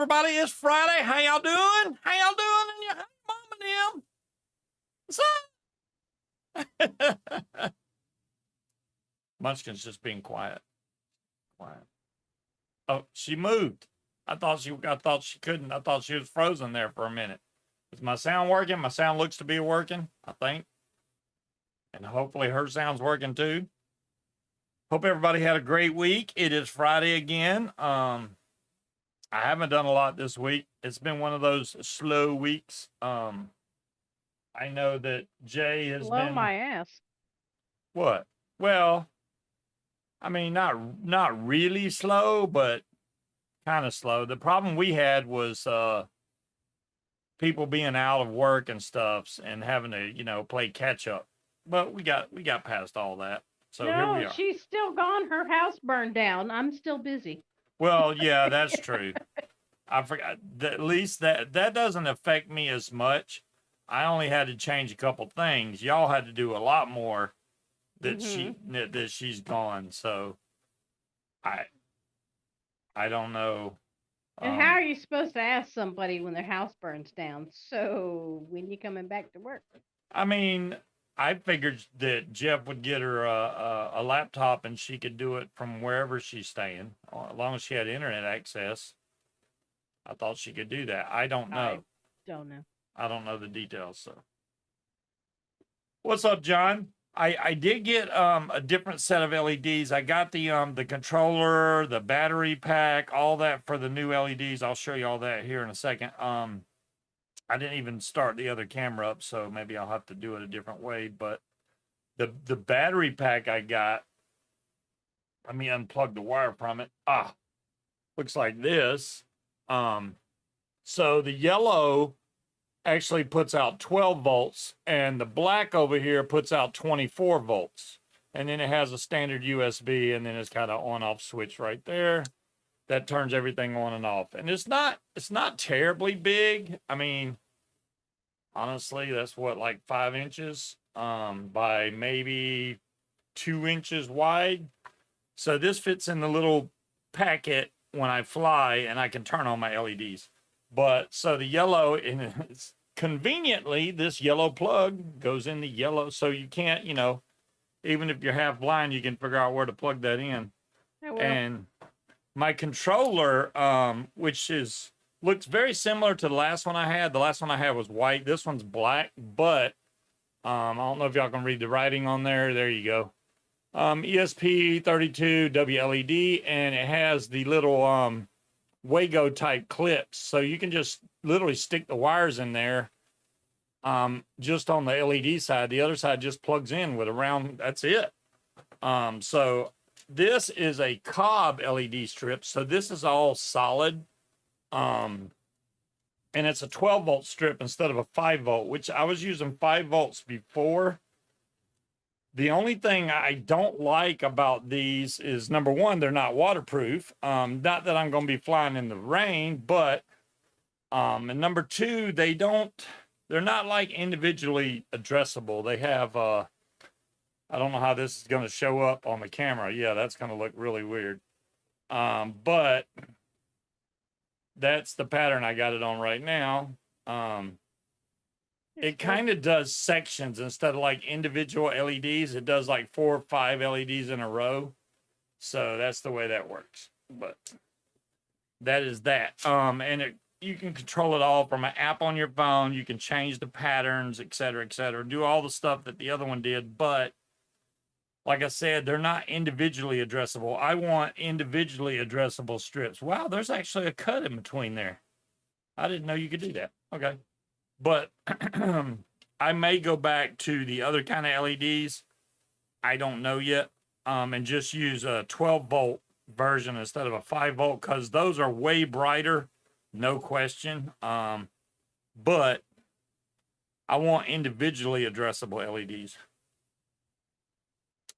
everybody? It's Friday. How y'all doing? How y'all doing? And your mama them? What's up? Munchkin's just being quiet. Quiet. Oh, she moved. I thought she couldn't. I thought she was frozen there for a minute. Is my sound working? My sound looks to be working, I think. And hopefully her sound's working too. Hope everybody had a great week. It is Friday again. I haven't done a lot this week. It's been one of those slow weeks. I know that Jay has Blow been my ass. What? Well, I mean, not really slow, but kind of slow. The problem we had was people being out of work and stuff and having to, play catch up. But we got past all that. So here we No, are. she's still gone. Her house burned down. I'm still busy. Well, yeah, that's true. I forgot. At least that doesn't affect me as much. I only had to change a couple things. Y'all had to do a lot more that she's gone. So I don't know. And how are you supposed to ask somebody when their house burns down? So when you coming back to work? I mean, I figured that Jeff would get her a laptop and she could do it from wherever she's staying, as long as she had internet access. I thought she could do that. I don't know. I don't know the details. So, what's up, John? I did get a different set of LEDs. I got the controller, the battery pack, all that for the new LEDs. I'll show you all that here in a second. I didn't even start the other camera up, so maybe I'll have to do it a different way. But the battery pack I got, let me unplug the wire from it. Looks like this. So the yellow actually puts out 12 volts, and the black over here puts out 24 volts. And then it has a standard USB, and then it's got an on-off switch right there that turns everything on and off. And it's not terribly big. I mean, honestly, that's what, like 5 inches by maybe 2 inches wide. So this fits in the little packet when I fly, and I can turn on my LEDs. But so the yellow, and it's conveniently, this yellow plug goes in the yellow, so you can't, even if you're half blind, you can figure out where to plug that in. And my controller, which looks very similar to the last one I had. The last one I had was white. This one's black, but I don't know if y'all can read the writing on there. There you go. ESP32 WLED, and it has the little Wago type clips, so you can just literally stick the wires in there just on the LED side. The other side just plugs in with a round. That's it. So this is a cob LED strip, so this is all solid, and it's a 12 volt strip instead of a 5 volt, which I was using 5 volts before. The only thing I don't like about these is, number one, they're not waterproof. Not that I'm going to be flying in the rain, but and number two, they're not like individually addressable. They have I don't know how this is going to show up on the camera. Yeah, that's going to look really weird. But that's the pattern I got it on right now. It kind of does sections instead of like individual LEDs. It does like 4 or 5 LEDs in a row. So that's the way that works. But that is that. And you can control it all from an app on your phone. You can change the patterns, et cetera, do all the stuff that the other one did. But like I said, they're not individually addressable. I want individually addressable strips. Wow, there's actually a cut in between there. I didn't know you could do that. Okay. But I may go back to the other kind of LEDs. I don't know yet. And just use a 12 volt version instead of a 5 volt, because those are way brighter, no question. But I want individually addressable LEDs.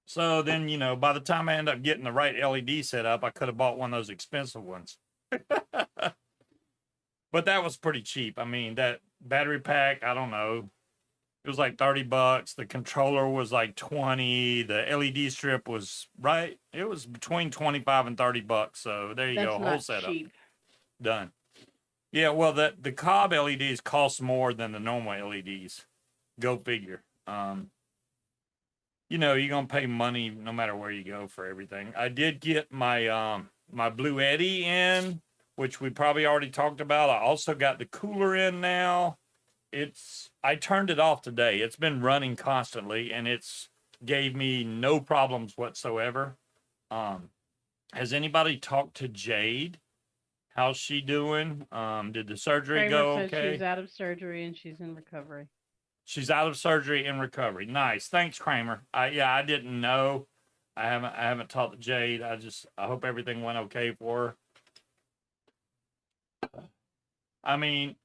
So then, by the time I end up getting the right LED set up, I could have bought one of those expensive ones. But that was pretty cheap. I mean, that battery pack, I don't know. It was like $30. The controller was like 20. The LED strip was right. It was between 25 and $30. So there you go. Whole setup. Cheap. Done. Yeah, well, the cob LEDs cost more than the normal LEDs. Go figure. You're gonna pay money no matter where you go for everything. I did get my Blue Eddy in, which we probably already talked about. I also got the cooler in now. I turned it off today. It's been running constantly and it's gave me no problems whatsoever. Has anybody talked to Jade? How's she doing? Did the surgery Kramer go said okay? she's out of surgery and she's in recovery. She's out of surgery in recovery. Nice. Thanks, Kramer. I didn't know. I haven't talked to Jade. I hope everything went okay for her. I mean,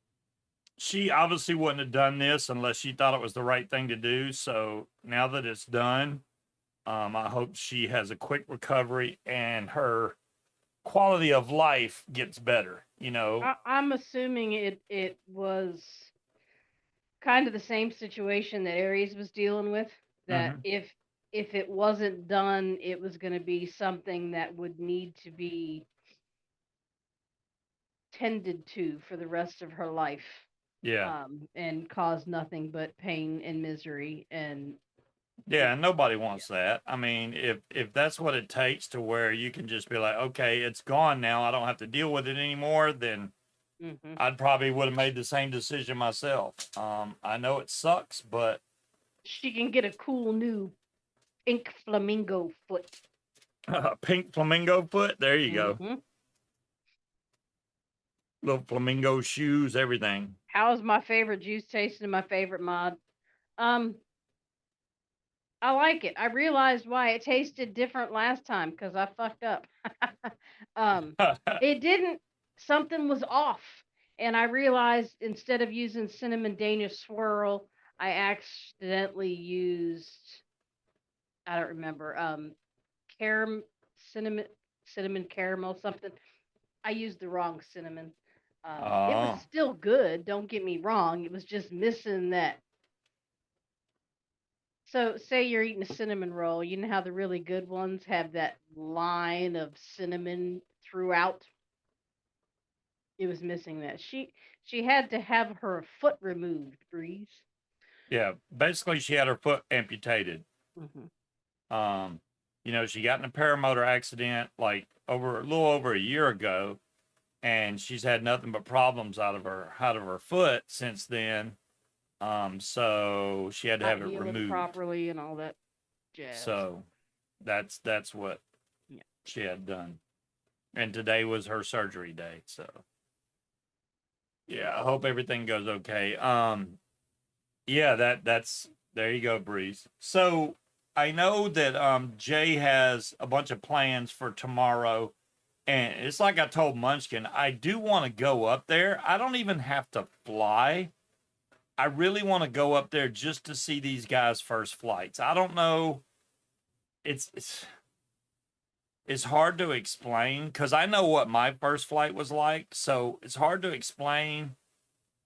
she obviously wouldn't have done this unless she thought it was the right thing to do. So now that it's done, I hope she has a quick recovery and her quality of life gets better. I'm assuming it was kind of the same situation that Aries was dealing with. That Mhm. if it wasn't done, it was going to be something that would need to be tended to for the rest of her life, Yeah. and cause nothing but pain and misery. And Yeah, it's nobody wants that. I mean, if that's what it takes to where you can just be like, okay, it's gone now, I don't have to deal with it anymore, then hmm I'd probably would have made the same decision myself. I know it sucks, but she can get a cool new pink flamingo foot. pink flamingo foot, there you go. hmm Little flamingo shoes, everything. How's my favorite juice tasting and my favorite mod? Um, I like it. I realized why it tasted different last time because I fucked up. um, it didn't. Something was off, and I realized instead of using cinnamon Danish swirl, I accidentally used. I don't remember. Caram cinnamon cinnamon caramel something. I used the wrong cinnamon. It was Oh, still good. Don't get me wrong. It was just missing that. So, say you're eating a cinnamon roll. You know how the really good ones have that line of cinnamon throughout. It was missing that. She had to have her foot removed. Breeze. yeah. Basically, she had her foot amputated. hmm Um, she got in a paramotor accident like a little over a year ago, and she's had nothing but problems out of her foot since then. So she had to Not have it healing removed. properly and all that jazz. So that's what Yeah. she had done. And today was her surgery day. So yeah, I hope everything goes okay. Yeah, that's there you go, Breeze. So I know that Jay has a bunch of plans for tomorrow. And it's like I told Munchkin, I do want to go up there. I don't even have to fly. I really want to go up there just to see these guys' first flights. I don't know. It's hard to explain because I know what my first flight was like. So it's hard to explain.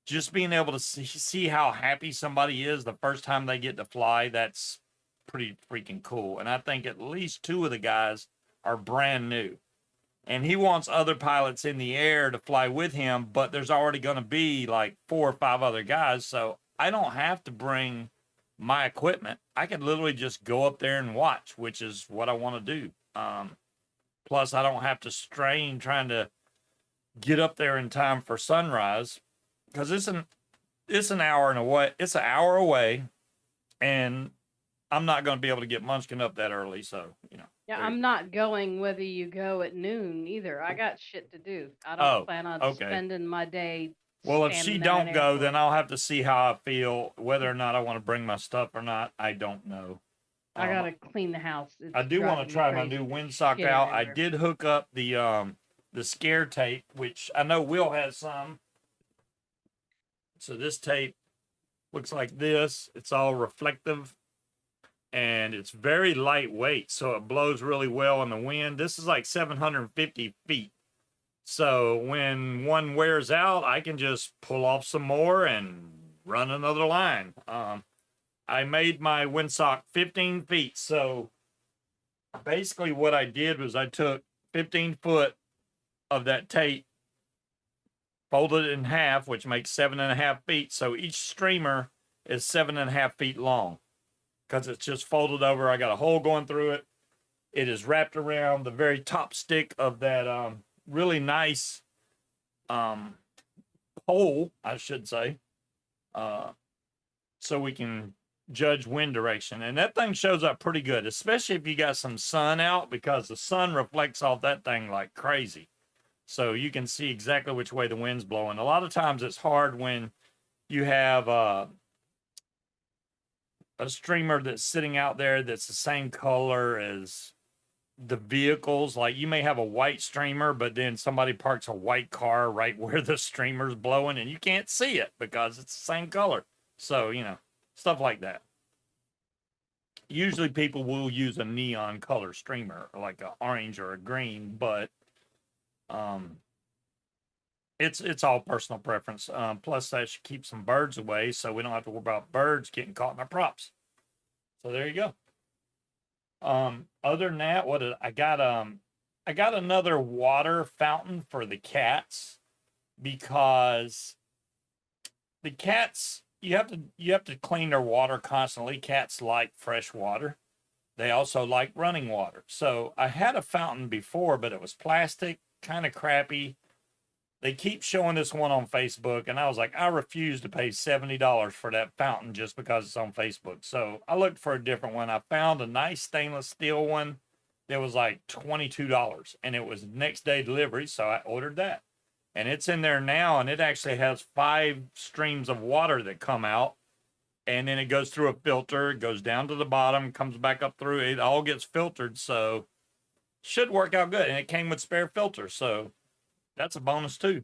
Just being able to see how happy somebody is the first time they get to fly, that's pretty freaking cool. And I think at least two of the guys are brand new. And he wants other pilots in the air to fly with him, but there's already going to be like 4 or 5 other guys. So I don't have to bring my equipment. I could literally just go up there and watch, which is what I want to do. Plus, I don't have to strain trying to get up there in time for sunrise because it's an hour and away. It's an hour away, and I'm not going to be able to get Munchkin up that early. So Yeah, there you I'm not going whether you go at noon either. I got shit to do. I don't go. plan on Oh, okay. spending my day Well, if she standing at an don't go, then airport. I'll have to see how I feel, whether or not I want to bring my stuff or not. I don't know. I Um, gotta clean the house. I It's do want to driving me try my crazy. new There's windsock shit out. I everywhere. did hook up the scare tape, which I know Will has some. So this tape looks like this. It's all reflective and it's very lightweight, so it blows really well in the wind. This is like 750 feet. So when one wears out, I can just pull off some more and run another line. I made my windsock 15 feet. So basically what I did was I took 15 foot of that tape folded it in half, which makes 7.5 feet. So each streamer is 7.5 feet long because it's just folded over. I got a hole going through it. It is wrapped around the very top stick of that really nice pole, I should say, so we can judge wind direction. And that thing shows up pretty good, especially if you got some sun out, because the sun reflects off that thing like crazy. So you can see exactly which way the wind's blowing. A lot of times it's hard when you have a streamer that's sitting out there that's the same color as the vehicles. Like you may have a white streamer, but then somebody parks a white car right where the streamer's blowing and you can't see it because it's the same color. So, you know, stuff like that. Usually people will use a neon color streamer, like an orange or a green, but it's all personal preference. Plus that should keep some birds away, so we don't have to worry about birds getting caught in our props. So there you go. Other than that, what did I got? I got another water fountain for the cats, because the cats, you have to clean their water constantly. Cats like fresh water. They also like running water. So I had a fountain before, but it was plastic, kind of crappy. They keep showing this one on Facebook, and I was like, I refuse to pay $70 for that fountain just because it's on Facebook. So I looked for a different one. I found a nice stainless steel one that was like $22, and it was next day delivery, so I ordered that. And it's in there now, and it actually has 5 streams of water that come out, and then it goes through a filter, it goes down to the bottom, comes back up through, it all gets filtered, so should work out good. And it came with spare filters, so that's a bonus too.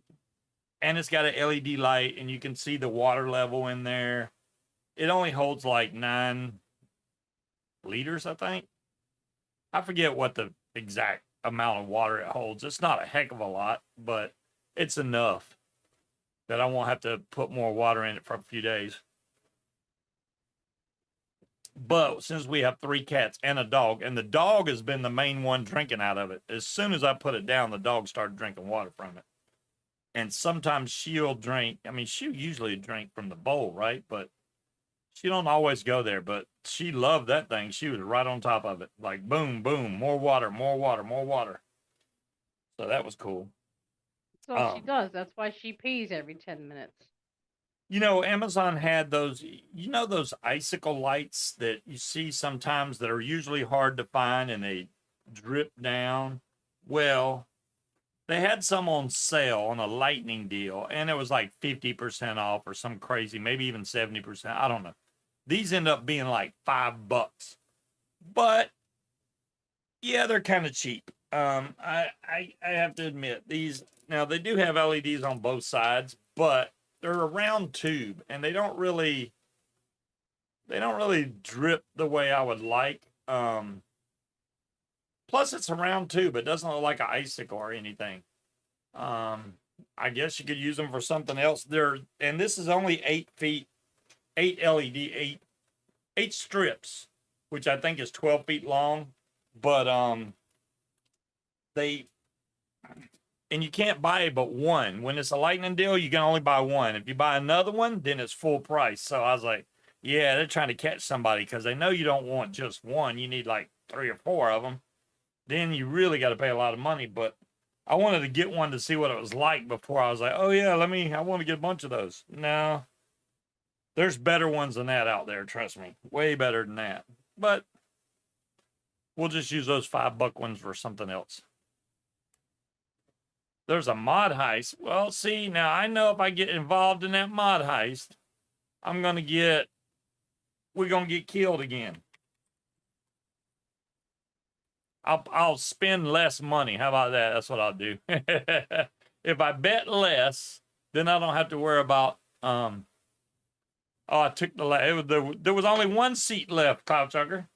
And it's got an LED light, and you can see the water level in there. It only holds like 9 liters, I think. I forget what the exact amount of water it holds. It's not a heck of a lot, but it's enough that I won't have to put more water in it for a few days. But since we have 3 cats and a dog, and the dog has been the main one drinking out of it, as soon as I put it down, the dog started drinking water from it. And sometimes she'll drink, I mean, she'll usually drink from the bowl, right? But she don't always go there, but she loved that thing. She was right on top of it. Like, boom, boom, more water, more water, more water. So that was cool. That's all she does. That's why she pees every 10 minutes. You know, Amazon had those, you know, those icicle lights that you see sometimes that are usually hard to find and they drip down. Well, they had some on sale on a lightning deal, and it was like 50% off or some crazy, maybe even 70%. I don't know. These end up being like $5. But yeah, they're kind of cheap. I have to admit, these, now they do have LEDs on both sides, but they're a round tube, and they don't really drip the way I would like. Plus it's a round tube. It doesn't look like an icicle or anything. I guess you could use them for something else. And this is only 8 feet, 8 LED, 8 strips, which I think is 12 feet long. But and you can't buy but one. When it's a lightning deal, you can only buy one. If you buy another one, then it's full price. So I was like, yeah, they're trying to catch somebody, because they know you don't want just one. You need like 3 or 4 of them. Then you really got to pay a lot of money. But I wanted to get one to see what it was like before I was like, oh yeah, I want to get a bunch of those. No, there's better ones than that out there. Trust me, way better than that. But we'll just use those $5 ones for something else. There's a mod heist. Well, see, now I know if I get involved in that mod heist, we're going to get killed again. I'll spend less money. How about that? That's what I'll do. If I bet less, then I don't have to worry about, I took there was only 1 seat left, Cloud Chucker.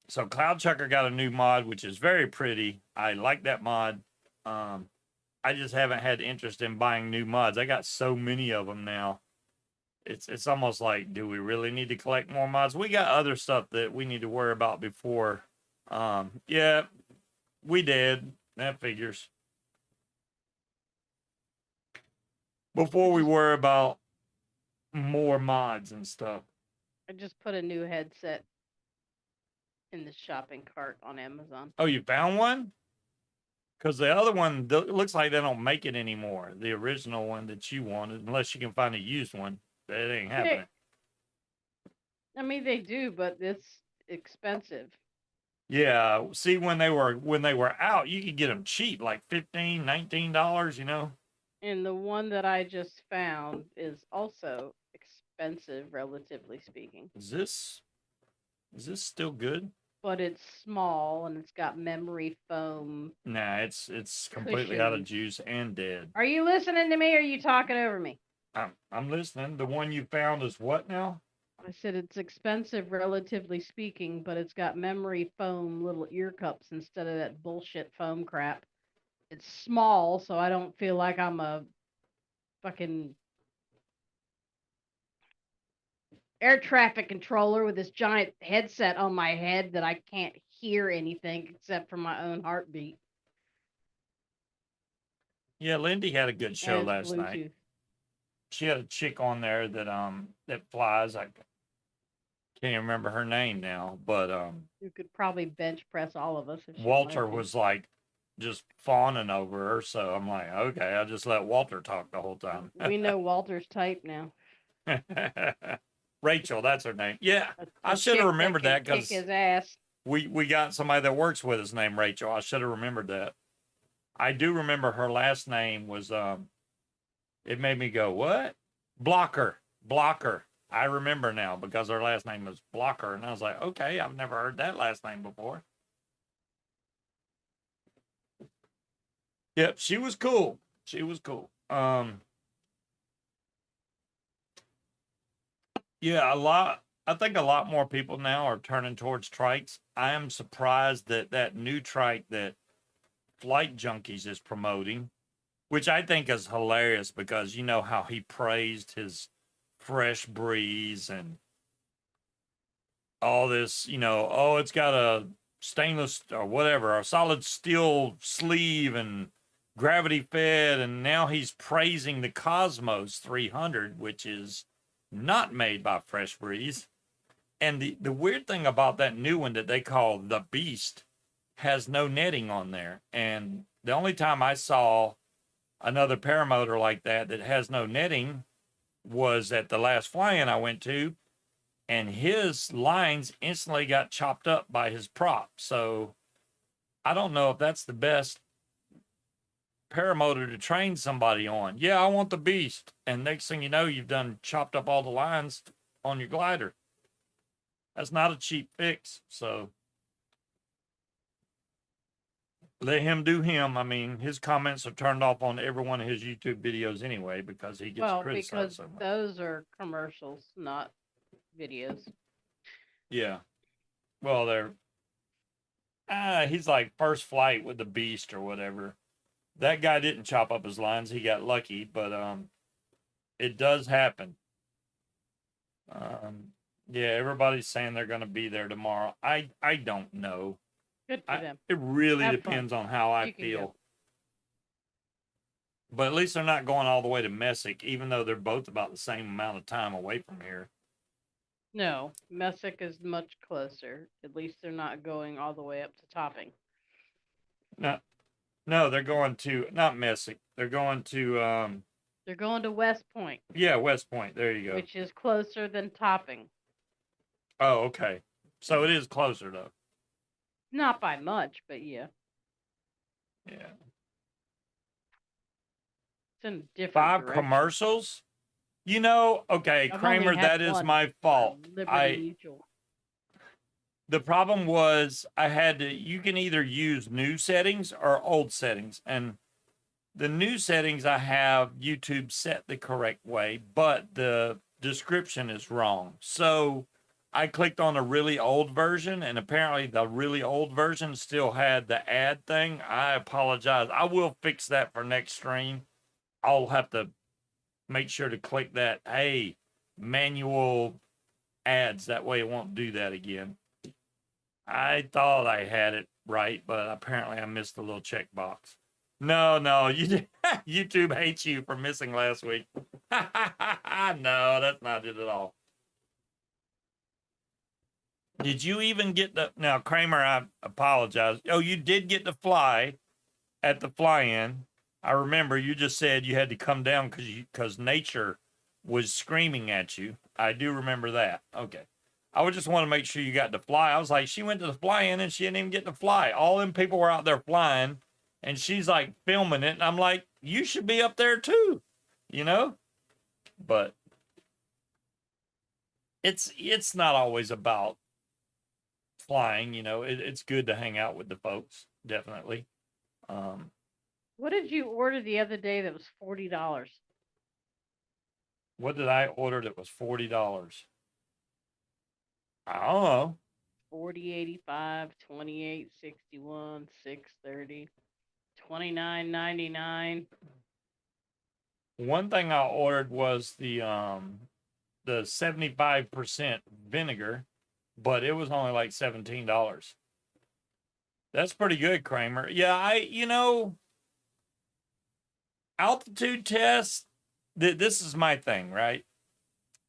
So Cloud Chucker got a new mod, which is very pretty. I like that mod. I just haven't had interest in buying new mods. I got so many of them now. It's almost like, do we really need to collect more mods? We got other stuff that we need to worry about before. Yeah, we did. That figures. before we worry about more mods and stuff. I just put a new headset in the shopping cart on Amazon. Oh, you found one? Because the other one looks like they don't make it anymore. The original one that you wanted, unless you can find a used one. That ain't happening. I mean, they do, but it's expensive. Yeah. See, when they were out, you could get them cheap, like $15, $19, you know? And the one that I just found is also expensive, relatively speaking. Is this still good? But it's small and it's got memory foam. Nah, it's completely out of juice and dead. Are you listening to me or are you talking over me? I'm listening. The one you found is what now? I said it's expensive, relatively speaking, but it's got memory foam little ear cups instead of that bullshit foam crap. It's small, so I don't feel like I'm a fucking air traffic controller with this giant headset on my head that I can't hear anything except for my own heartbeat. Yeah, Lindy had a good show And last night. Bluetooth. She had a chick on there that flies. I can't even remember her name now, but You could probably bench press all of us if she Walter wanted to. was like just fawning over her, so I'm like, okay, I'll just let Walter talk the whole time. We know Walter's type now. Rachel, that's her name. Yeah, I A should have chick remembered that can kick because his ass. we got somebody that works with us named Rachel. I should have remembered that. I do remember her last name was it made me go, what? Blocker. I remember now because her last name was Blocker, and I was like, okay, I've never heard that last name before. Yep, she was cool. Yeah, I think a lot more people now are turning towards trikes. I am surprised that new trike that Flight Junkies is promoting, which I think is hilarious because you know how he praised his fresh breeze and all this, oh, it's got a stainless or whatever, a solid steel sleeve and gravity fed, and now he's praising the Cosmos 300, which is not made by Fresh Breeze. And the weird thing about that new one that they call the Beast has no netting on there. And the only time I saw another paramotor like that has no netting was at the last fly-in I went to, and his lines instantly got chopped up by his prop. So I don't know if that's the best paramotor to train somebody on. Yeah, I want the Beast. And next thing you know, you've done chopped up all the lines on your glider. That's not a cheap fix. So let him do him. I mean, his comments are turned off on every one of his YouTube videos anyway because he gets criticized because so much. those are commercials, not videos. Yeah. Well, he's like first flight with the Beast or whatever. That guy didn't chop up his lines. He got lucky, but it does happen. Yeah, everybody's saying they're going to be there tomorrow. I don't know. Good for them. It really Have depends fun. on how I You can feel. go. But at least they're not going all the way to Messick, even though they're both about the same amount of time away from here. No, Messick is much closer. At least they're not going all the way up to Topping. No, they're going to not Messick. They're going to They're going to West Point. Yeah, West Point. There you go. Which is closer than Topping. Oh, okay. So it is closer though. Not by much, but yeah. Yeah. It's in a different 5 direction. commercials? Okay, I've Kramer, only had that is one my fault. Liberty Mutual. The problem was you can either use new settings or old settings. And the new settings I have YouTube set the correct way, but the description is wrong. So I clicked on a really old version, and apparently the really old version still had the ad thing. I apologize. I will fix that for next stream. I'll have to make sure to click that, hey, manual ads. That way it won't do that again. I thought I had it right, but apparently I missed the little checkbox. No, no, you YouTube hates you for missing last week. No, that's not it at all. Did you even get the now, Kramer? I apologize. Oh, you did get to fly at the fly-in. I remember you just said you had to come down because nature was screaming at you. I do remember that. Okay. I would just want to make sure you got to fly. I was like, she went to the fly-in and she didn't even get to fly. All them people were out there flying, and she's like filming it, and I'm like, you should be up there too, you know? But it's not always about flying, you know. It's good to hang out with the folks, definitely. What did you order the other day that was $40? What did I order that was $40? I don't know. 40.85, 28.61, 6.30, 29.99. One thing I ordered was the 75% vinegar, but it was only like $17. That's pretty good, Kramer. Yeah, altitude tests, this is my thing, right?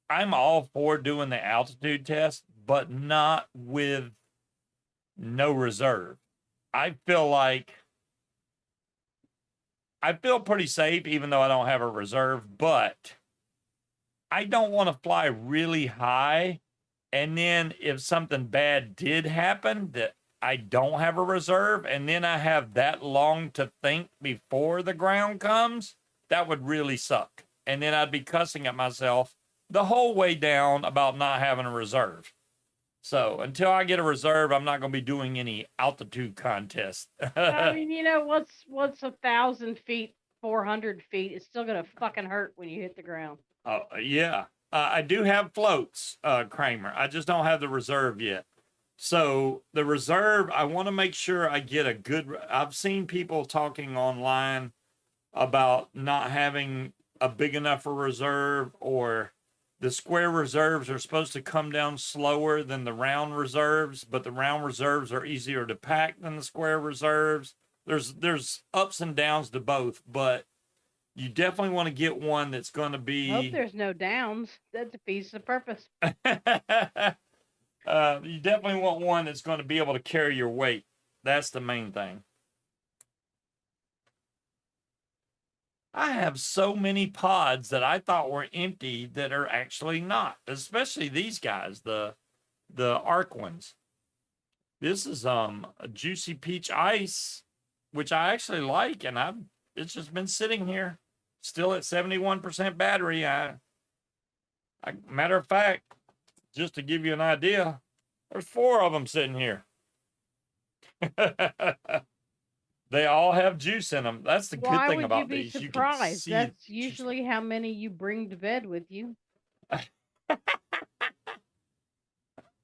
I'm all for doing the altitude test, but not with no reserve. I feel pretty safe even though I don't have a reserve, but I don't want to fly really high. And then if something bad did happen that I don't have a reserve, and then I have that long to think before the ground comes, that would really suck. And then I'd be cussing at myself the whole way down about not having a reserve. So until I get a reserve, I'm not going to be doing any altitude contests. I mean, you know, what's 1,000 feet, 400 feet? It's still gonna fucking hurt when you hit the ground. Oh, yeah. I do have floats, Kramer. I just don't have the reserve yet. So the reserve, I want to make sure I get a good. I've seen people talking online about not having a big enough a reserve, or the square reserves are supposed to come down slower than the round reserves, but the round reserves are easier to pack than the square reserves. There's ups and downs to both, but you definitely want to get one that's going to be. Hope there's no downs. That defeats the purpose. You definitely want one that's going to be able to carry your weight. That's the main thing. I have so many pods that I thought were empty that are actually not, especially these guys, the arc ones. This is a juicy peach ice, which I actually like, and it's just been sitting here, still at 71% battery. Matter of fact, just to give you an idea, there's 4 of them sitting here. They all have juice in them. That's the good thing about these. Why would you be surprised? That's usually how many you bring to bed with you.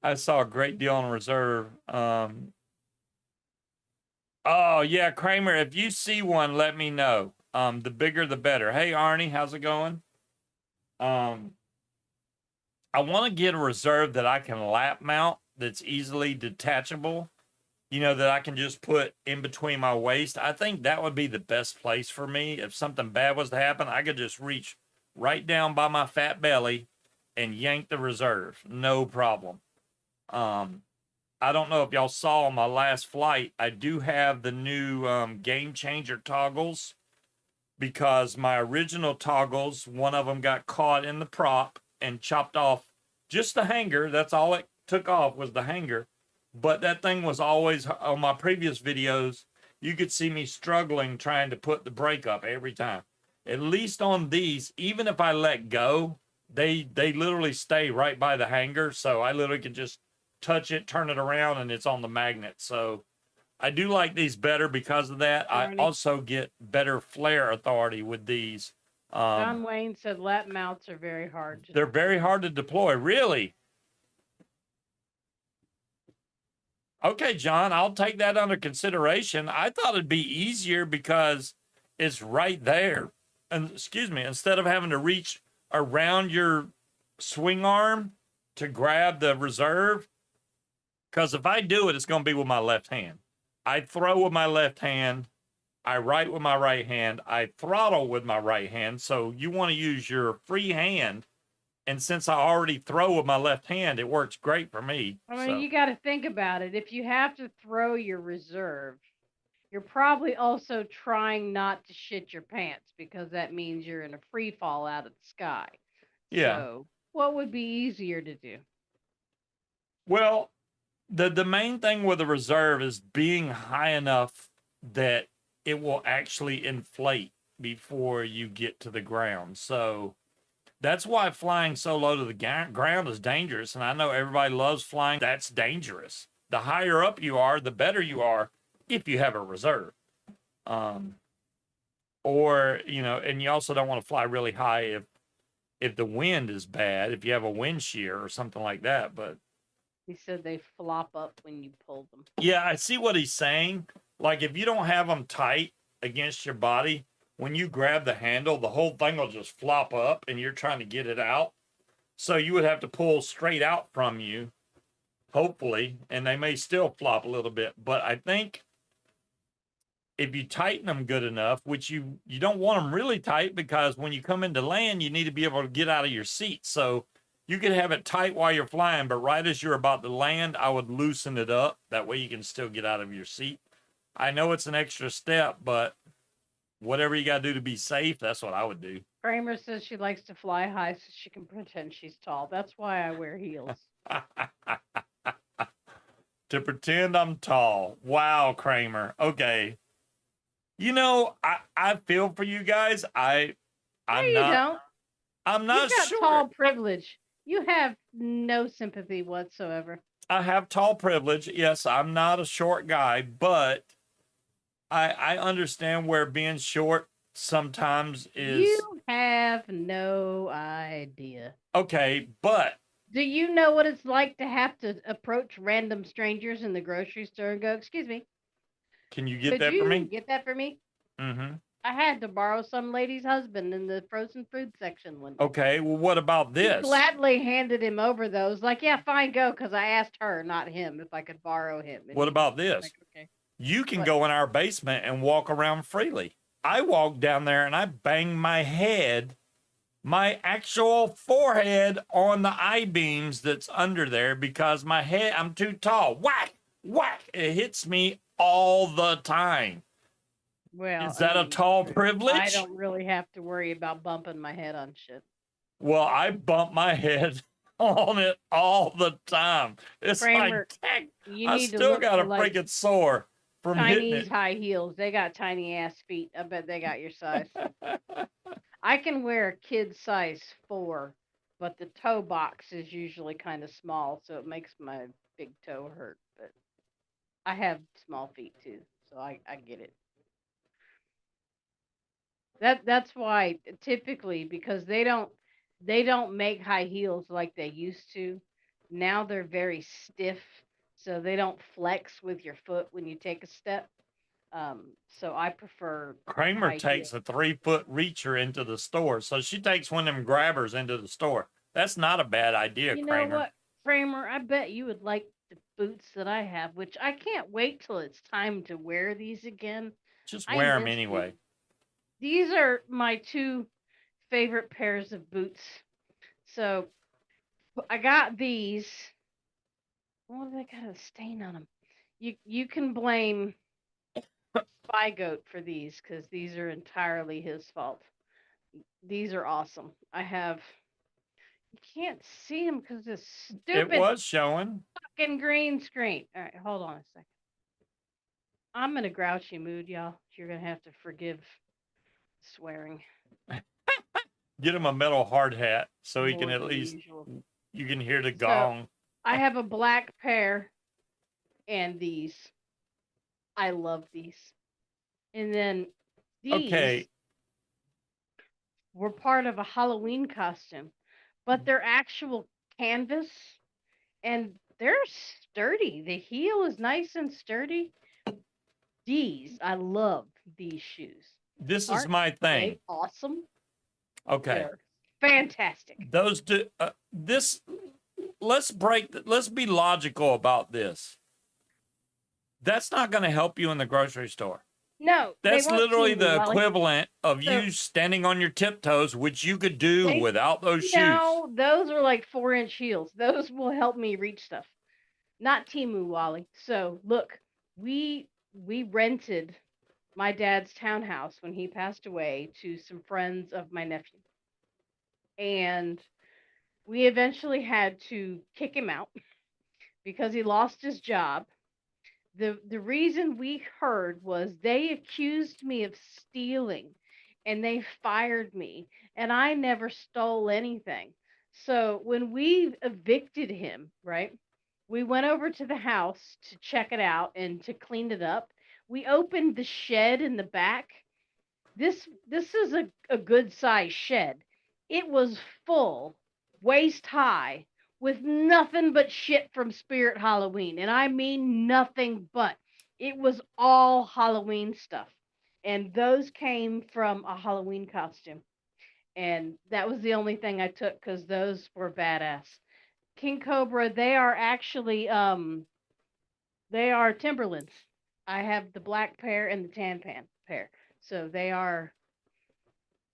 I saw a great deal on reserve. Oh, yeah, Kramer, if you see one, let me know. The bigger, the better. Hey, Arnie, how's it going? I want to get a reserve that I can lap mount that's easily detachable, you know, that I can just put in between my waist. I think that would be the best place for me. If something bad was to happen, I could just reach right down by my fat belly and yank the reserve. No problem. I don't know if y'all saw on my last flight, I do have the new game changer toggles, because my original toggles, one of them got caught in the prop and chopped off just the hanger. That's all it took off was the hanger. But that thing was always on my previous videos. You could see me struggling trying to put the brake up every time. At least on these, even if I let go, they literally stay right by the hanger. So I literally can just touch it, turn it around, and it's on the magnet. So I do like these better because of that. I also get better flare authority with these. John Wayne said lap mounts are very hard. They're very hard to deploy. Really? Okay, John, I'll take that under consideration. I thought it'd be easier because it's right there. And excuse me, instead of having to reach around your swing arm to grab the reserve, because if I do it, it's going to be with my left hand. I throw with my left hand, I write with my right hand. I throttle with my right hand. So you want to use your free hand. And since I already throw with my left hand, it works great for me. I mean, So you got to think about it. If you have to throw your reserve, you're probably also trying not to shit your pants because that means you're in a free fall out of the sky. yeah. So, what would be easier to do? Well, the main thing with a reserve is being high enough that it will actually inflate before you get to the ground. So that's why flying so low to the ground is dangerous. And I know everybody loves flying. That's dangerous. The higher up you are, the better you are if you have a reserve. Or, you know, and you also don't want to fly really high if the wind is bad, if you have a wind shear or something like that. But He said they flop up when you pull them. yeah, I see what he's saying. Like if you don't have them tight against your body, when you grab the handle, the whole thing will just flop up and you're trying to get it out. So you would have to pull straight out from you, hopefully, and they may still flop a little bit. But I think if you tighten them good enough, which you don't want them really tight because when you come into land, you need to be able to get out of your seat. So you could have it tight while you're flying, but right as you're about to land, I would loosen it up. That way you can still get out of your seat. I know it's an extra step, but whatever you got to do to be safe, that's what I would do. Kramer says she likes to fly high so she can pretend she's tall. That's why I wear heels. To pretend I'm tall. Wow, Kramer. Okay. You know, I feel for you guys. I'm no, you not. don't. I'm not You got sure. tall privilege. You have no sympathy whatsoever. I have tall privilege. Yes, I'm not a short guy, but I understand where being short sometimes is. You have no idea. Okay, but Do you know what it's like to have to approach random strangers in the grocery store and go, "Excuse me, can you get could that you for me? get that for me?" Mm-hmm. I had to borrow some lady's husband in the frozen food section one day. Okay, well, what about He this? gladly handed him over those. Like, yeah, fine, go, because I asked her, not him, if I could borrow him. And What he about was this? like, okay. You can What? go in our basement and walk around freely. I walked down there and I banged my head, my actual forehead on the I-beams that's under there because my head, I'm too tall. Whack, whack. It hits me all the time. Well, Is that a tall privilege? I don't really have to worry about bumping my head on shit. Well, I bump my head on it all the time. It's Kramer, like, you I need to still look got a for, like, freaking sore from hitting Chinese it. high heels. They got tiny ass feet. I bet they got your size. I can wear a kid size 4, but the toe box is usually kind of small, so it makes my big toe hurt. But I have small feet too, so I get it. That's why typically because they don't make high heels like they used to. Now they're very stiff, so they don't flex with your foot when you take a step. So I prefer Kramer high takes heels. a 3-foot reacher into the store. So she takes one of them grabbers into the store. That's not a bad idea, You know Kramer. what, Kramer? I bet you would like the boots that I have, which I can't wait till it's time to wear these again. Just I wear them miss anyway. these are my 2 favorite pairs of boots. So I got these. Oh, they got a stain on them. You can blame Spy Goat for these because these are entirely his fault. These are awesome. I have. You can't see them because this It stupid was showing. fucking green screen. All right, hold on a second. I'm in a grouchy mood, y'all. You're gonna have to forgive swearing. Get him a metal hard hat so he can More at than least, usual. you can hear the So gong. I have a black pair and these. I love these. And then these Okay, were part of a Halloween costume, but they're actual canvas and they're sturdy. The heel is nice and sturdy. I love these shoes. this is Aren't my they thing. awesome? Okay, They're fantastic. those do this. Let's be logical about this. That's not going to help you in the grocery store. No, they That's weren't literally Timu, the Wally. equivalent of So you standing on your tiptoes, which you could do they without those shoes. no, those are like 4-inch heels. Those will help me reach stuff. Not Timu, Wally. So look, we rented my dad's townhouse when he passed away to some friends of my nephew. And we eventually had to kick him out because he lost his job. The reason we heard was they accused me of stealing and they fired me and I never stole anything. So when we evicted him, right? We went over to the house to check it out and to clean it up. We opened the shed in the back. This is a good size shed. It was full, waist high, with nothing but shit from Spirit Halloween, and I mean nothing but. It was all Halloween stuff, and those came from a Halloween costume, and that was the only thing I took because those were badass. King Cobra, they are actually they are Timberlands. I have the black pair and the tan pan pair, so they Well,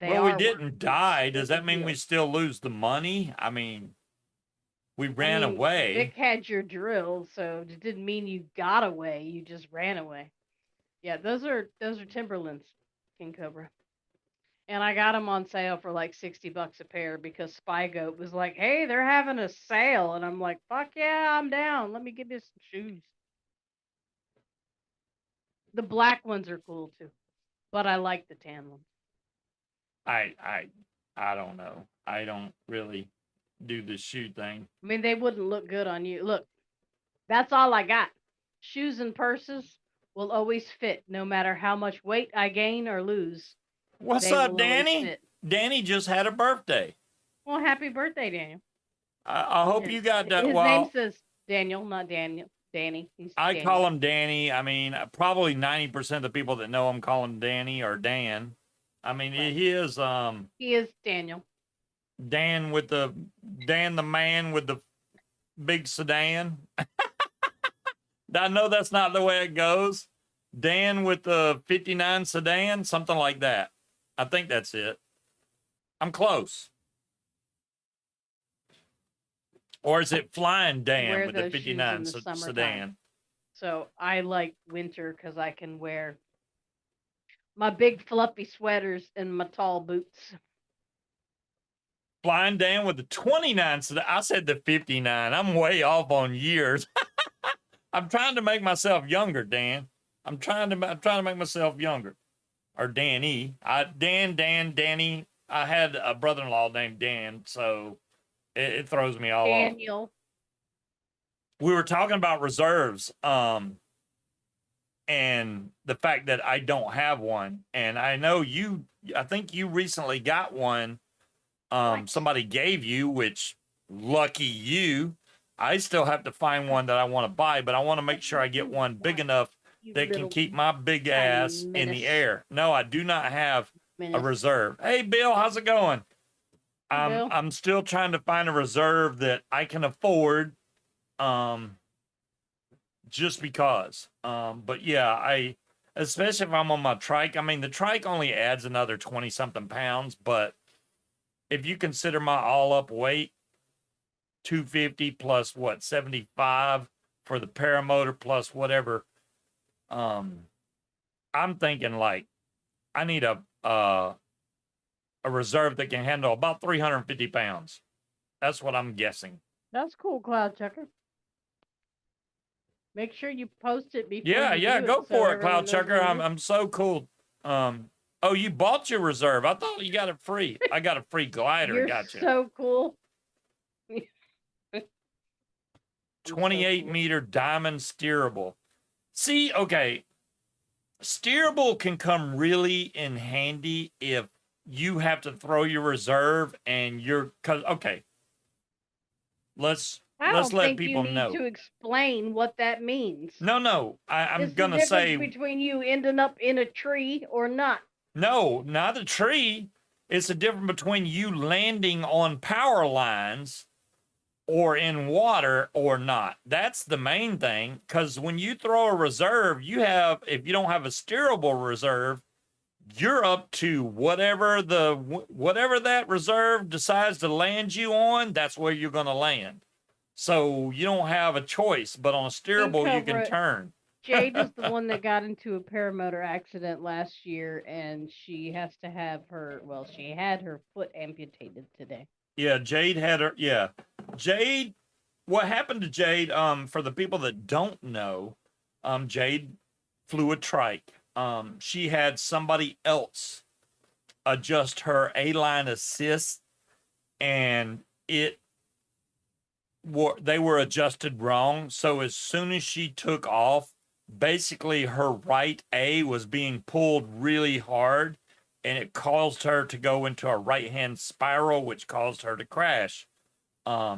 we are work didn't boots. die. They're Does the that mean we deal. still lose the money? I mean, we I ran mean, away. Vic had your drill, so it didn't mean you got away. You just ran away. Yeah, those are Timberlands, King Cobra, and I got them on sale for like $60 a pair because Spy Goat was like, "Hey, they're having a sale," and I'm like, "Fuck yeah, I'm down. Let me get me some shoes." The black ones are cool too, but I like the tan ones. I I I don't know. I don't really do the shoe thing. I mean, they wouldn't look good on you. Look, that's all I got. Shoes and purses will always fit no matter how much weight I gain or lose. What's They up, will always Danny? fit. Danny just had a birthday. Well, happy birthday, Daniel. I hope you got that. His name Well, says Daniel, not Daniel. Danny. He's I Daniel. call him Danny. I mean, probably 90% of the people that know him call him Danny or Dan. I mean, Right. he is He is Daniel. Dan the man with the big sedan. I know that's not the way it goes. Dan with the 59 sedan, something like that. I think that's it. I'm close. Or is it Flying Dan Wear with the those shoes 59 in the summertime. sedan? So I like winter because I can wear my big fluffy sweaters and my tall boots. Flying Dan with the 29 sedan. I said the 59. I'm way off on years. I'm trying to make myself younger, Dan. I'm trying to make myself younger. Or Danny. Danny. I had a brother-in-law named Dan, so it throws me all off. Daniel. We were talking about reserves, and the fact that I don't have one. And I know I think you recently got one. What? Somebody gave you, which lucky you. I still have to find one that I want to buy, but I want to make sure I get one big enough that can keep my big ass in the air. No, I do not have a reserve. Hey, Bill, how's it going? Bill. I'm still trying to find a reserve that I can afford. Just because. But yeah, especially if I'm on my trike. I mean, the trike only adds another 20 something pounds, but if you consider my all up weight, 250 plus what, 75 for the paramotor plus whatever. I'm thinking like I need a reserve that can handle about 350 pounds. That's what I'm guessing. That's cool, Cloud Chucker. Make sure you post it before Yeah, you do go it, for so it, Cloud Chucker. I'm so cool. Oh, you bought your reserve. I thought you got it free. I got a free glider. You're Gotcha. so cool. 28 so cool. meter diamond steerable. See, okay. Steerable can come really in handy if you have to throw your reserve and okay. Let's let people know. I don't think you need to explain what that means. No. I'm It's gonna the say difference between you ending up in a tree or not. no, not a tree. It's the difference between you landing on power lines or in water or not. That's the main thing. Because when you throw a reserve, if you don't have a steerable reserve, you're up to whatever that reserve decides to land you on. That's where you're going to land. So you don't have a choice. But on a steerable, you can Incorporate. turn. Jade is the one that got into a paramotor accident last year, and she has to have she had her foot amputated today. Yeah, Jade had her. Yeah, Jade. What happened to Jade? For the people that don't know, Jade flew a trike. She had somebody else adjust her A-line assist, and they were adjusted wrong. So as soon as she took off, basically her right A was being pulled really hard, and it caused her to go into a right-hand spiral, which caused her to crash.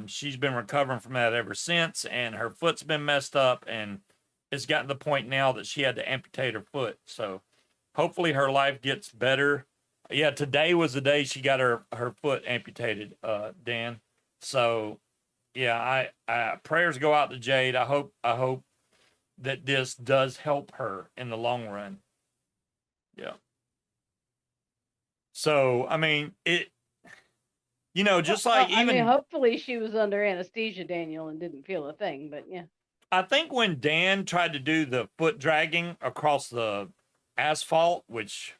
She's been recovering from that ever since, and her foot's been messed up, and it's gotten to the point now that she had to amputate her foot. So hopefully her life gets better. Yeah, today was the day she got her foot amputated, Dan. So yeah, I prayers go out to Jade. I hope that this does help her in the long run. Yeah. So I mean just like hopefully she was under anesthesia, Daniel, and didn't feel a thing. But yeah, I think when Dan tried to do the foot dragging across the asphalt, which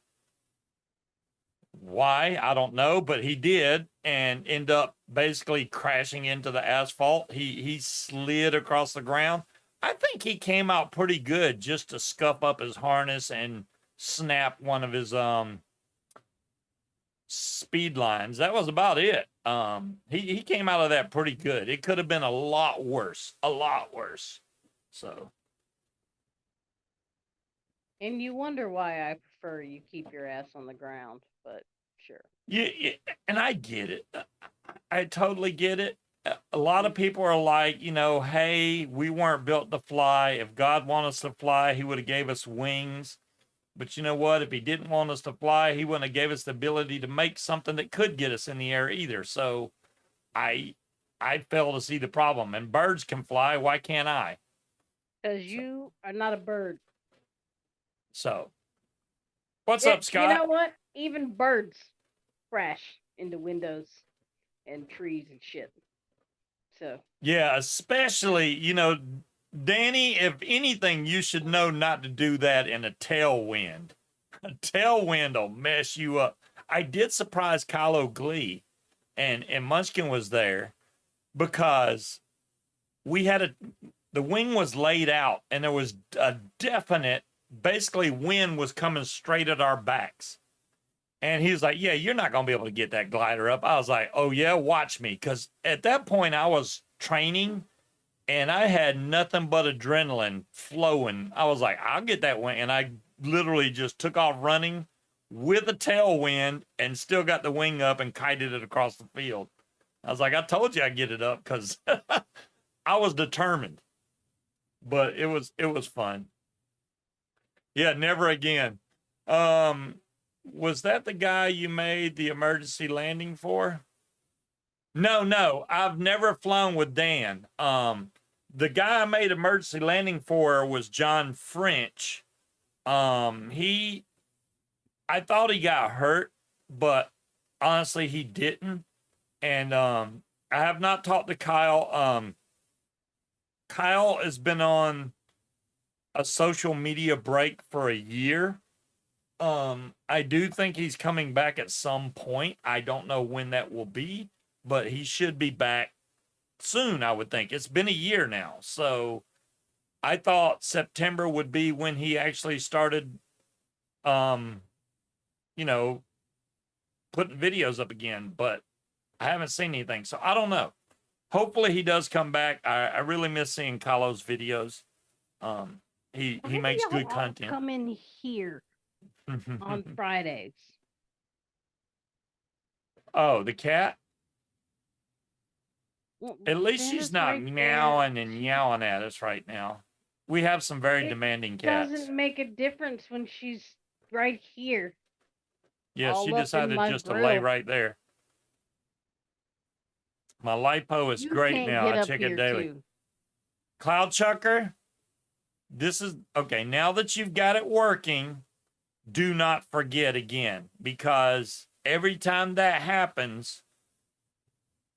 why I don't know, but he did, and end up basically crashing into the asphalt. He slid across the ground. I think he came out pretty good just to scuff up his harness and snap one of his speed lines. That was about it. He came out of that pretty good. It could have been a lot worse. So. And you wonder why I prefer you keep your ass on the ground, but sure. Yeah, and I get it. I totally get it. A lot of people are like, hey, we weren't built to fly. If God wanted us to fly, he would have gave us wings. But you know what? If he didn't want us to fly, he wouldn't have gave us the ability to make something that could get us in the air either. So I fail to see the problem. And birds can fly. Why can't I? Because you are not a bird. So what's up, Scott? You know what? Even birds crash into windows and trees and shit. So yeah, especially, Danny, if anything, you should know not to do that in a tailwind. A tailwind will mess you up. I did surprise Kylo Glee, and Munchkin was there because the wing was laid out, and there was a definite, basically, wind was coming straight at our backs. And he was like, yeah, you're not going to be able to get that glider up. I was like, oh, yeah, watch me. Because at that point, I was training, and I had nothing but adrenaline flowing. I was like, I'll get that wing. And I literally just took off running with a tailwind and still got the wing up and kited it across the field. I was like, I told you I'd get it up because I was determined. But it was fun. Yeah, never again. Was that the guy you made the emergency landing for? No, I've never flown with Dan. The guy I made emergency landing for was John French. I thought he got hurt, but honestly, he didn't. And I have not talked to Kyle. Kyle has been on a social media break for a year. I do think he's coming back at some point. I don't know when that will be, but he should be back soon, I would think. It's been a year now. So I thought September would be when he actually started, putting videos up again, but I haven't seen anything. So I don't know. Hopefully he does come back. I really miss seeing Kylo's videos. He makes good content. Come in here on Fridays. Oh, the cat? Well, At least she's not right meowing and yowling at us right now. We have some very demanding cats. It doesn't make a difference when she's right here. Yeah, she decided just to lay right there. My lipo is You great can't now. get I up check here it daily. too. Cloud Chucker, this is okay. Now that you've got it working, do not forget again, because every time that happens,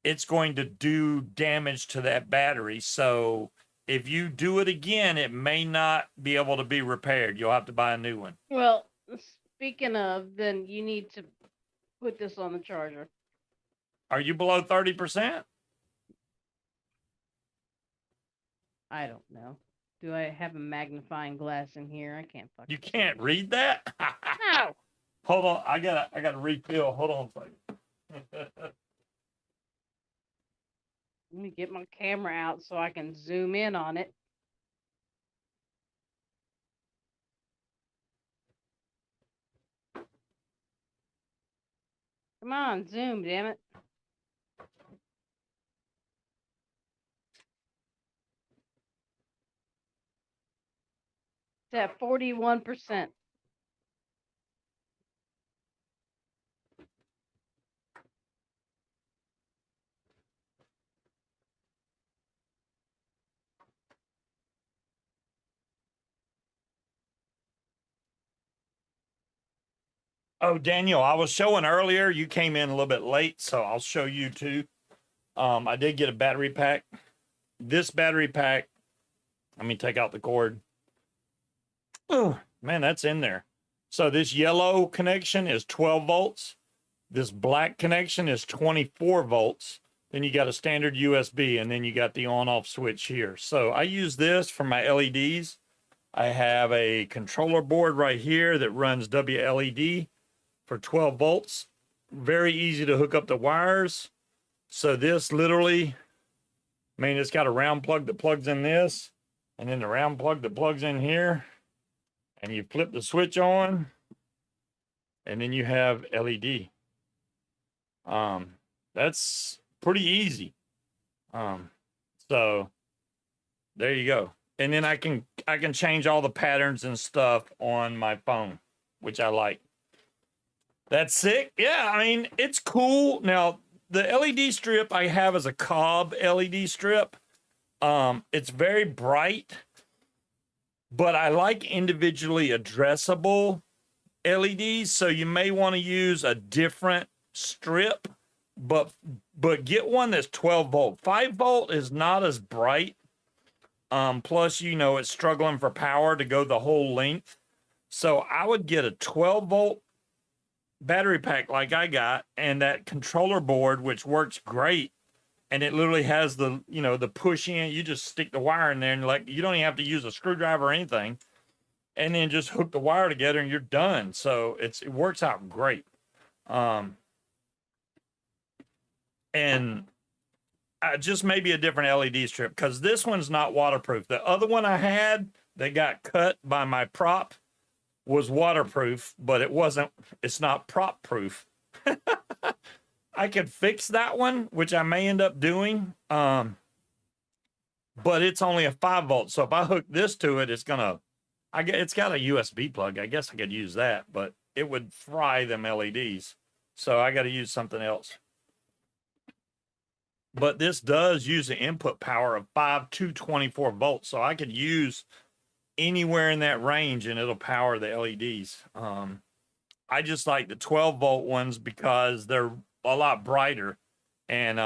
it's going to do damage to that battery. So if you do it again, it may not be able to be repaired. You'll have to buy a new one. Well, speaking of, then you need to put this on the charger. Are you below 30%? I don't know. Do I have a magnifying glass in here? I can't fucking You can't read that? No. Hold on. I gotta refill. Hold on a second. Let me get my camera out so I can zoom in on it. Come on, zoom, damn it. It's at 41%. Oh, Daniel, I was showing earlier. You came in a little bit late, so I'll show you too. I did get a battery pack. This battery pack, let me take out the cord. Oh, man, that's in there. So this yellow connection is 12 volts. This black connection is 24 volts. Then you got a standard USB, and then you got the on-off switch here. So I use this for my LEDs. I have a controller board right here that runs WLED for 12 volts. Very easy to hook up the wires. So this literally, I mean, it's got a round plug that plugs in this, and then the round plug that plugs in here. And you flip the switch on, and then you have LED. That's pretty easy. So there you go. And then I can change all the patterns and stuff on my phone, which I like. That's sick. Yeah, I mean, it's cool. Now, the LED strip I have is a Cobb LED strip. It's very bright, but I like individually addressable LEDs, so you may want to use a different strip, but get one that's 12 volt. 5 volt is not as bright. Plus, you know, it's struggling for power to go the whole length. So I would get a 12 volt battery pack like I got, and that controller board, which works great. And it literally has the, you know, the push in. You just stick the wire in there, and like, you don't even have to use a screwdriver or anything. And then just hook the wire together and you're done. So it works out great. And just maybe a different LED strip, because this one's not waterproof. The other one I had that got cut by my prop was waterproof, but it's not prop proof. I could fix that one, which I may end up doing. But it's only a 5 volt. So if I hook this to it, it's got a USB plug. I guess I could use that, but it would fry them LEDs. So I got to use something else. But this does use the input power of 5 to 24 volts. So I could use anywhere in that range and it'll power the LEDs. I just like the 12 volt ones because they're a lot brighter. And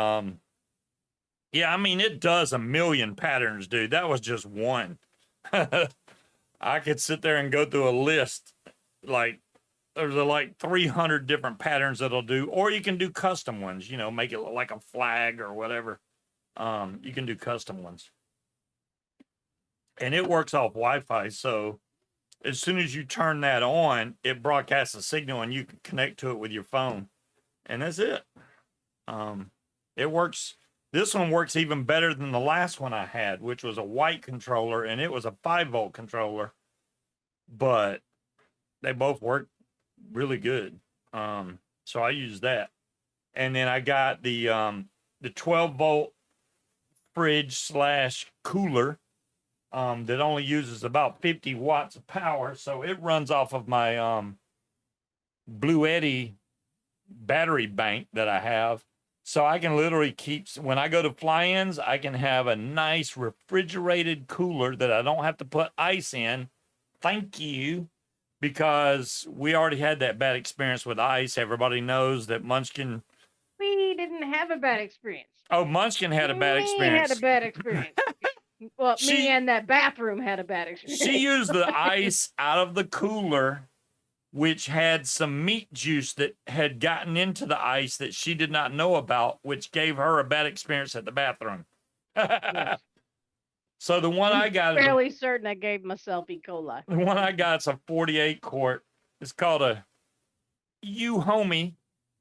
yeah, I mean, it does a million patterns, dude. That was just one. I could sit there and go through a list. Like, there's like 300 different patterns that'll do, or you can do custom ones, you know, make it look like a flag or whatever. You can do custom ones. And it works off Wi-Fi. So as soon as you turn that on, it broadcasts a signal and you can connect to it with your phone. And that's it. It works. This one works even better than the last one I had, which was a white controller, and it was a 5 volt controller. But they both work really good. So I use that. And then I got the 12 volt fridge slash cooler that only uses about 50 watts of power. So it runs off of my Blue Eddy battery bank that I have. So I can literally keep, when I go to fly-ins, I can have a nice refrigerated cooler that I don't have to put ice in. Thank you. Because we already had that bad experience with ice. Everybody knows that Munchkin. We didn't have a bad experience. Oh, Munchkin had a bad Me had a experience. bad experience. Well, me She and that bathroom had a bad experience. she used the ice out of the cooler, which had some meat juice that had gotten into the ice that she did not know about, which gave her a bad experience at the bathroom. Yes. So the one I got, fairly certain I gave myself E. coli. the one I got is a 48 quart. It's called a Euhomy,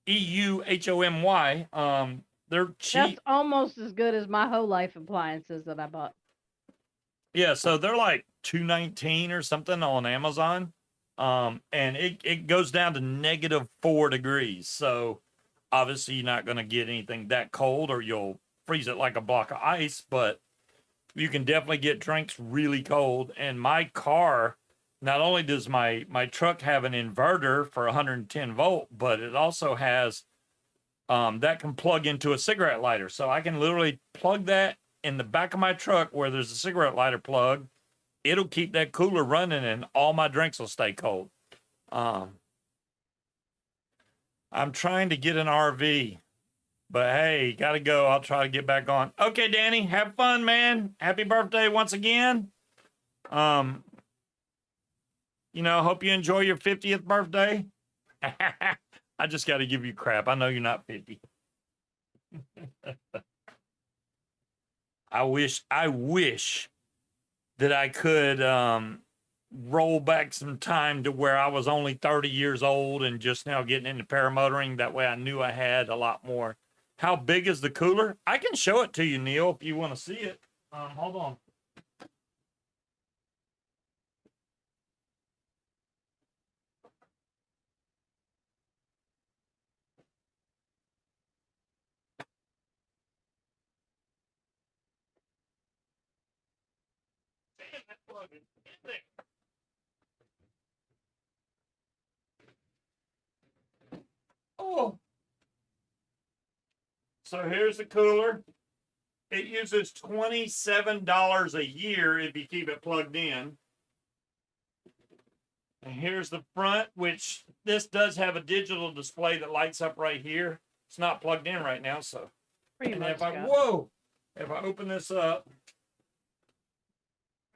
EUHOMY. They're cheap. That's almost as good as my whole life appliances that I bought. Yeah, so they're like $2.19 or something on Amazon. And it goes down to -4 degrees. So obviously you're not gonna get anything that cold or you'll freeze it like a block of ice, but you can definitely get drinks really cold. And my car, not only does my truck have an inverter for 110 volt, but it also has that can plug into a cigarette lighter. So I can literally plug that in the back of my truck where there's a cigarette lighter plug. It'll keep that cooler running and all my drinks will stay cold. I'm trying to get an RV, but hey, gotta go. I'll try to get back on. Okay, Danny, have fun, man. Happy birthday once again. Hope you enjoy your 50th birthday. I just got to give you crap. I know you're not 50. I wish that I could roll back some time to where I was only 30 years old and just now getting into paramotoring. That way I knew I had a lot more. How big is the cooler? I can show it to you, Neil, if you want to see it. Hold on. Oh. So here's the cooler. It uses $27 a year if you keep it plugged in. And here's the front, which this does have a digital display that lights up right here. It's not plugged in right now, so. Pretty And much. if I open this up,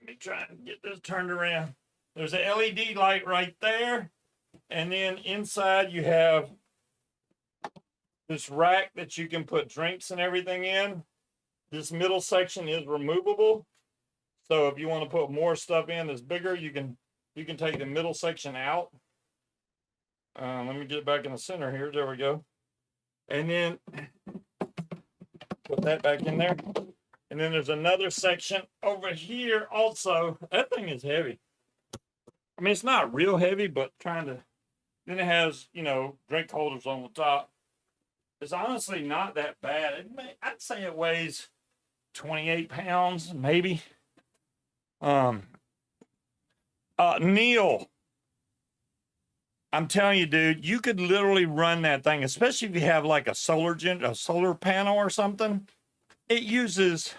let me try and get this turned around. There's a LED light right there. And then inside you have this rack that you can put drinks and everything in. This middle section is removable. So if you want to put more stuff in that's bigger, you can take the middle section out. Let me get back in the center here. There we go. And then put that back in there. And then there's another section over here also. That thing is heavy. I mean, it's not real heavy, but then it has, drink holders on the top. It's honestly not that bad. I'd say it weighs 28 pounds, maybe. Neil, I'm telling you, dude, you could literally run that thing, especially if you have like a solar panel or something. It uses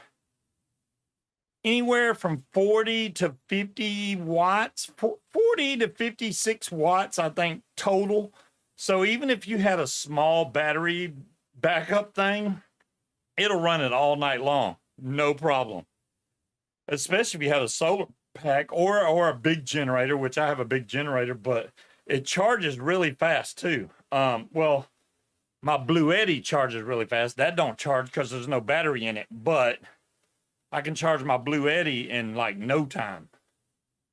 anywhere from 40 to 50 watts, 40 to 56 watts, I think, total. So even if you had a small battery backup thing, it'll run it all night long. No problem. Especially if you have a solar pack or a big generator, which I have a big generator, but it charges really fast too. Well, my Blue Eddy charges really fast. That don't charge because there's no battery in it, but I can charge my Blue Eddy in like no time.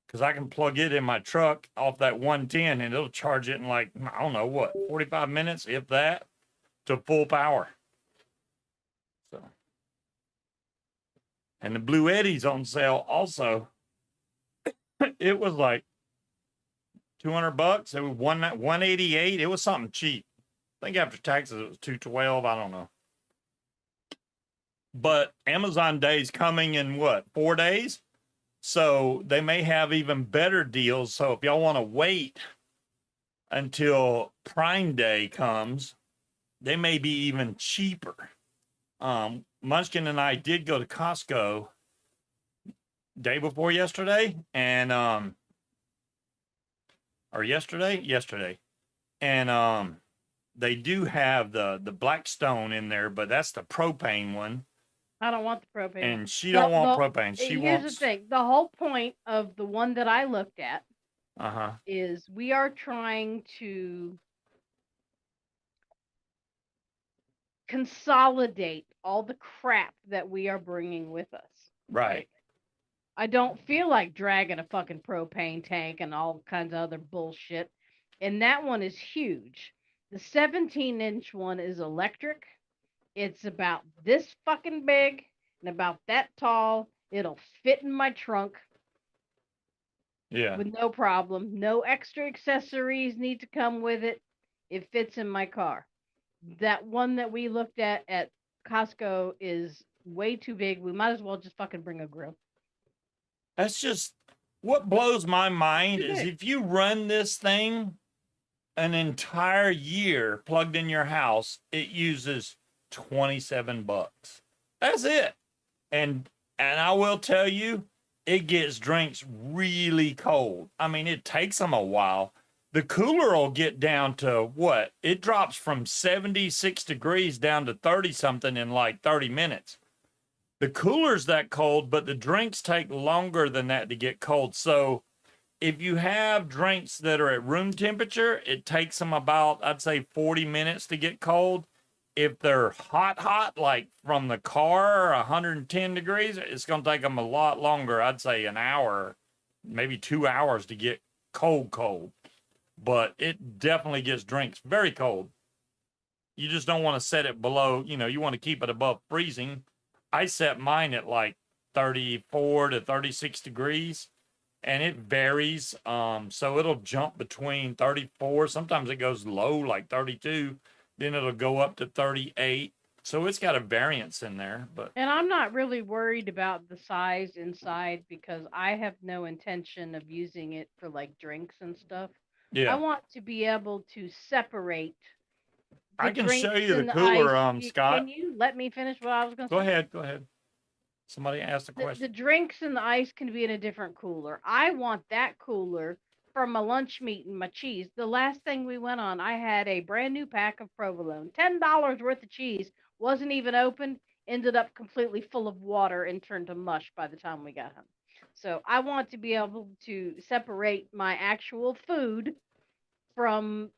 Because I can plug it in my truck off that 110 and it'll charge it in like, I don't know what, 45 minutes, if that, to full power. So, and the Blue Eddy's on sale also. It was like $200. It was 188. It was something cheap. I think after taxes it was $212. I don't know. But Amazon Day's coming in what, 4 days? So they may have even better deals. So if y'all want to wait until Prime Day comes, they may be even cheaper. Munchkin and I did go to Costco day before yesterday, and or yesterday, and they do have the Blackstone in there, but that's the propane one, I don't want the propane one. and she don't want propane. She Here's wants. the thing. The whole point of the one that I looked at Uh-huh. is we are trying to consolidate all the crap that we are bringing with us. Right. I don't feel like dragging a fucking propane tank and all kinds of other bullshit. And that one is huge. The 17-inch one is electric. It's about this fucking big and about that tall. It'll fit in my trunk Yeah. with no problem. No extra accessories need to come with it. It fits in my car. That one that we looked at Costco is way too big. We might as well just fucking bring a grill. That's just what blows my mind Too is big. if you run this thing an entire year plugged in your house, it uses $27. That's it. And I will tell you, it gets drinks really cold. I mean, it takes them a while. The cooler will get down to what? It drops from 76 degrees down to 30 something in like 30 minutes. The cooler's that cold, but the drinks take longer than that to get cold. So if you have drinks that are at room temperature, it takes them about, I'd say, 40 minutes to get cold. If they're hot, like from the car, 110 degrees, it's going to take them a lot longer. I'd say an hour, maybe 2 hours to get cold. But it definitely gets drinks very cold. You just don't want to set it below, you want to keep it above freezing. I set mine at like 34 to 36 degrees. And it varies. So it'll jump between 34. Sometimes it goes low, like 32. Then it'll go up to 38. So it's got a variance in there. But And I'm not really worried about the size inside because I have no intention of using it for like drinks and stuff. I yeah, want to be able to separate the I can show drinks you the and the ice. cooler, Scott. Can you let me finish what I was going to Go say? ahead. Somebody asked a The question. drinks and the ice can be in a different cooler. I want that cooler for my lunch meat and my cheese. The last thing we went on, I had a brand new pack of provolone, $10 worth of cheese, wasn't even open, ended up completely full of water and turned to mush by the time we got home. So I want to be able to separate my actual food from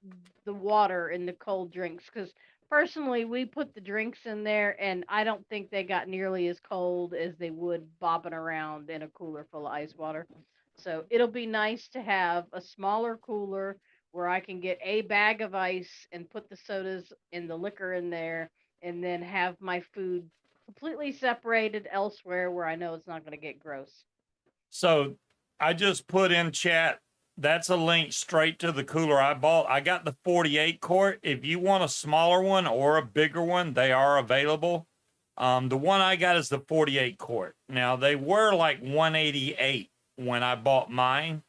the water in the cold drinks because personally we put the drinks in there and I don't think they got nearly as cold as they would bobbing around in a cooler full of ice water. So it'll be nice to have a smaller cooler where I can get a bag of ice and put the sodas and the liquor in there and then have my food completely separated elsewhere where I know it's not going to get gross. So I just put in chat. That's a link straight to the cooler I bought. I got the 48 quart. If you want a smaller one or a bigger one, they are available. The one I got is the 48 quart. Now they were like 188 when I bought mine.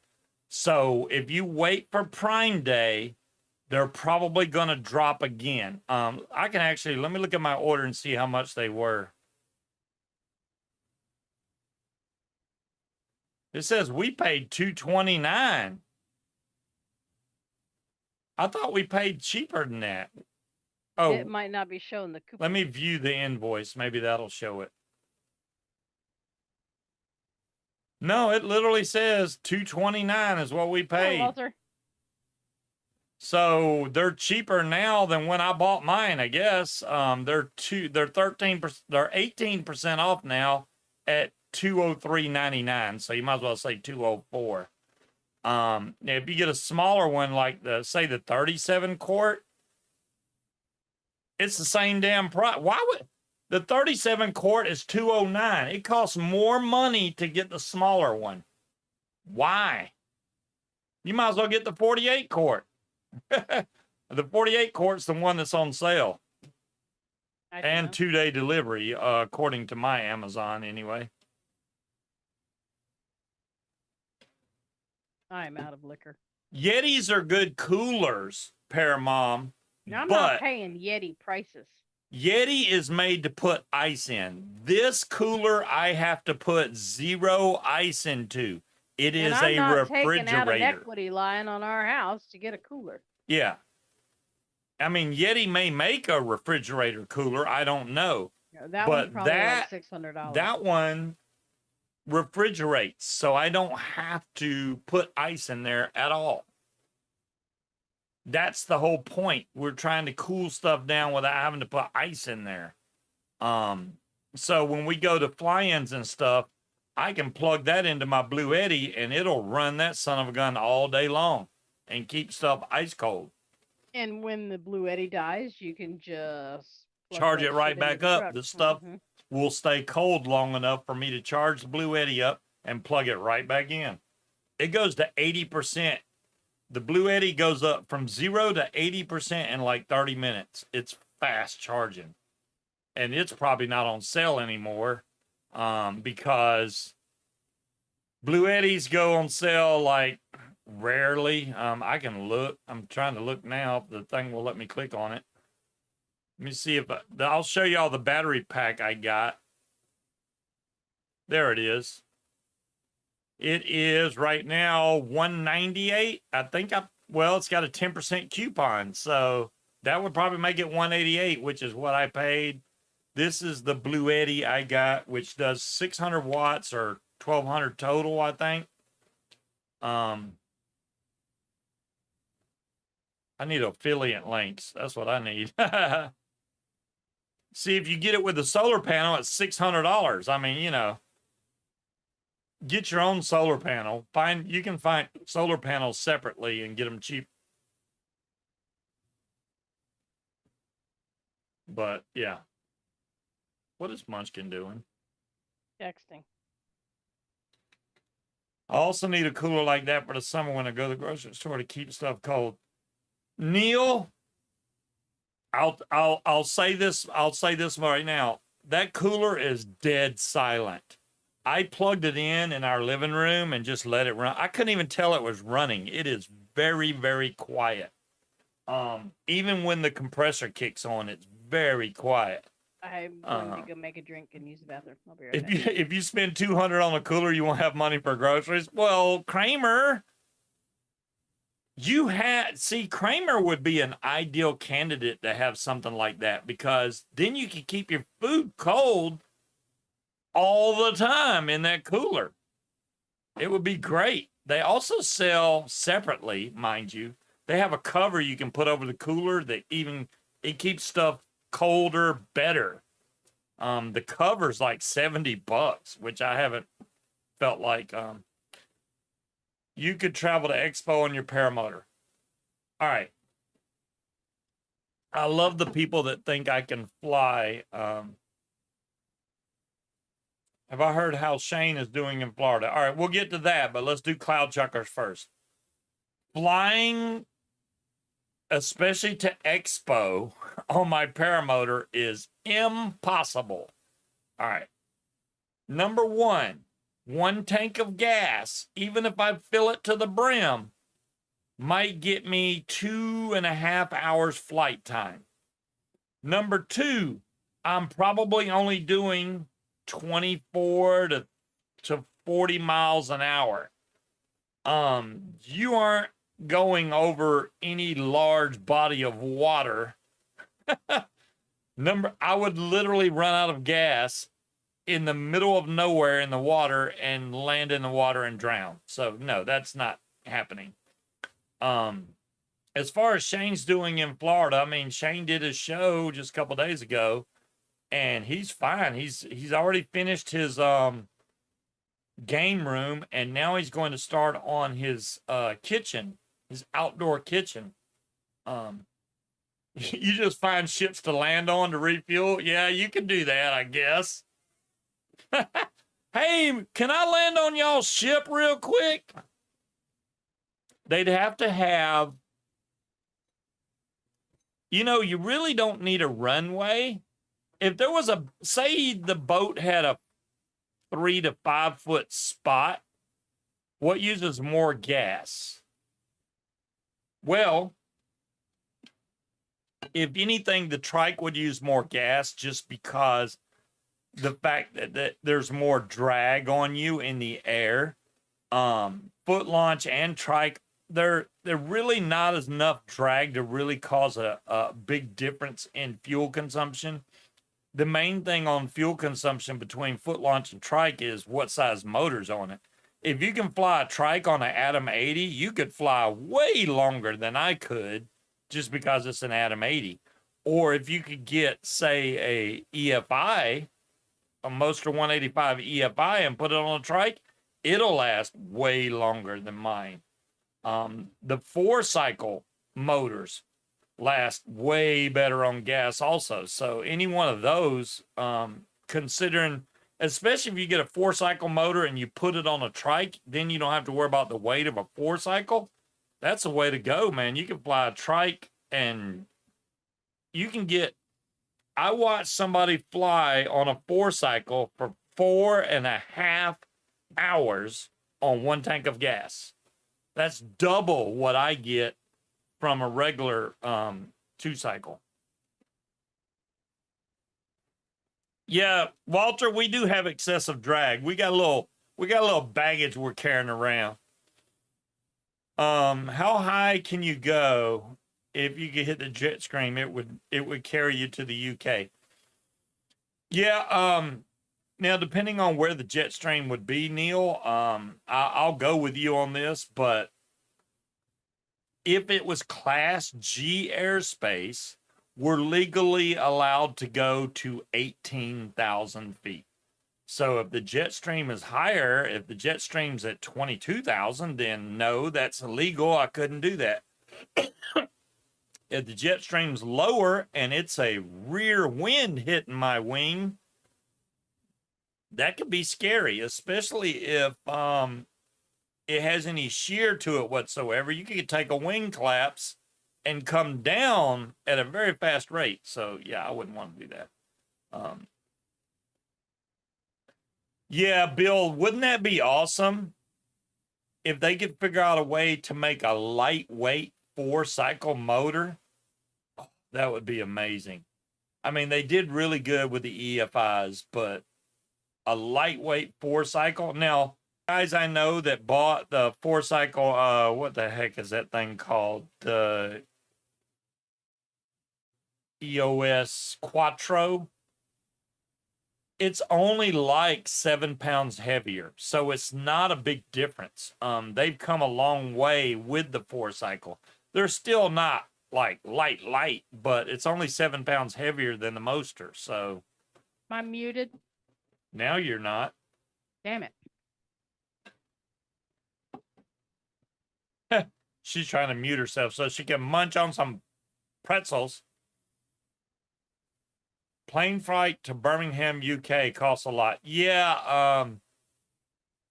So if you wait for Prime Day, they're probably going to drop again. I can actually, let me look at my order and see how much they were. It says we paid $229. I thought we paid cheaper than that. Oh, It might not be showing the coupon. let me view the invoice. Maybe that'll show it. No, it literally says $229 is what we Hi, paid. Walter. So they're cheaper now than when I bought mine, I guess. They're 13%, they're 18% off now at $203.99. So you might as well say $204. If you get a smaller one like the 37 quart, it's the same damn price. Why would the 37 quart is $209? It costs more money to get the smaller one. Why? You might as well get the 48 quart. The 48 quart's the one that's on sale. And 2-day delivery, according to my Amazon anyway. I'm out of liquor. Yetis are good coolers, Paramom. Now, I'm not But paying Yeti prices. Yeti is made to put ice in. This cooler I have to put 0 ice into. It And is I'm a not taking out an refrigerator. equity line on our house to get a cooler. Yeah. I mean, Yeti may make a refrigerator cooler. I don't know. That one's But probably like $600. that one refrigerates, so I don't have to put ice in there at all. That's the whole point. We're trying to cool stuff down without having to put ice in there. So when we go to fly-ins and stuff, I can plug that into my Blue Eddy and it'll run that son of a gun all day long and keep stuff ice cold. And when the Blue Eddy dies, you can just Charge it right back up. Truck. The stuff will stay cold long enough for me to charge the Blue Eddy up and plug it right back in. It goes to 80%. The Blue Eddy goes up from 0 to 80% in like 30 minutes. It's fast charging. And it's probably not on sale anymore because Blue Eddies go on sale like rarely. I can look. I'm trying to look now. The thing will let me click on it. Let me see if I'll show you all the battery pack I got. There it is. It is right now $198. I think it's got a 10% coupon. So that would probably make it $188, which is what I paid. This is the Blue Eddy I got, which does 600 watts or 1200 total, I think. I need affiliate links. That's what I need. See, if you get it with the solar panel, it's $600. I mean, get your own solar panel. You can find solar panels separately and get them cheap. But yeah. What is Munchkin doing? Texting. I also need a cooler like that for the summer when I go to the grocery store to keep stuff cold. Neil, I'll say this right now. That cooler is dead silent. I plugged it in our living room and just let it run. I couldn't even tell it was running. It is very, very quiet. Even when the compressor kicks on, it's very quiet. I'm going to go make a drink and use the bathroom. I'll be right back. If you spend $200 on a cooler, you won't have money for groceries. Well, Kramer, Kramer would be an ideal candidate to have something like that because then you can keep your food cold all the time in that cooler. It would be great. They also sell separately, mind you. They have a cover you can put over the cooler that it keeps stuff colder better. The cover's like $70, which I haven't felt like. You could travel to Expo on your paramotor. All right. I love the people that think I can fly. Have I heard how Shane is doing in Florida? All right, we'll get to that, but let's do cloud chuckers first. Flying, especially to Expo on my paramotor, is impossible. All right. Number one tank of gas, even if I fill it to the brim, might get me 2.5 hours flight time. Number two, I'm probably only doing 24 to 40 miles an hour. You aren't going over any large body of water. I would literally run out of gas in the middle of nowhere in the water and land in the water and drown. So no, that's not happening. As far as Shane's doing in Florida, I mean, Shane did his show just a couple days ago and he's fine. He's already finished his game room and now he's going to start on his kitchen, his outdoor kitchen. You just find ships to land on to refuel. Yeah, you can do that, I guess. Hey, can I land on y'all's ship real quick? They'd have to have, you really don't need a runway. If there was say the boat had a 3 to 5 foot spot, what uses more gas? Well, If anything, the trike would use more gas just because the fact that there's more drag on you in the air. Foot launch and trike, they're really not as enough drag to really cause a big difference in fuel consumption. The main thing on fuel consumption between foot launch and trike is what size motor's on it. If you can fly a trike on an Atom 80, you could fly way longer than I could just because it's an Atom 80. Or if you could get, say, a EFI, a Moster 185 EFI, and put it on a trike, it'll last way longer than mine. The 4-cycle motors last way better on gas also. So any one of those, considering, especially if you get a 4-cycle motor and you put it on a trike, then you don't have to worry about the weight of a 4-cycle. That's the way to go, man. You can fly a trike and you can get, I watched somebody fly on a 4-cycle for 4.5 hours on 1 tank of gas. That's double what I get from a regular 2-cycle. Yeah, Walter, we do have excessive drag. We got a little baggage we're carrying around. How high can you go? If you could hit the jet stream, it would carry you to the UK. Yeah, now depending on where the jet stream would be, Neil, I'll go with you on this, but if it was Class G airspace, we're legally allowed to go to 18,000 feet. So if the jet stream is higher, if the jet stream's at 22,000, then no, that's illegal. I couldn't do that. If the jet stream's lower and it's a rear wind hitting my wing, that could be scary, especially if it has any shear to it whatsoever. You could take a wing collapse and come down at a very fast rate. So yeah, I wouldn't want to do that. Yeah, Bill, wouldn't that be awesome if they could figure out a way to make a lightweight 4-cycle motor? That would be amazing. I mean, they did really good with the EFIs, but a lightweight 4-cycle. Now, guys I know that bought the 4-cycle, what the heck is that thing called? The EOS Quattro. It's only like 7 pounds heavier, so it's not a big difference. They've come a long way with the 4-cycle. They're still not like light, but it's only 7 pounds heavier than the Moster. So, Am I muted? now you're not. Damn it. She's trying to mute herself so she can munch on some pretzels. Plane flight to Birmingham, UK costs a lot. Yeah,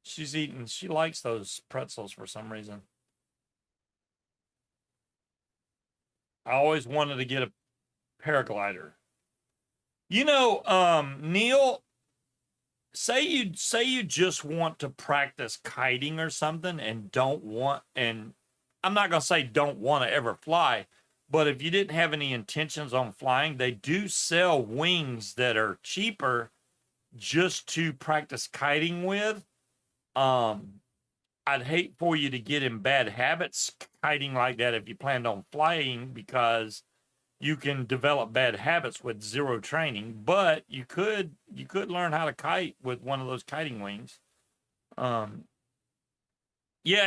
she likes those pretzels for some reason. I always wanted to get a paraglider. You know, Neil, say you just want to practice kiting or something and don't want, and I'm not going to say don't want to ever fly, but if you didn't have any intentions on flying, they do sell wings that are cheaper just to practice kiting with. I'd hate for you to get in bad habits kiting like that if you planned on flying, because you can develop bad habits with zero training, but you could learn how to kite with one of those kiting wings. Yeah,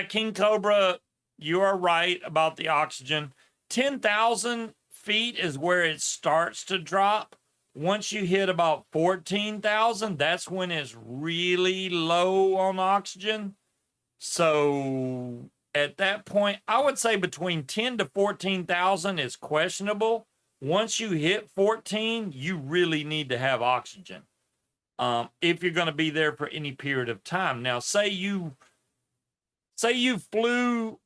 King Cobra, you are right about the oxygen. 10,000 feet is where it starts to drop. Once you hit about 14,000, that's when it's really low on oxygen. So at that point, I would say between 10 to 14,000 is questionable. Once you hit 14, you really need to have oxygen. If you're going to be there for any period of time. Now, say you flew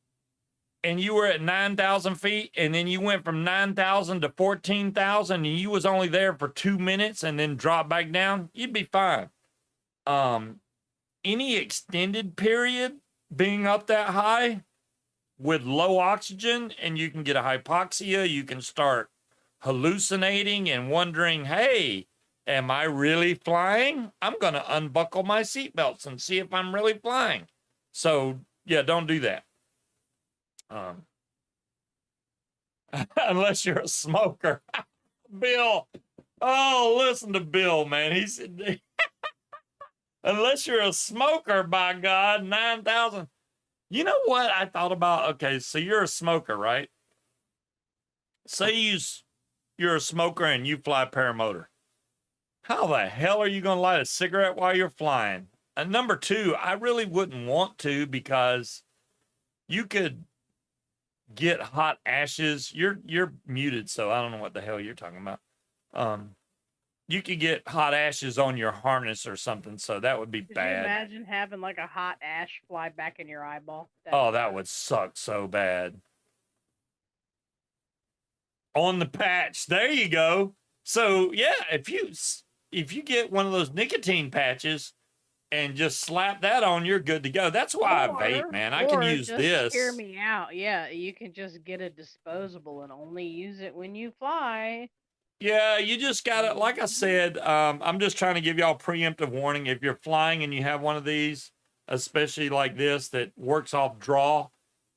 and you were at 9,000 feet, and then you went from 9,000 to 14,000, and you was only there for 2 minutes and then dropped back down, you'd be fine. Any extended period being up that high with low oxygen, and you can get a hypoxia, you can start hallucinating and wondering, hey, am I really flying? I'm going to unbuckle my seatbelts and see if I'm really flying. So, yeah, don't do that. Unless you're a smoker. Bill. Oh, listen to Bill, man. He's unless you're a smoker, by God, 9,000. You know what I thought about? Okay, so you're a smoker, right? Say you're a smoker and you fly paramotor. How the hell are you going to light a cigarette while you're flying? And number two, I really wouldn't want to because you could get hot ashes. You're muted, so I don't know what the hell you're talking about. You could get hot ashes on your harness or something, so that would be Could you bad. imagine having like a hot ash fly back in your eyeball? Oh, that would suck so bad. On the patch, there you go. So yeah, if you get one of those nicotine patches and just slap that on, you're good to go. That's why I vape, man. I can use just this. Hear me out. Yeah, you can just get a disposable and only use it when you fly. Yeah, you just got to, like I said, I'm just trying to give y'all preemptive warning. If you're flying and you have one of these, especially like this that works off draw,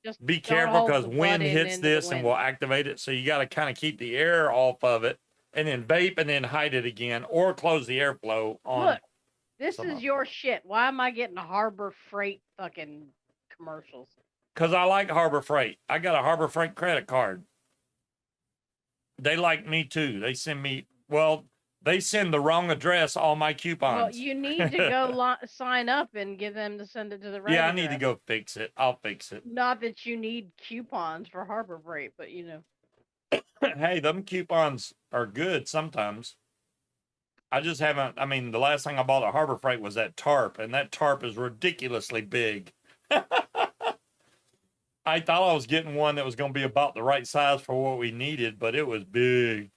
Just be careful because wind hits into this and will activate it. So you got to kind of keep the air off of it and then vape and then hide it again or close the airflow on. Look, this is your shit. Why am I getting Harbor Freight fucking commercials? Because I like Harbor Freight. I got a Harbor Freight credit card. They like me too. They send me, well, they send the wrong address all my coupons. Well, you need to go sign up and get them to send it to the right Yeah, I address. need to go fix it. I'll fix it. Not that you need coupons for Harbor Freight, but you know. Hey, them coupons are good sometimes. I just haven't, I mean, the last thing I bought at Harbor Freight was that tarp, and that tarp is ridiculously big. I thought I was getting one that was going to be about the right size for what we needed, but it was big.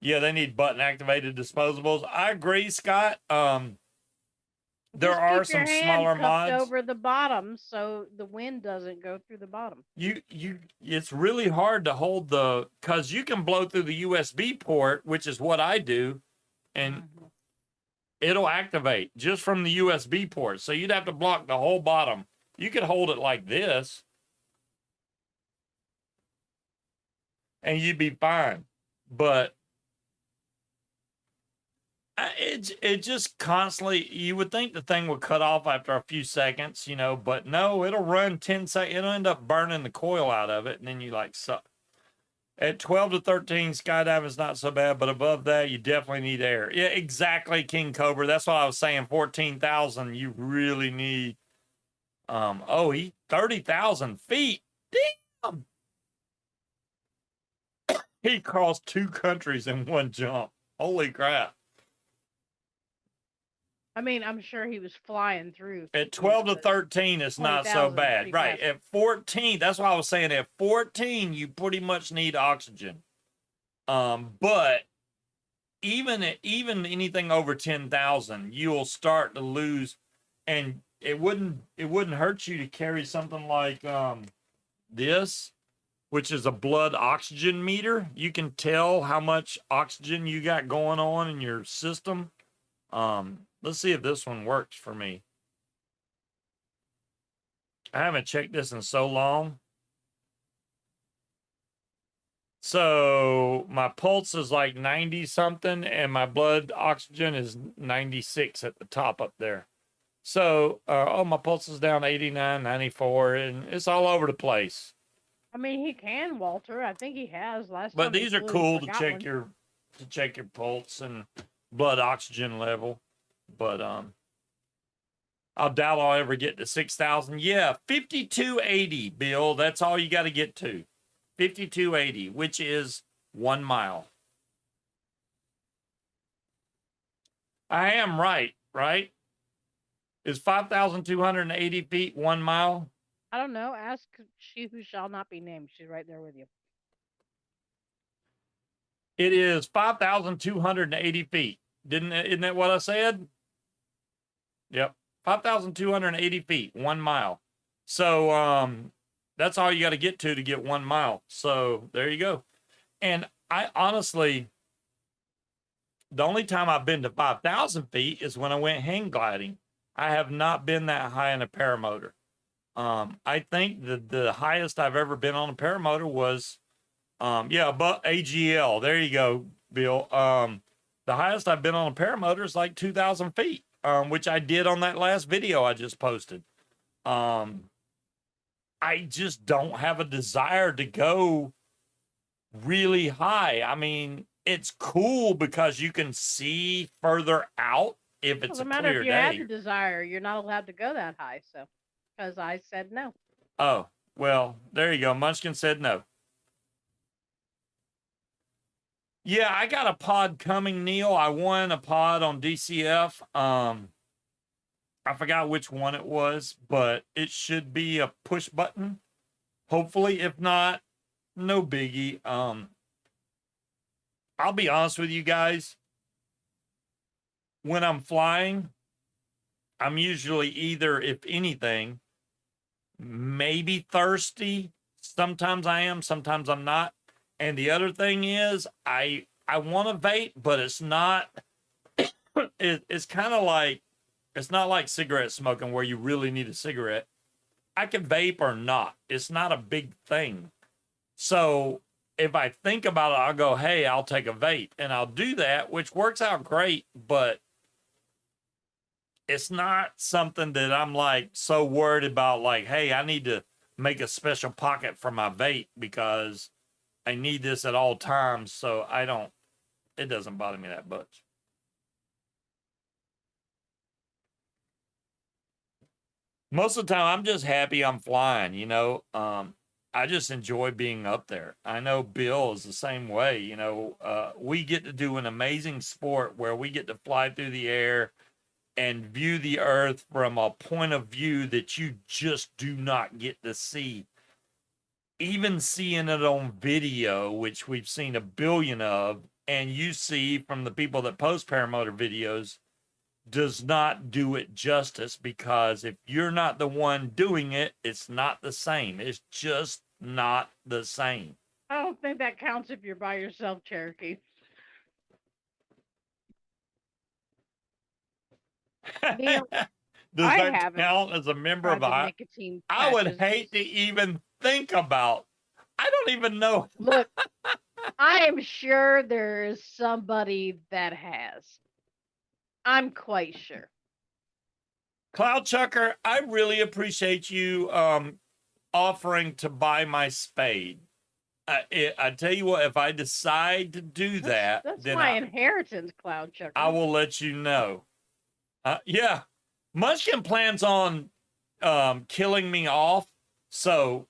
Yeah, they need button activated disposables. I agree, Scott. There are some smaller mods over the bottom so the wind doesn't go through the bottom. It's really hard to hold because you can blow through the USB port, which is what I do, and it'll activate just from the USB port. So you'd have to block the whole bottom. You could hold it like this, and you'd be fine. But it just constantly, you would think the thing would cut off after a few seconds, you know, but no, it'll run 10 seconds. It'll end up burning the coil out of it, and then you like suck. At 12 to 13, skydiving is not so bad, but above that, you definitely need air. Yeah, exactly, King Cobra. That's what I was saying. 14,000, you really need. 30,000 feet. Damn. He crossed 2 countries in one jump. Holy crap. I mean, I'm sure he was flying through. At 12 to 13, it's not so bad. Right. At 14, that's what I was saying. At 14, you pretty much need oxygen. But even anything over 10,000, you'll start to lose. And it wouldn't hurt you to carry something like this, which is a blood oxygen meter. You can tell how much oxygen you got going on in your system. Let's see if this one works for me. I haven't checked this in so long. So my pulse is like 90 something and my blood oxygen is 96 at the top up there. So, my pulse is down 89, 94, and it's all over the place. I mean, he can, Walter. I think he has last but time. But these are cool to check your pulse and blood oxygen level. But I doubt I'll ever get to 6,000. Yeah, 5280, Bill. That's all you got to get to. 5280, which is 1 mile. I am right? Is 5,280 feet 1 mile? I don't know. Ask she who shall not be named. She's right there with you. It is 5,280 feet. Isn't that what I said? Yep. 5,280 feet, 1 mile. So that's all you got to get 1 mile. So there you go. And I honestly, the only time I've been to 5,000 feet is when I went hang gliding. I have not been that high in a paramotor. I think the highest I've ever been on a paramotor was, yeah, but AGL. There you go, Bill. The highest I've been on a paramotor is like 2,000 feet, which I did on that last video I just posted. I just don't have a desire to go really high. I mean, it's cool because you can see further out if it's a Doesn't matter clear if you had day. the desire, you're not allowed to go that high. So, because I said no. Oh, well, there you go. Munchkin said no. Yeah, I got a pod coming, Neil. I won a pod on DCF. I forgot which one it was, but it should be a push button. Hopefully, if not, no biggie. I'll be honest with you guys. When I'm flying, I'm usually either, if anything, maybe thirsty. Sometimes I am, sometimes I'm not. And the other thing is, I want to vape, but it's not. It's kind of like, it's not like cigarette smoking where you really need a cigarette. I can vape or not. It's not a big thing. So if I think about it, I'll go, hey, I'll take a vape, and I'll do that, which works out great, but it's not something that I'm like so worried about, like, hey, I need to make a special pocket for my vape because I need this at all times. So it doesn't bother me that much. Most of the time, I'm just happy I'm flying, you know. I just enjoy being up there. I know Bill is the same way, you know. We get to do an amazing sport where we get to fly through the air and view the earth from a point of view that you just do not get to see. Even seeing it on video, which we've seen a billion of, and you see from the people that post paramotor videos, does not do it justice, because if you're not the one doing it, it's not the same. It's just not the same. I don't think that counts if you're by yourself, Cherokee. Neil, Does I that haven't count as a member tried of the a? nicotine I would patches. hate to even think about. I don't even know. Look, I am sure there is somebody that has. I'm quite sure. Cloud Chucker, I really appreciate you offering to buy my spade. I tell you what, if I decide to do that, That's then my inheritance, Cloud Chucker. I will let you know. Yeah, Munchkin plans on killing me off. So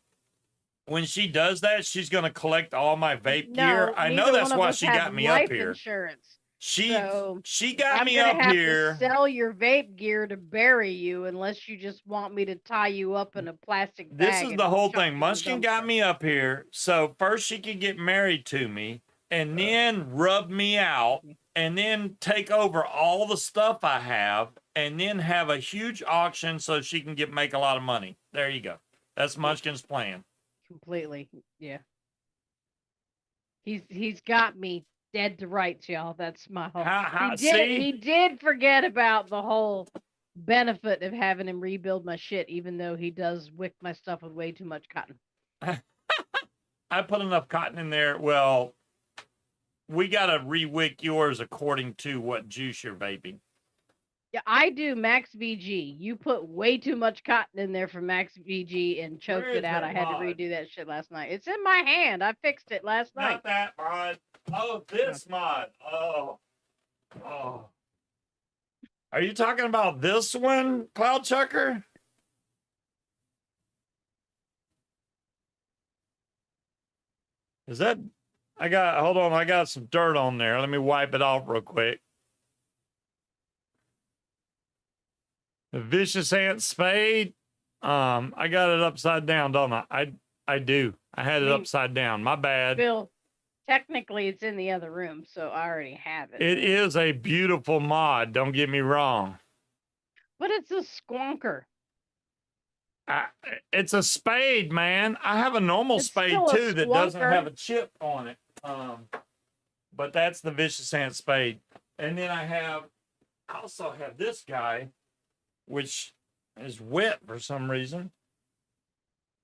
when she does that, she's going to collect all my vape gear. I know neither that's one of why us she have got me life up here. Insurance. She So got I'm me gonna up have here. to sell your vape gear to bury you, unless you just want me to tie you up in a plastic bag. This is and the whole chuck thing. you in the Munchkin got dumpster. me up here. So first she could get married to me and then rub me out and then take over all the stuff I have and then have a huge auction so she can make a lot of money. There you go. That's Munchkin's plan. Completely, yeah. He's got me dead to rights, y'all. That's my whole. He did forget about the whole benefit of having him rebuild my shit, even though he does wick my stuff with way too much cotton. I put enough cotton in there. Well, we gotta re-wick yours according to what juice you're vaping. Yeah, I do Max VG. You put way too much cotton in there for Max VG and choked it out. I had to redo that shit last night. It's in my hand. I fixed it last night. Not that mod. Oh, this mod. Oh. Are you talking about this one, Cloud Chucker? Is that? Hold on. I got some dirt on there. Let me wipe it off real quick. The Vicious Ant Spade. I got it upside down, don't I? I do. I had it upside down. My bad. Bill, technically it's in the other room, so I already have it. It is a beautiful mod. Don't get me wrong. But it's a squonker. It's a spade, man. I have a normal spade too that doesn't have a chip on it. But that's the Vicious Ant Spade. And then I also have this guy, which is wet for some reason.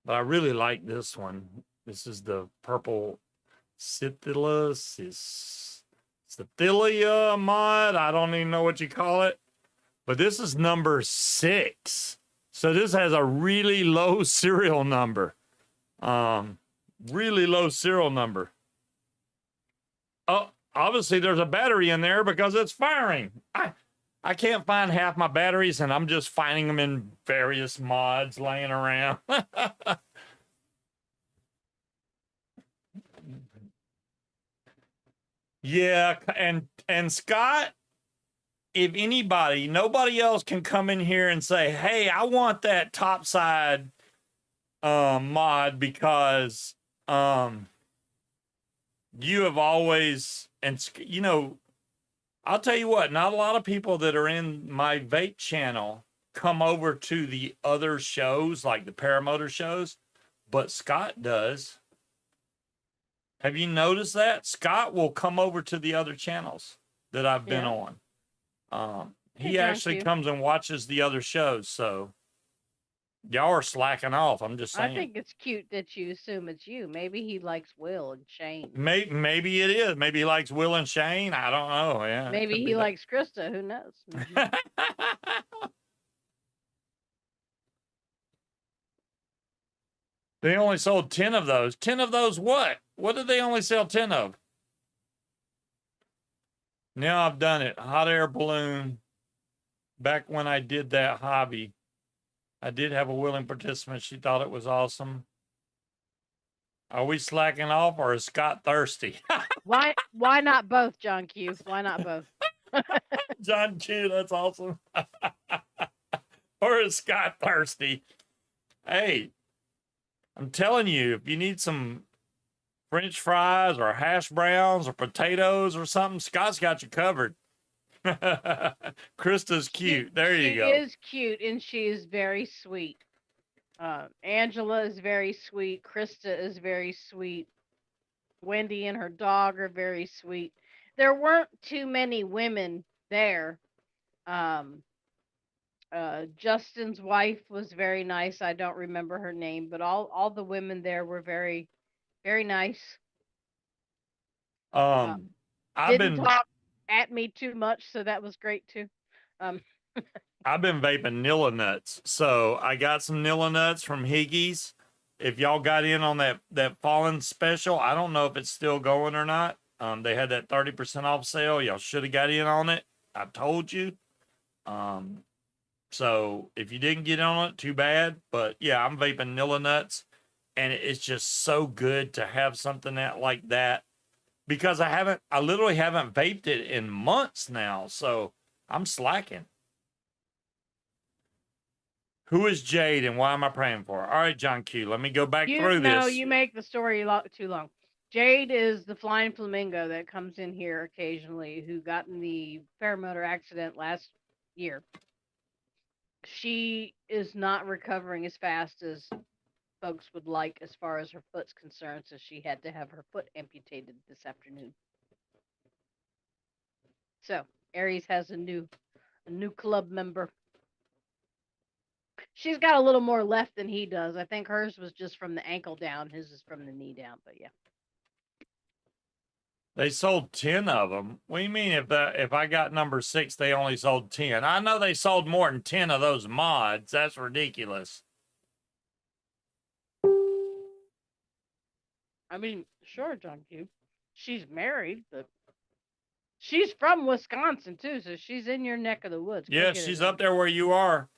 But I really like this one. This is the purple Scythilla mod. I don't even know what you call it. But this is number 6. So this has a really low serial number. Really low serial number. Oh, obviously there's a battery in there because it's firing. I can't find half my batteries, and I'm just finding them in various mods laying around. Yeah, and Scott, if anybody, nobody else can come in here and say, "Hey, I want that topside mod because you have always," and you know, I'll tell you what, not a lot of people that are in my vape channel come over to the other shows, like the paramotor shows, but Scott does. Have you noticed that? Scott will come over to the other channels that I've been on. He actually comes and watches the other shows, so y'all are slacking off. I'm just saying. I think it's cute that you assume it's you. Maybe he likes Will and Shane. Maybe it is. Maybe he likes Will and Shane. I don't know. Yeah. Maybe he likes Krista. Who knows? They only sold 10 of those. 10 of those what? What did they only sell 10 of? Now I've done it. Hot air balloon. Back when I did that hobby, I did have a willing participant. She thought it was awesome. Are we slacking off, or is Scott thirsty? Why not both, John Q? Why not both? John Q, that's awesome. Or is Scott thirsty? Hey, I'm telling you, if you need some French fries or hash browns or potatoes or something, Scott's got you covered. Krista's cute. There you go. She is cute, and she is very sweet. Angela is very sweet. Krista is very sweet. Wendy and her dog are very sweet. There weren't too many women there. Justin's wife was very nice. I don't remember her name, but all the women there were very, very nice. Didn't talk at me too much, so that was great too. I've been vaping Nilla Nuts. So I got some Nilla Nuts from Higgy's. If y'all got in on that Fallen special, I don't know if it's still going or not. They had that 30% off sale. Y'all should have got in on it. I told you. So if you didn't get on it, too bad. But yeah, I'm vaping Nilla Nuts, and it's just so good to have something like that, because I literally haven't vaped it in months now. So I'm slacking. Who is Jade, and why am I praying for her? All right, John Q, let me go back through this. No, you make the story too long. Jade is the flying flamingo that comes in here occasionally, who got in the paramotor accident last year. She is not recovering as fast as folks would like as far as her foot's concerned, so she had to have her foot amputated this afternoon. So Aries has a new club member. She's got a little more left than he does. I think hers was just from the ankle down. His is from the knee down, but yeah. They sold 10 of them. What do you mean if I got number 6, they only sold 10? I know they sold more than 10 of those mods. That's ridiculous. I mean, sure, John Q. She's married, but she's from Wisconsin too, so she's in your neck of the woods. Yeah, she's up there where you are.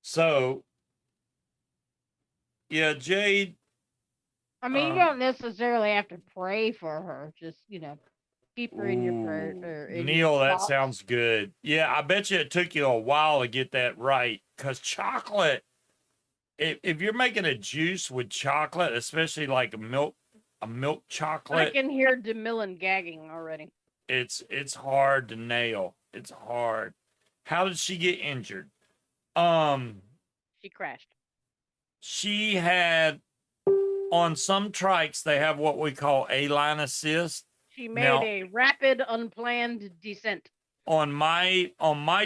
So, yeah, Jade. I mean, you don't necessarily have to pray for her. Just, keep her in your prayer. Neil, that sounds good. Yeah, I bet you it took you a while to get that right. Because chocolate, if you're making a juice with chocolate, especially like a milk chocolate. I can hear DeMillan gagging already. It's hard to nail. It's hard. How did she get injured? She crashed. she had, on some trikes, they have what we call A-line assist. She made Now, a rapid, unplanned descent. on my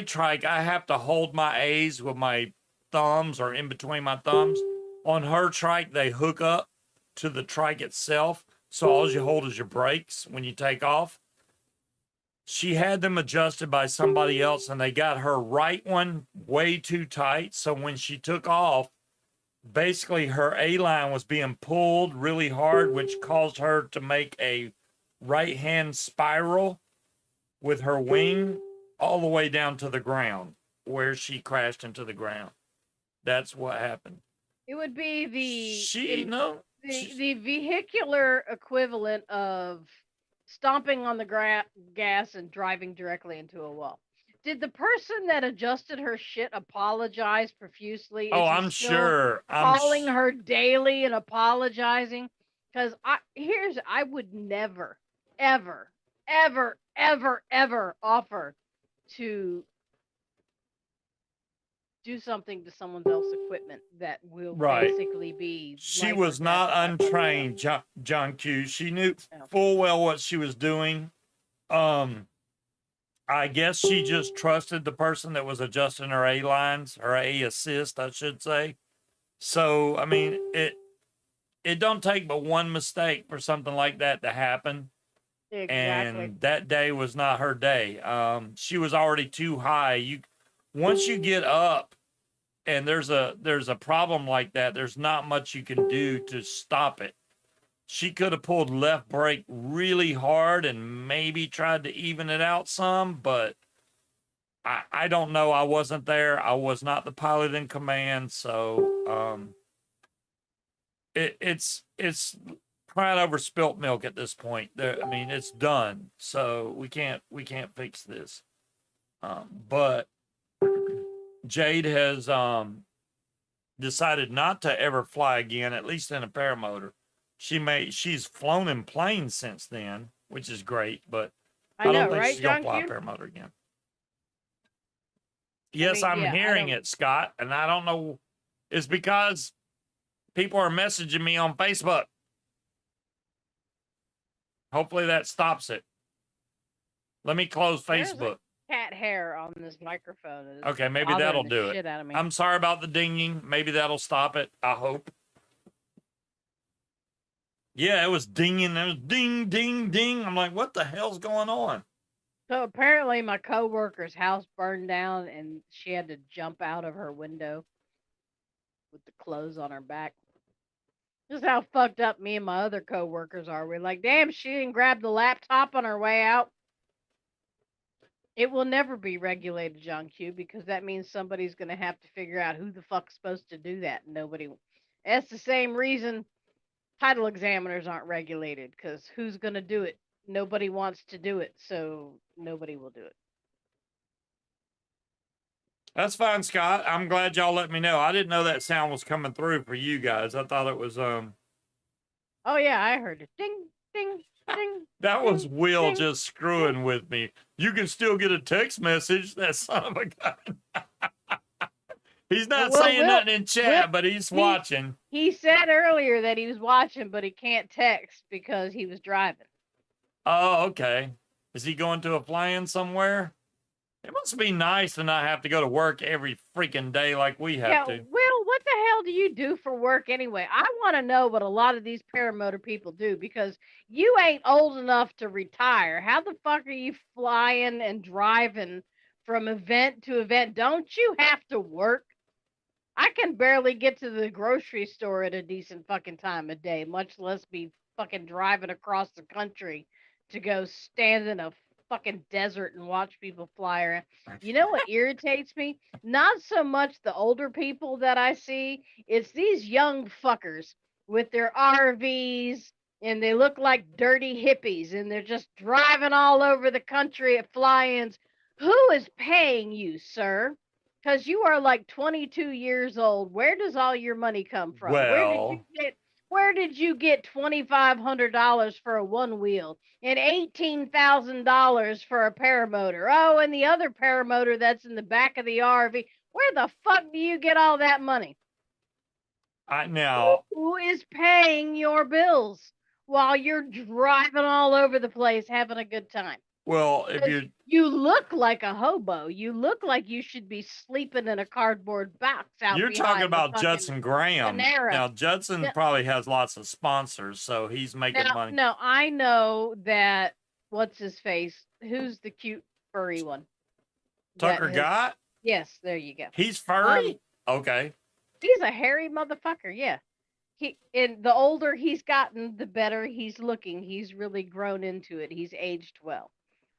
trike, I have to hold my A's with my thumbs or in between my thumbs. On her trike, they hook up to the trike itself, so all you hold is your brakes when you take off. She had them adjusted by somebody else, and they got her right one way too tight. So when she took off, basically her A-line was being pulled really hard, which caused her to make a right-hand spiral with her wing all the way down to the ground, where she crashed into the ground. That's what happened. It would be the vehicular equivalent of stomping on the gas and driving directly into a wall. Did the person that adjusted her shit apologize profusely? Oh, Is he I'm still sure. calling her daily and apologizing? Because I would never, ever, ever, ever, ever offer to do something to someone else's equipment that will Right. basically be. She was not untrained, John Q. She knew full well what she was doing. I guess she just trusted the person that was adjusting her A lines, or A assist, I should say. So, I mean, it don't take but one mistake for something like that to happen. Exactly. And that day was not her day. She was already too high. Once you get up and there's a problem like that, there's not much you can do to stop it. She could have pulled left brake really hard and maybe tried to even it out some, but I don't know. I wasn't there. I was not the pilot in command, so it's crying over spilt milk at this point. I mean, it's done, so we can't fix this. But Jade has decided not to ever fly again, at least in a paramotor. She's flown in planes since then, which is great, but I don't think she's gonna fly a paramotor again. Yes, I'm hearing it, Scott, and I don't know. It's because people are messaging me on Facebook. Hopefully that stops it. Let me close Facebook. Cat hair on this microphone. Okay, maybe that'll do it. Out of me. I'm sorry about the dinging. Maybe that'll stop it. I hope. Yeah, it was dinging. It was ding, ding, ding. I'm like, what the hell's going on? So apparently my coworker's house burned down and she had to jump out of her window with the clothes on her back. This is how fucked up me and my other coworkers are. We're like, damn, she didn't grab the laptop on her way out. It will never be regulated, John Q, because that means somebody's going to have to figure out who the fuck's supposed to do that. Nobody. That's the same reason title examiners aren't regulated, because who's going to do it? Nobody wants to do it, so nobody will do it. That's fine, Scott. I'm glad y'all let me know. I didn't know that sound was coming through for you guys. I thought it was Oh yeah, I heard it. Ding, ding, ding. That ding, was Will ding, just screwing with me. You can still get a text message. That son of a gun. He's not saying nothing in chat, but he's watching. He said earlier that he was watching, but he can't text because he was driving. Oh, okay. Is he going to a fly-in somewhere? It must be nice to not have to go to work every freaking day like we have to. Will, what the hell do you do for work anyway? I want to know what a lot of these paramotor people do, because you ain't old enough to retire. How the fuck are you flying and driving from event to event? Don't you have to work? I can barely get to the grocery store at a decent fucking time of day, much less be fucking driving across the country to go stand in a fucking desert and watch people fly around. You know what irritates me? Not so much the older people that I see, it's these young fuckers with their RVs, and they look like dirty hippies, and they're just driving all over the country at fly-ins. Who is paying you, sir? Because you are like 22 years old. Where does all your money come from? Well, where did you get $2,500 for a one wheel and $18,000 for a paramotor? Oh, and the other paramotor that's in the back of the RV. Where the fuck do you get all that money? now, Who is paying your bills while you're driving all over the place having a good time? well, if 'Cause you're you look like a hobo. You look like you should be sleeping in a cardboard box out you're talking behind the about fucking Judson Graham. Panera. Now, Judson No, probably has lots of sponsors, so he's making money. no, I know that. What's his face? Who's the cute furry one? That Tucker has. got? Yes, there you go. He's Um, furry? Okay. he's a hairy motherfucker. Yeah. And the older he's gotten, the better he's looking. He's really grown into it. He's aged well.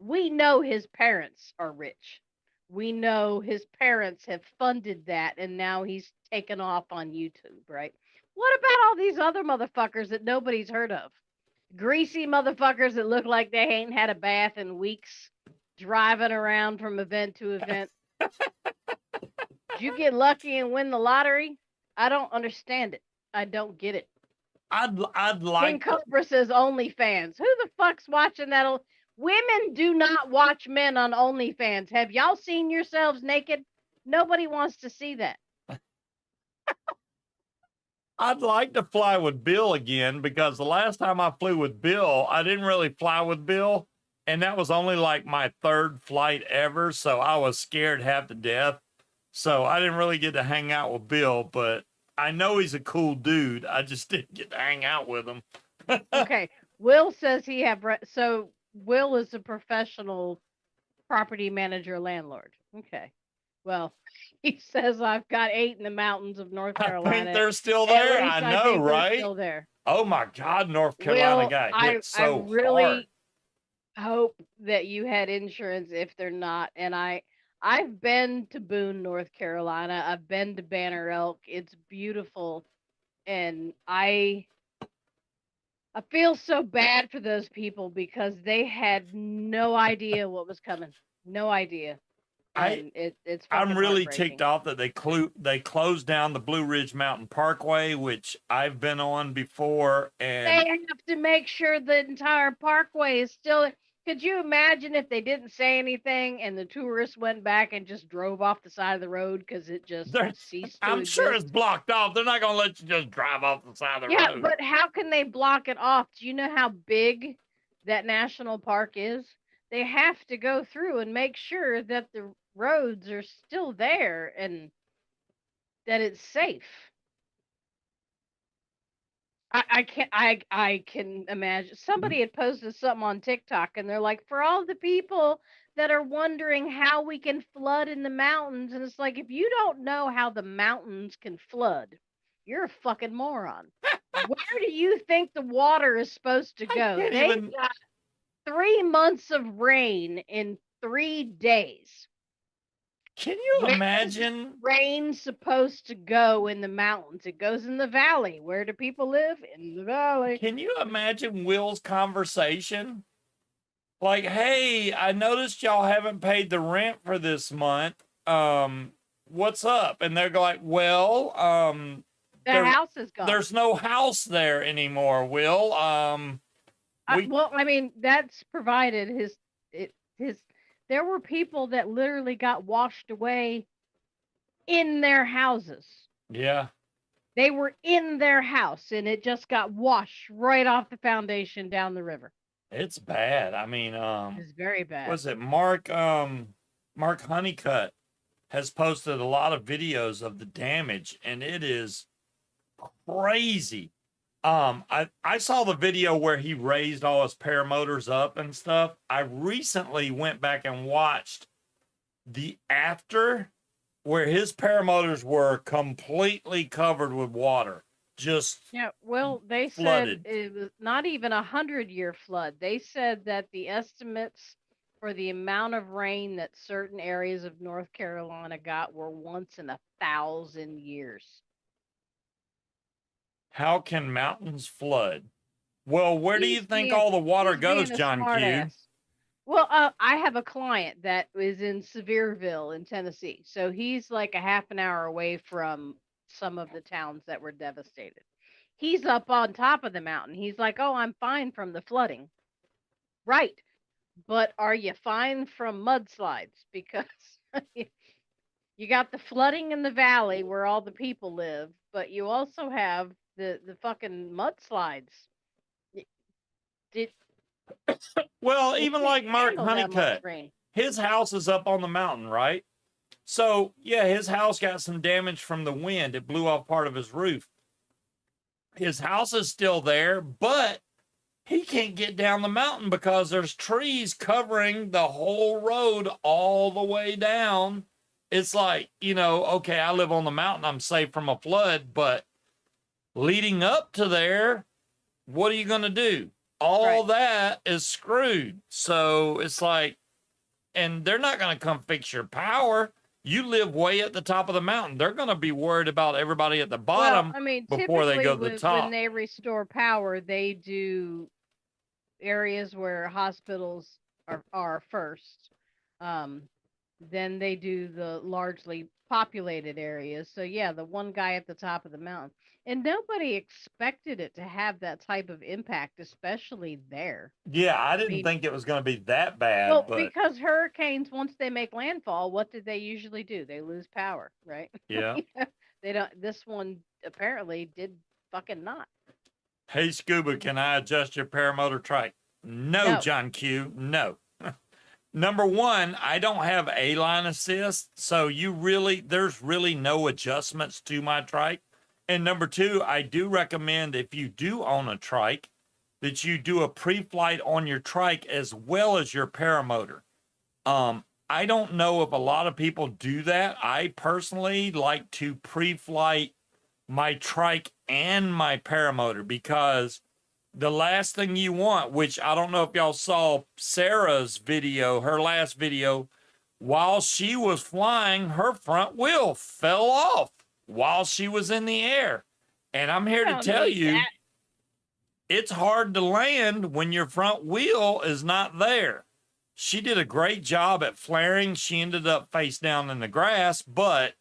We know his parents are rich. We know his parents have funded that, and now he's taken off on YouTube, right? What about all these other motherfuckers that nobody's heard of? Greasy motherfuckers that look like they ain't had a bath in weeks, driving around from event to event. Did you get lucky and win the lottery? I don't understand it. I don't get it. I'd King like to, Cobra says OnlyFans. Who the fuck's watching that? Women do not watch men on OnlyFans. Have y'all seen yourselves naked? Nobody wants to see that. I'd like to fly with Bill again because the last time I flew with Bill, I didn't really fly with Bill, and that was only like my third flight ever, so I was scared half to death. So I didn't really get to hang out with Bill, but I know he's a cool dude. I just didn't get to hang out with him. Okay. Will says he have so Will is a professional property manager landlord. Okay. Well, he says I've got 8 in the mountains of North I think Carolina. they're still At there. least I I know, think they're right? still there. Oh my God, North Carolina Will, got I hit so really hard. hope that you had insurance if they're not. And I've been to Boone, North Carolina. I've been to Banner Elk. It's beautiful. And I feel so bad for those people because they had no idea what was coming. No idea. I And it's I'm fucking really ticked heartbreaking. off that they closed down the Blue Ridge Mountain Parkway, which I've been on before, They and have to make sure the entire parkway is still. Could you imagine if they didn't say anything and the tourists went back and just drove off the side of the road because it just they're- ceased to I'm sure it's exist? blocked off. They're not gonna let you just drive off the side of the Yeah, road. but how can they block it off? Do you know how big that national park is? They have to go through and make sure that the roads are still there and that it's safe. I can imagine somebody had posted something on TikTok and they're like, for all the people that are wondering how we can flood in the mountains, and it's like, if you don't know how the mountains can flood, you're a fucking moron. Where do you think the water is supposed to I go? can't They even. got 3 months of rain in 3 days. Can you Where is the imagine? rain supposed to go in the mountains? It goes in the valley. Where do people live? In the valley. Can you imagine Will's conversation? Like, hey, I noticed y'all haven't paid the rent for this month. What's up? And they're like, well, The there, house is gone. there's no house there anymore, Will. Well, I mean, that's provided his. There were people that literally got washed away in their houses. Yeah, They were in their house, and it just got washed right off the foundation down the river. it's bad. I mean, It's very bad. was it Mark Honeycutt has posted a lot of videos of the damage, and it is crazy. I saw the video where he raised all his paramotors up and stuff. I recently went back and watched the after where his paramotors were completely covered with water. Just Yeah, well, they flooded. said it was not even 100-year flood. They said that the estimates for the amount of rain that certain areas of North Carolina got were once in 1,000 years. How can mountains flood? Well, where do you think Being all the water he's being goes, a John smart Q? ass. Well, I have a client that is in Sevierville in Tennessee. So he's like a half an hour away from some of the towns that were devastated. He's up on top of the mountain. He's like, "Oh, I'm fine from the flooding." Right. But are you fine from mudslides? Because You got the flooding in the valley where all the people live, but you also have the fucking mudslides. Y- Did Well, it even can't like Mark handle that much Honeycutt, rain? his house is up on the mountain, right? So, yeah, his house got some damage from the wind. It blew off part of his roof. His house is still there, but he can't get down the mountain because there's trees covering the whole road all the way down. It's like, okay, I live on the mountain, I'm safe from a flood, but leading up to there, what are you going to do? All Right. that is screwed. So it's like, and they're not going to come fix your power. You live way at the top of the mountain. They're going to be worried about everybody at the Well, bottom I mean, before they typically go to the when top. they restore power, they do areas where hospitals are first. Um, then they do the largely populated areas. So yeah, the one guy at the top of the mountain. And nobody expected it to have that type of impact, especially there. Yeah, I I didn't mean, think it was going to be that bad, well, but because hurricanes, once they make landfall, what did they usually do? They lose power, right? yeah. They don't. This one apparently did fucking not. Hey, Scuba, can I adjust your paramotor trike? No, No. John Q. No. Number one, I don't have A-line assist, so there's really no adjustments to my trike. And number two, I do recommend if you do own a trike, that you do a pre-flight on your trike as well as your paramotor. I don't know if a lot of people do that. I personally like to pre-flight my trike and my paramotor because the last thing you want, which I don't know if y'all saw Sarah's video, her last video, while she was flying, her front wheel fell off while she was in the air. And I'm here I to don't tell need you, that. it's hard to land when your front wheel is not there. She did a great job at flaring. She ended up face down in the grass, but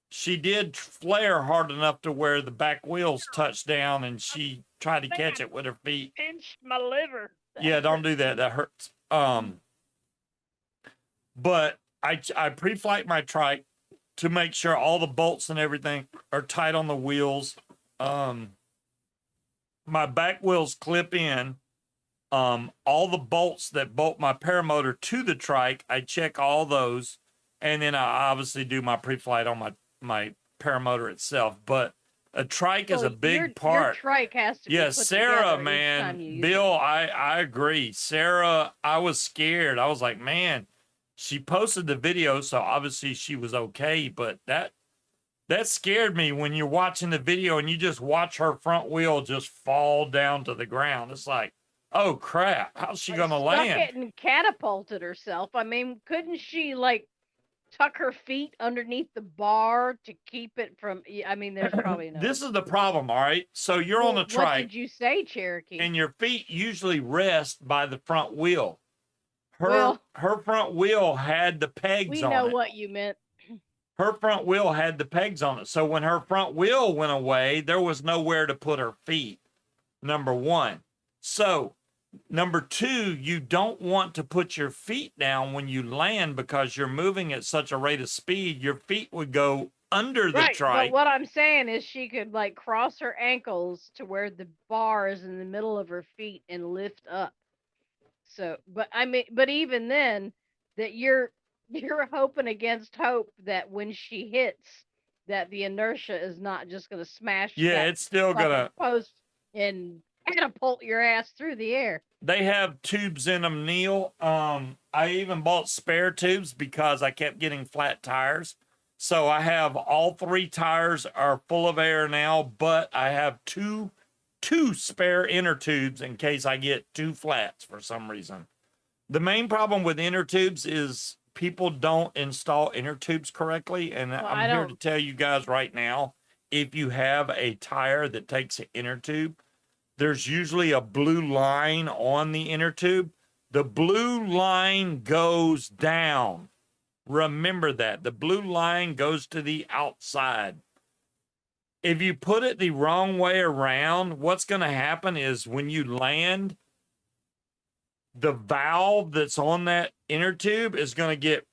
she did flare hard enough to where the back wheels touched down and she tried to catch it with her feet. Pinched my liver. Yeah, don't do that. That hurts. But I pre-flight my trike to make sure all the bolts and everything are tight on the wheels. My back wheels clip in. All the bolts that bolt my paramotor to the trike, I check all those, and then I obviously do my pre-flight on my paramotor itself. But a trike is a big Your part. trike has to be Yeah, put Sarah, together each time you man, use Bill, it. I agree. Sarah, I was scared. I was like, man, she posted the video, so obviously she was okay. But that scared me when you're watching the video and you just watch her front wheel just fall down to the ground. It's like, oh crap, how's she gonna Stuck land? it and catapulted herself. I mean, couldn't she like tuck her feet underneath the bar to keep it from? I mean, there's probably no. This is the problem, all right? So you're on Well, a what trike did you say, Cherokee? and your feet usually rest by the front wheel. Well, Her front wheel had the pegs we on know it. what you meant. Her front wheel had the pegs on it. So when her front wheel went away, there was nowhere to put her feet. Number one. So number two, you don't want to put your feet down when you land because you're moving at such a rate of speed. Your feet would go under the Right, but trike. what I'm saying is she could like cross her ankles to where the bar is in the middle of her feet and lift up. So, but I mean, but even then, that you're hoping against hope that when she hits, that the inertia is not just going to smash Yeah, that it's still fucking gonna. post and catapult your ass through the air. They have tubes in them, Neil. I even bought spare tubes because I kept getting flat tires. So I have all three tires are full of air now, but I have two spare inner tubes in case I get two flats for some reason. The main problem with inner tubes is people don't install inner tubes correctly, and Well, I'm here to tell you guys right now, if you have a tire that takes an inner tube, there's usually a blue line on the inner tube. The blue line goes down. Remember that. The blue line goes to the outside. If you put it the wrong way around, what's going to happen is when you land, the valve that's on that inner tube is going to get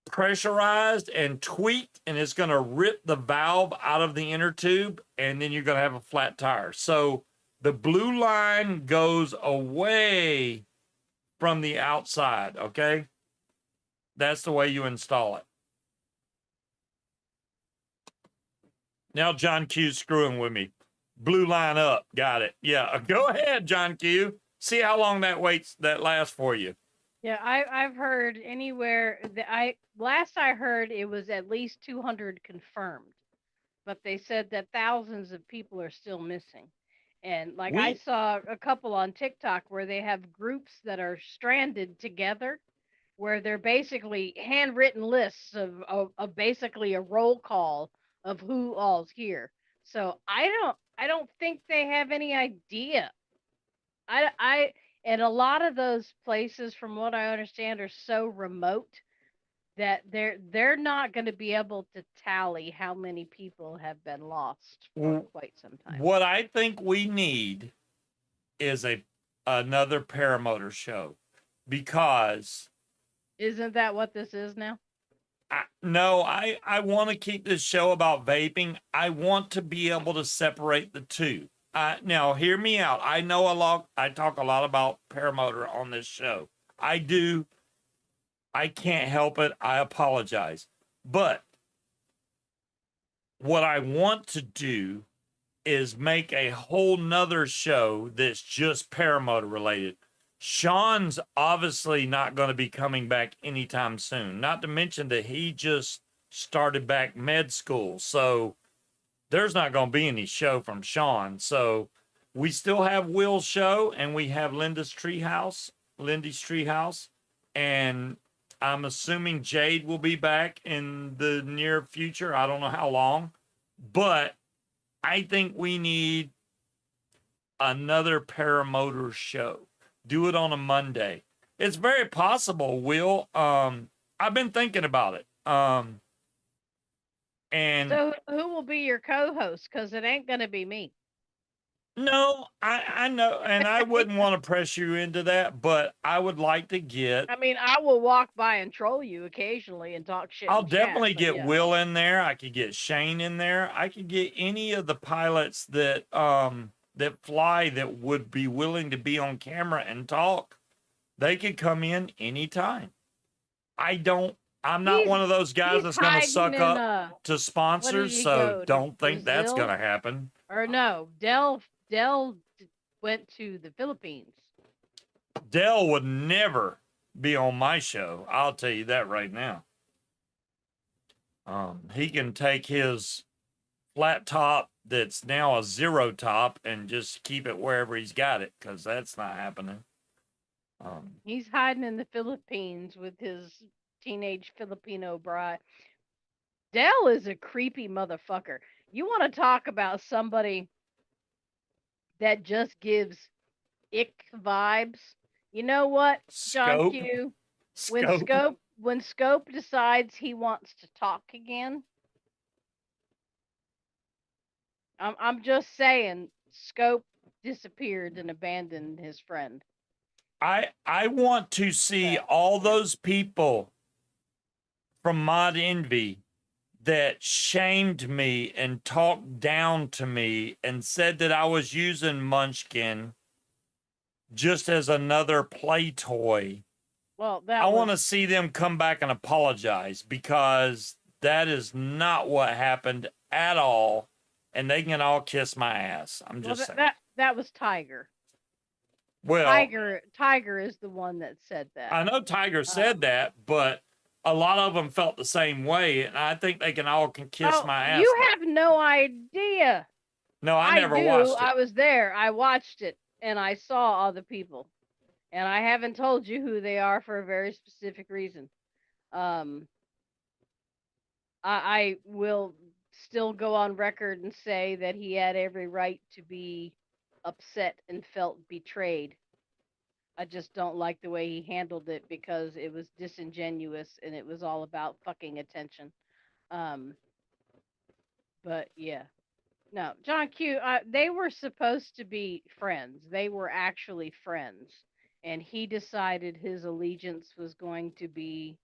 pressurized and tweaked, and it's going to rip the valve out of the inner tube, and then you're going to have a flat tire. So the blue line goes away from the outside, okay? That's the way you install it. Now John Q's screwing with me. Blue line up. Got it. Yeah. Go ahead, John Q. See how long that lasts for you. Yeah, I've heard anywhere that last I heard it was at least 200 confirmed, but they said that thousands of people are still missing. And like I saw a couple on TikTok where they have groups that are stranded together, where they're basically handwritten lists of basically a roll call of who all's here. So I don't think they have any idea. I and a lot of those places, from what I understand, are so remote that they're not going to be able to tally how many people have been lost for quite some time. What I think we need is another paramotor show, because isn't that what this is now? No, I want to keep this show about vaping. I want to be able to separate the two. Now, hear me out. I know a lot. I talk a lot about paramotor on this show. I do. I can't help it. I apologize. But what I want to do is make a whole nother show that's just paramotor related. Sean's obviously not going to be coming back anytime soon. Not to mention that he just started back med school. So there's not going to be any show from Sean. So we still have Will's show, and we have Lindy's Treehouse. And I'm assuming Jade will be back in the near future. I don't know how long. But I think we need another paramotor show. Do it on a Monday. It's very possible, Will. I've been thinking about it. And so who will be your co-host? Because it ain't gonna be me. No, I know, and I wouldn't want to press you into that, but I would like to get. I mean, I will walk by and troll you occasionally and talk shit. I'll definitely get yeah. Will in there. I could get Shane in there. I could get any of the pilots that fly that would be willing to be on camera and talk. They could come in anytime. I'm not one of those guys that's going to suck up to sponsors, so don't think that's going to happen. Or no, Dell went to the Philippines. Dell would never be on my show. I'll tell you that right now. He can take his flat top that's now a zero top and just keep it wherever he's got it, because that's not happening. He's hiding in the Philippines with his teenage Filipino bride. Dell is a creepy motherfucker. You want to talk about somebody that just gives ick vibes? You know what, John Q? When Scope decides he wants to talk again, I'm just saying, Scope disappeared and abandoned his friend. I want to see all those people from Mod Envy that shamed me and talked down to me and said that I was using Munchkin just as another play toy. Well, I want to see them come back and apologize, because that is not what happened at all, and they can all kiss my ass. I'm just saying. That was Tiger. Well, Tiger is the one that said that. I know Tiger said that, but a lot of them felt the same way, and I think they can all kiss my ass. You have no idea. No, I never watched it. I was there. I watched it, and I saw all the people. And I haven't told you who they are for a very specific reason. I will still go on record and say that he had every right to be upset and felt betrayed. I just don't like the way he handled it, because it was disingenuous and it was all about fucking attention. But yeah. No, John Q, they were supposed to be friends. They were actually friends. And he decided his allegiance was going to be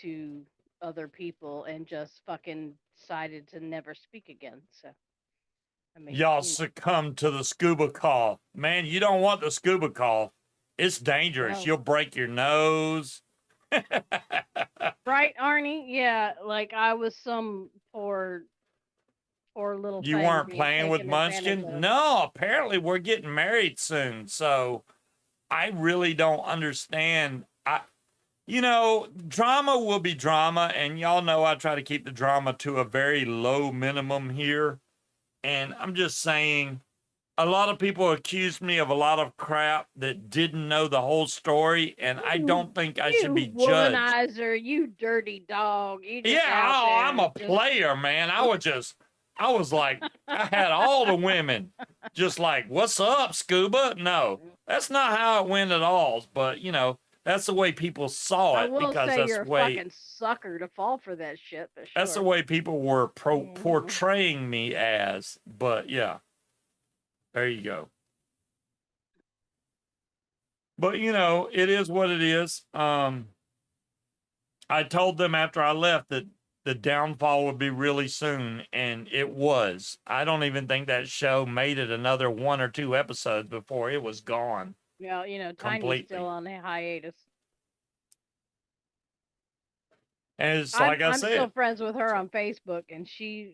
to other people and just fucking decided to never speak again. So, I mean, Y'all succumb to the scuba cough. Man, you don't want the scuba cough. It's dangerous. no. You'll break your nose. Right, Arnie? Yeah, like I was some poor little You thing weren't being playing with taken advantage Munchkin? of. No, apparently we're getting married soon. So I really don't understand. Drama will be drama, and y'all know I try to keep the drama to a very low minimum here. And I'm just saying, a lot of people accused me of a lot of crap that didn't know the whole story, and I You, don't think I should be you judged. womanizer, you dirty dog. You just Yeah, out oh, I'm there a just. player, man. I was like, I had all the women just like, what's up, Scuba? No, that's not how it went at all. But, that's the way people saw I it will because say you're a fucking sucker to fall for that shit, but that's the sure. way people were Mhm. portraying me as. But yeah, there you go. But it is what it is. I told them after I left that the downfall would be really soon, and it was. I don't even think that show made it another 1 or 2 episodes before it was gone Well, Tiny's still completely. on a hiatus. And it's I'm like I I'm still said, friends with her on Facebook, and she's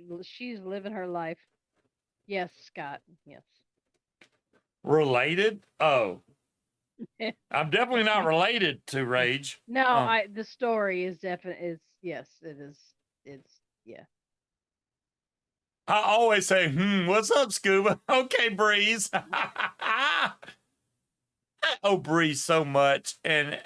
living her life. Yes, Scott. Yes. related. Oh, I'm definitely not related to Rage. No, Um, the story is definitely is yes, it is. It's yeah. I always say, what's up, Scuba? Okay, Breeze. Oh, Breeze so much, and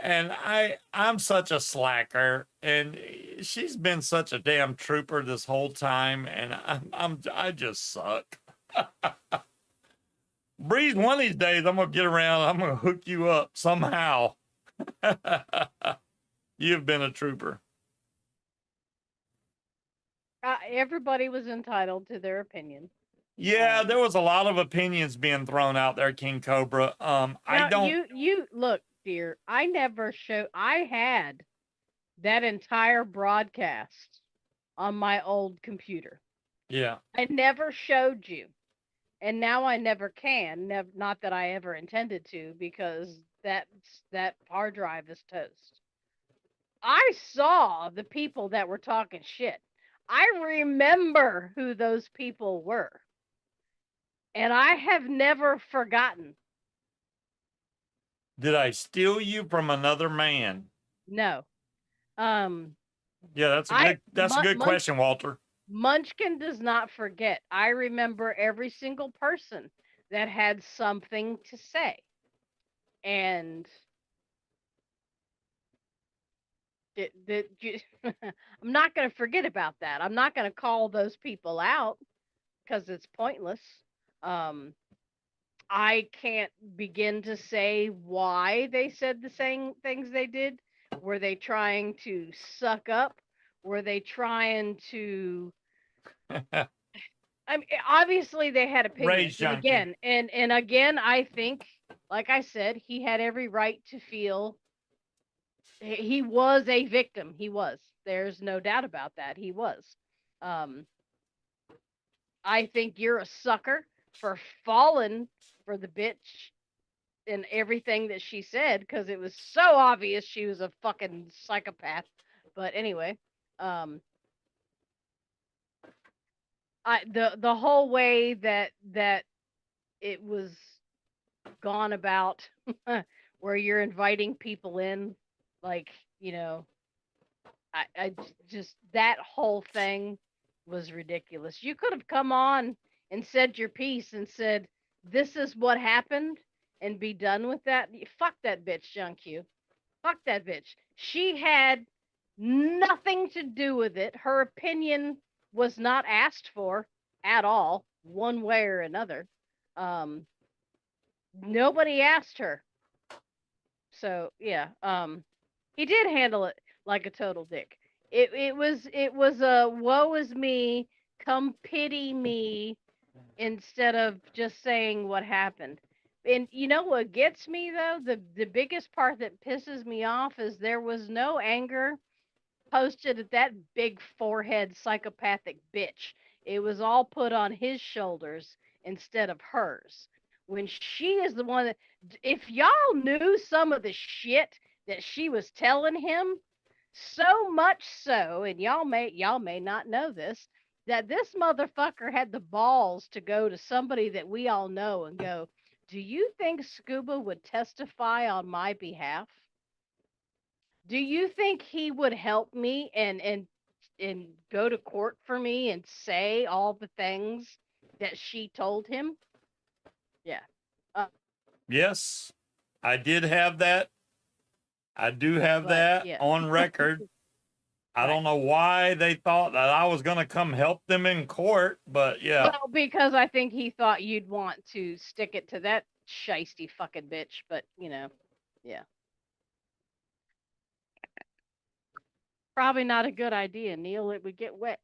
I'm such a slacker, and she's been such a damn trooper this whole time, and I just suck. Breeze, one of these days I'm gonna get around. I'm gonna hook you up somehow. You've been a trooper. Everybody was entitled to their opinion. Yeah, there was a lot of opinions being thrown out there, King Cobra. I Now don't. you look, dear. I had that entire broadcast on my old computer. Yeah. I never showed you, and now I never can. Not that I ever intended to, because that hard drive is toast. I saw the people that were talking shit. I remember who those people were, and I have never forgotten. Did I steal you from another man? No. Um Yeah, that's a good question, Walter. Munchkin does not forget. I remember every single person that had something to say. And I'm not going to forget about that. I'm not going to call those people out because it's pointless. Um, I can't begin to say why they said the same things they did. Were they trying to suck up? Were they trying to I mean, obviously they had Rage opinions, and junkie. again, I think, like I said, he had every right to feel he was a victim. He was. There's no doubt about that. He was. Um, I think you're a sucker for falling for the bitch and everything that she said because it was so obvious she was a fucking psychopath. But anyway, um, the whole way that it was gone about where you're inviting people in like just that whole thing was ridiculous. You could have come on and said your piece and said this is what happened and be done with that. Fuck that bitch, Junk you. Fuck that bitch. She had nothing to do with it. Her opinion was not asked for at all, one way or another. um Nobody asked her. So yeah, he did handle it like a total dick. It was a woe is me, come pity me, instead of just saying what happened. And you know what gets me though? The biggest part that pisses me off is there was no anger posted at that big forehead psychopathic bitch. It was all put on his shoulders instead of hers. When she is the one that, if y'all knew some of the shit that she was telling him, so much so, and y'all may not know this, that this motherfucker had the balls to go to somebody that we all know and go, "Do you think Scuba would testify on my behalf? Do you think he would help me and go to court for me and say all the things that she told him?" Yeah. Uh, Yes, I did have that. I do have but that yeah, on record. I right. don't know why they thought that I was going to come help them in court, but yeah. Well, because I think he thought you'd want to stick it to that shisty fucking bitch, but yeah. Probably not a good idea, Neil. It would get wet.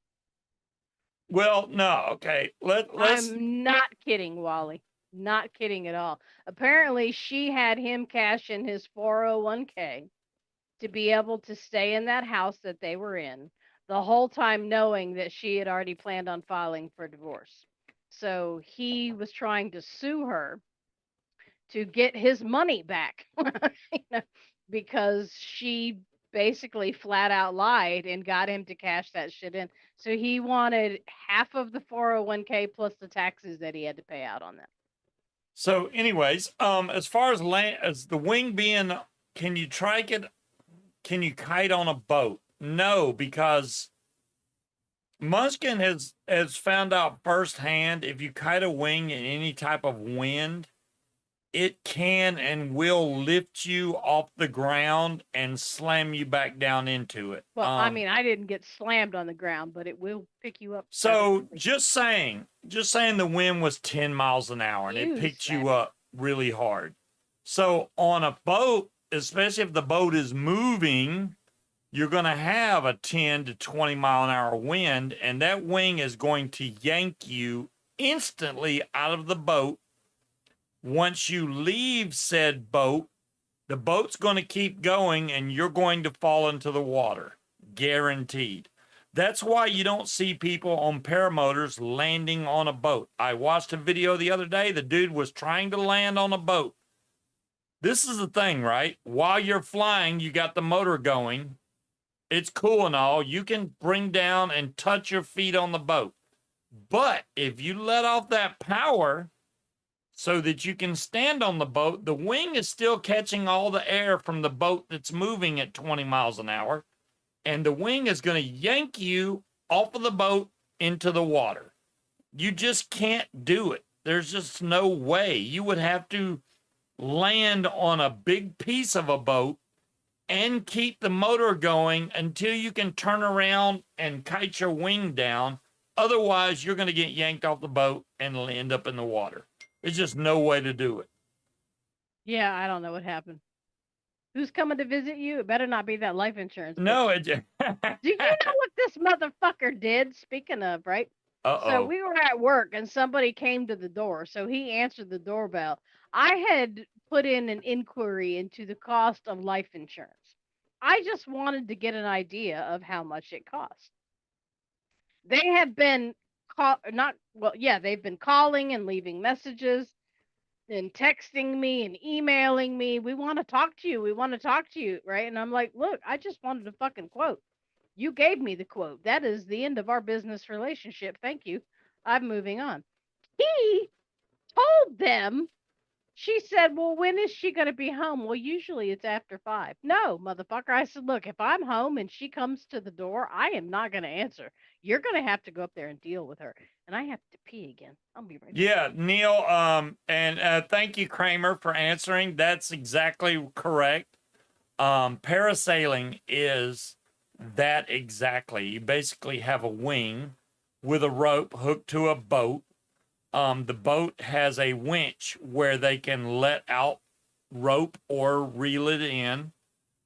Well, no, okay. Let's I'm not kidding, Wally. Not kidding at all. Apparently, she had him cash in his 401k to be able to stay in that house that they were in the whole time, knowing that she had already planned on filing for divorce. So he was trying to sue her to get his money back, you know, because she basically flat out lied and got him to cash that shit in. So he wanted half of the 401k plus the taxes that he had to pay out on that. So anyways, as far as land as the wing being, can you can you kite on a boat? No, because Munchkin has found out firsthand if you kite a wing in any type of wind, it can and will lift you off the ground and slam you back down into it. Well, I mean, I didn't get slammed on the ground, but it will pick you up. So just saying the wind was 10 miles an hour and it picked you up really hard. So on a boat, especially if the boat is moving, you're going to have a 10 to 20 mile an hour wind, and that wing is going to yank you instantly out of the boat. Once you leave said boat, the boat's going to keep going and you're going to fall into the water. Guaranteed. That's why you don't see people on paramotors landing on a boat. I watched a video the other day. The dude was trying to land on a boat. This is the thing, right? While you're flying, you got the motor going. It's cool and all. You can bring down and touch your feet on the boat. But if you let off that power so that you can stand on the boat, the wing is still catching all the air from the boat that's moving at 20 miles an hour. And the wing is going to yank you off of the boat into the water. You just can't do it. There's just no way. You would have to land on a big piece of a boat and keep the motor going until you can turn around and kite your wing down. Otherwise, you're going to get yanked off the boat and end up in the water. There's just no way to do it. Yeah, I don't know what happened. Who's coming to visit you? It better not be that life insurance. No, Do you know what this motherfucker did? Speaking of, right? So we were at work and somebody came to the door. So he answered the doorbell. I had put in an inquiry into the cost of life insurance. I just wanted to get an idea of how much it costs. They have been they've been calling and leaving messages and texting me and emailing me. We want to talk to you. We want to talk to you, right? And I'm like, look, I just wanted a fucking quote. You gave me the quote. That is the end of our business relationship. Thank you. I'm moving on. He told them, she said, well, when is she going to be home? Well, usually it's after 5. No, motherfucker. I said, look, if I'm home and she comes to the door, I am not going to answer. You're going to have to go up there and deal with her. And I have to pee again. I'll be right back. Yeah, Neil, and thank you, Kramer, for answering. That's exactly correct. Parasailing is that exactly. You basically have a wing with a rope hooked to a boat. The boat has a winch where they can let out rope or reel it in.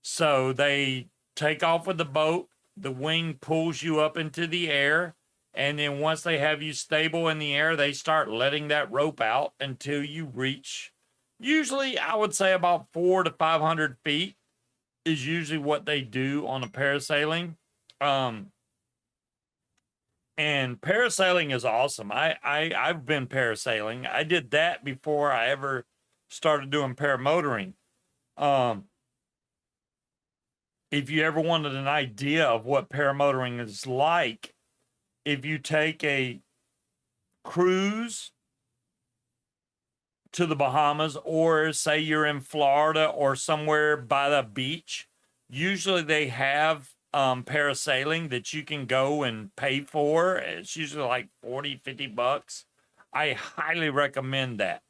So they take off with the boat. The wing pulls you up into the air. And then once they have you stable in the air, they start letting that rope out until you reach, usually I would say about 400 to 500 feet is usually what they do on a parasailing. Um, and parasailing is awesome. I've been parasailing. I did that before I ever started doing paramotoring. Um, if you ever wanted an idea of what paramotoring is like, if you take a cruise to the Bahamas, or say you're in Florida or somewhere by the beach, usually they have parasailing that you can go and pay for. It's usually like 40, $50. I highly recommend that.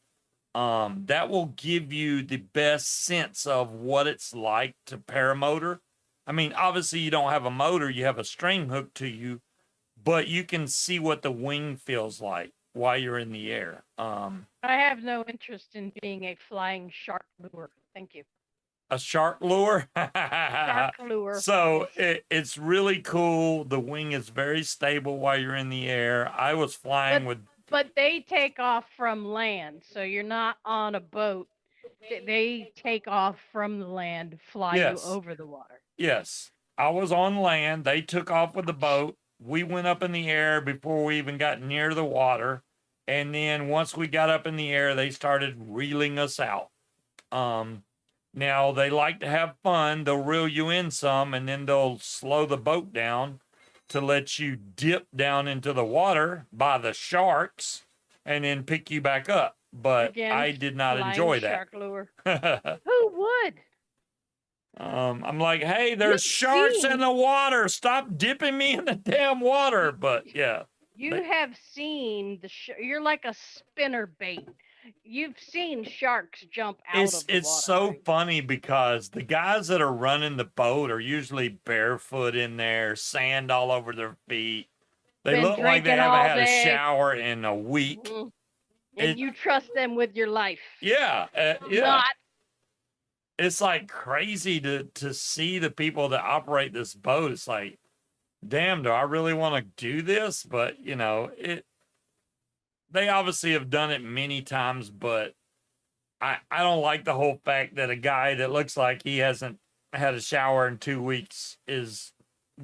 That will give you the best sense of what it's like to paramotor. I mean, obviously you don't have a motor, you have a string hooked to you, but you can see what the wing feels like while you're in the air. I have no interest in being a flying shark lure. Thank you. A shark lure. Shark lure. So Yes. it's really cool. The wing is very stable while you're in the air. I was flying with. But they take off from land, so you're not on a boat. They take off from the land, fly you Yes, over the water. yes. I was on land. They took off with the boat. We went up in the air before we even got near the water. And then once we got up in the air, they started reeling us out. Now they like to have fun. They'll reel you in some, and then they'll slow the boat down to let you dip down into the water by the sharks and then pick you back up. But Again, I did not flying enjoy shark that. lure. Who would? I'm like, hey, there's You've sharks in seen- the water. Stop dipping me in the damn water. But yeah, You have seen you're like a spinner bait. You've seen sharks jump out it's of the it's water. so right? funny because the guys that are running the boat are usually barefoot in there, sand all over their feet. They Been look like they drinking haven't all had a day. shower in a week. Mhm. It- And you trust them with your life. Yeah, yeah. Not. It's like crazy to see the people that operate this boat. It's like, damn, do I really want to do this? But you know, they obviously have done it many times, but I don't like the whole fact that a guy that looks like he hasn't had a shower in 2 weeks is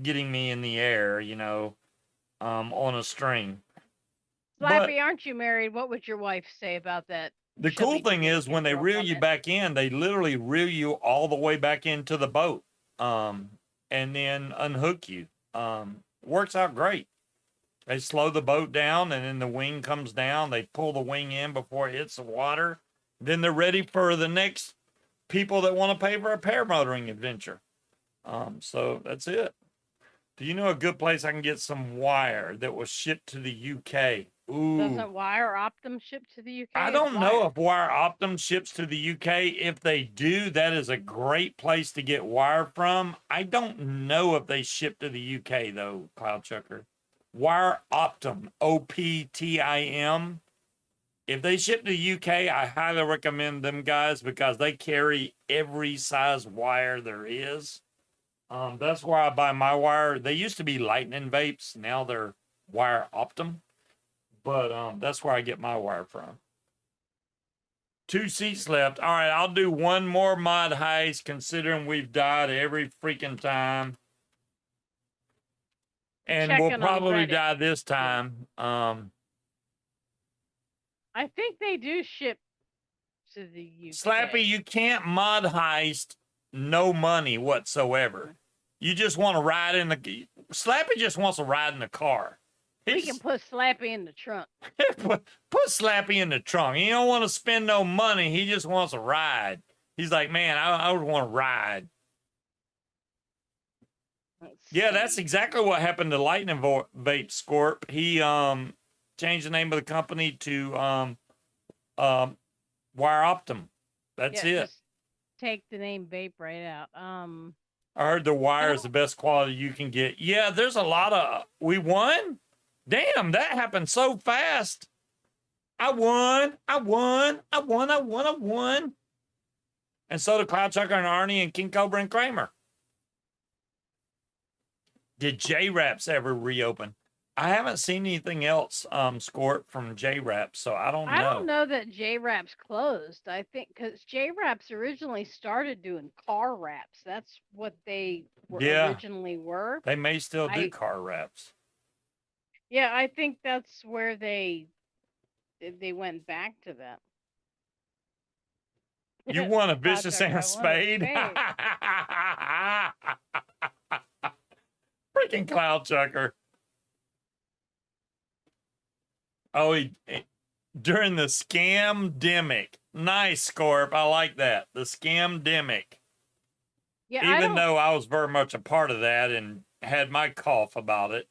getting me in the air, you know, on a string. Slappy, aren't you married? What would your wife say about that? The She'll cool be thing is when they Dominican reel girl you comment. back in, they literally reel you all the way back into the boat, and then unhook you. Works out great. They slow the boat down, and then the wing comes down. They pull the wing in before it hits the water. Then they're ready for the next people that want to pay for a paramotoring adventure. So that's it. Do you know a good place I can get some wire that was shipped to the UK? Ooh. Doesn't Wire Optum ship to the UK? I don't know if Wire Optum ships to the UK. If they do, that is a great place to get wire from. I don't know if they ship to the UK though, Cloud Chucker. Wire Optum, OPTIM. If they ship to the UK, I highly recommend them guys because they carry every size wire there is. That's where I buy my wire. They used to be Lightning Vapes. Now they're Wire Optum. But that's where I get my wire from. 2 seats left. All right, I'll do one more mod heist considering we've died every freaking time. And we'll probably die this time. I think they do ship to the UK. Slappy, you can't mod heist no money whatsoever. You just want to ride in the... Slappy just wants to ride in the car. We can put Slappy in the trunk. put Slappy in the trunk. He don't want to spend no money. He just wants to ride. He's like, man, I would want to ride. Yeah, that's exactly what happened to Lightning Vape Scorp. He changed the name of the company to Wire Optum. That's it. Just take the name vape right out. I heard the wire is the best quality you can get. Yeah, there's a lot of... We won? Damn, that happened so fast. I won. And so did Cloud Chucker and Arnie and King Cobra and Kramer. Did J-Raps ever reopen? I haven't seen anything else, Squirt from J-Rap, so I don't I don't know. know that J Rap's closed. I think because J Rap's originally started doing car wraps. That's what they were Yeah, originally were. they may still do I car wraps. Yeah, I think that's where they went back to that. You want a Cloud vicious Chucker, and a I want a spade? spade. Freaking Cloud Chucker. Oh, during the scam-demic. Nice, Scorp. I like that. The scam-demic. Yeah, I Even don't. though I was very much a part of that and had my cough about it.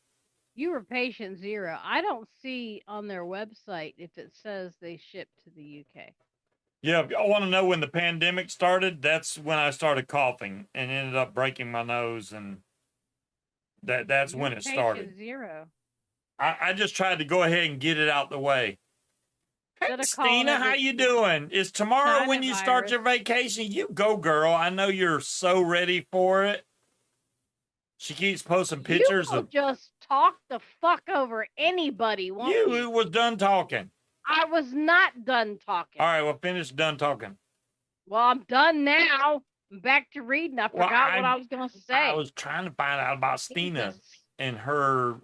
You were patient zero. I don't see on their website if it says they ship to the UK. Yeah, if y'all want to know when the pandemic started, that's when I started coughing and ended up breaking my nose, and that's You're when it started. patient zero. I just tried to go ahead and get it out the way. Hey, Instead of calling Stina, it how you the doing? Is tomorrow when China you start virus. your vacation? You go, girl. I know you're so ready for it. She keeps posting You pictures will of just talk the fuck over anybody, won't you you? who was done talking. I was not done talking. All right, well, finish done talking. Well, I'm done now. I'm back to reading. I Well, forgot what I was going to I say. was trying to find out about Stina Jesus. and her.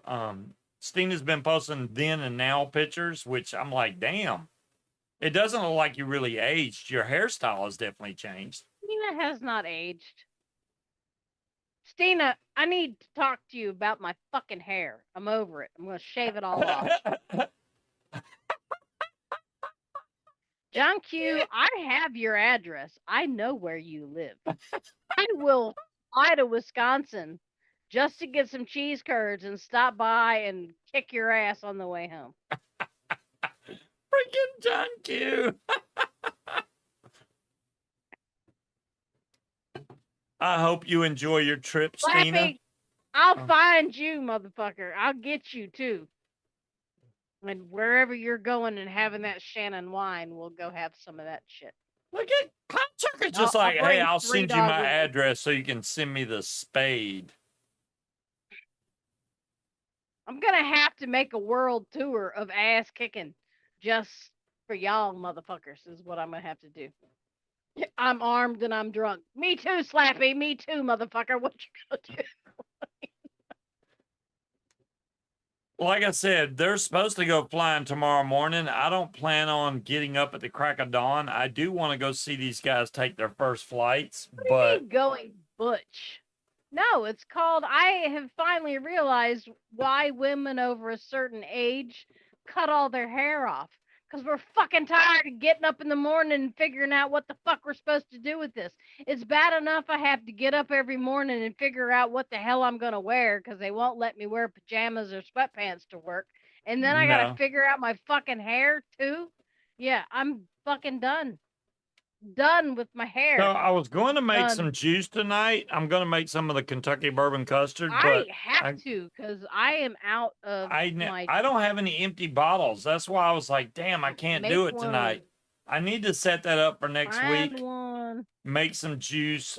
Stina's been posting then and now pictures, which I'm like, damn. It doesn't look like you really aged. Your hairstyle has definitely changed. Stina has not aged. Stina, I need to talk to you about my fucking hair. I'm over it. I'm going to shave it all off. John Q, I have your address. I know where you live. I will fly to Wisconsin just to get some cheese curds and stop by and kick your ass on the way home. Freaking John Q. I hope you enjoy your trip, Stina. Slappy, I'll Oh. find you, motherfucker. I'll get you too. And wherever you're going and having that Shannon wine, we'll go have some of that shit. Look at Cloud Chucker's just I'll like, hey, bring I'll 3 send you my dogs with me. address so you can send me the spade. I'm gonna have to make a world tour of ass kicking just for y'all motherfuckers is what I'm gonna have to do. I'm armed and I'm drunk. Me too, Slappy. Me too, motherfucker. What you gonna do? Like I said, they're supposed to go flying tomorrow morning. I don't plan on getting up at the crack of dawn. I do want to go see these guys take their first flights, What do but you mean going butch? No, it's called. I have finally realized why women over a certain age cut all their hair off. Because we're fucking tired of getting up in the morning and figuring out what the fuck we're supposed to do with this. It's bad enough I have to get up every morning and figure out what the hell I'm going to wear because they won't let me wear pajamas or sweatpants to work. And then I got to no. figure out my fucking hair too. Yeah, I'm fucking done. Done with my So hair. I was going to make Done. some juice tonight. I'm going to make some of the Kentucky bourbon custard, I but have to because I am out of my. I don't have any empty bottles. That's why I was like, damn, I can't Make do it one. tonight. I need to set that up for next Find week. one. Make some juice.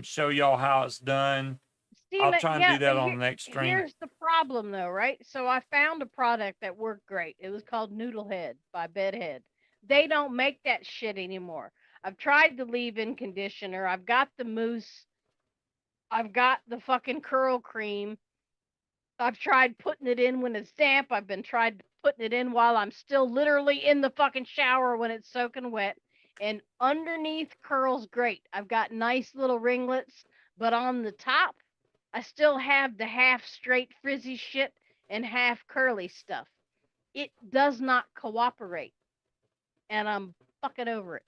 Show y'all how it's done. Steven, I'll try and do that on the next stream. Here's the problem though, right? So I found a product that worked great. It was called Noodlehead by Bedhead. They don't make that shit anymore. I've tried the leave-in conditioner. I've got the mousse. I've got the fucking curl cream. I've tried putting it in when it's damp. I've been tried putting it in while I'm still literally in the fucking shower when it's soaking wet. And underneath curls great. I've got nice little ringlets, but on the top, I still have the half straight frizzy shit and half curly stuff. It does not cooperate. And I'm fucking over it.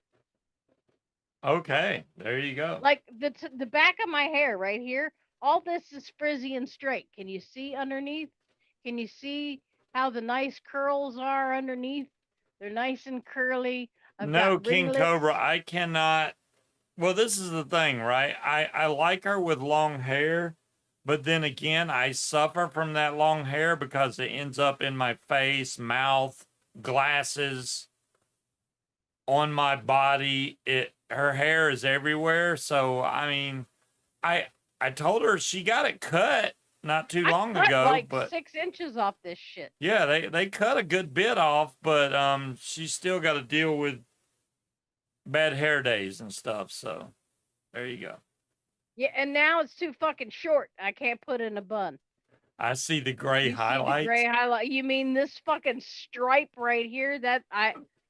Okay, there you go. Like the back of my hair right here, all this is frizzy and straight. Can you see underneath? Can you see how the nice curls are underneath? They're nice and curly. I've No, got King ringlets. Cobra, I cannot. Well, this is the thing, right? I like her with long hair, but then again, I suffer from that long hair because it ends up in my face, mouth, glasses, on my body. Her hair is everywhere. So I mean, I told her she got it cut not too I long cut ago, like but 6 inches off this shit. yeah, they cut a good bit off, but she's still got to deal with bad hair days and stuff. So there you go. Yeah, and now it's too fucking short. I can't put in a bun. I see the gray You see the gray highlights. highlight? You mean this fucking stripe right here?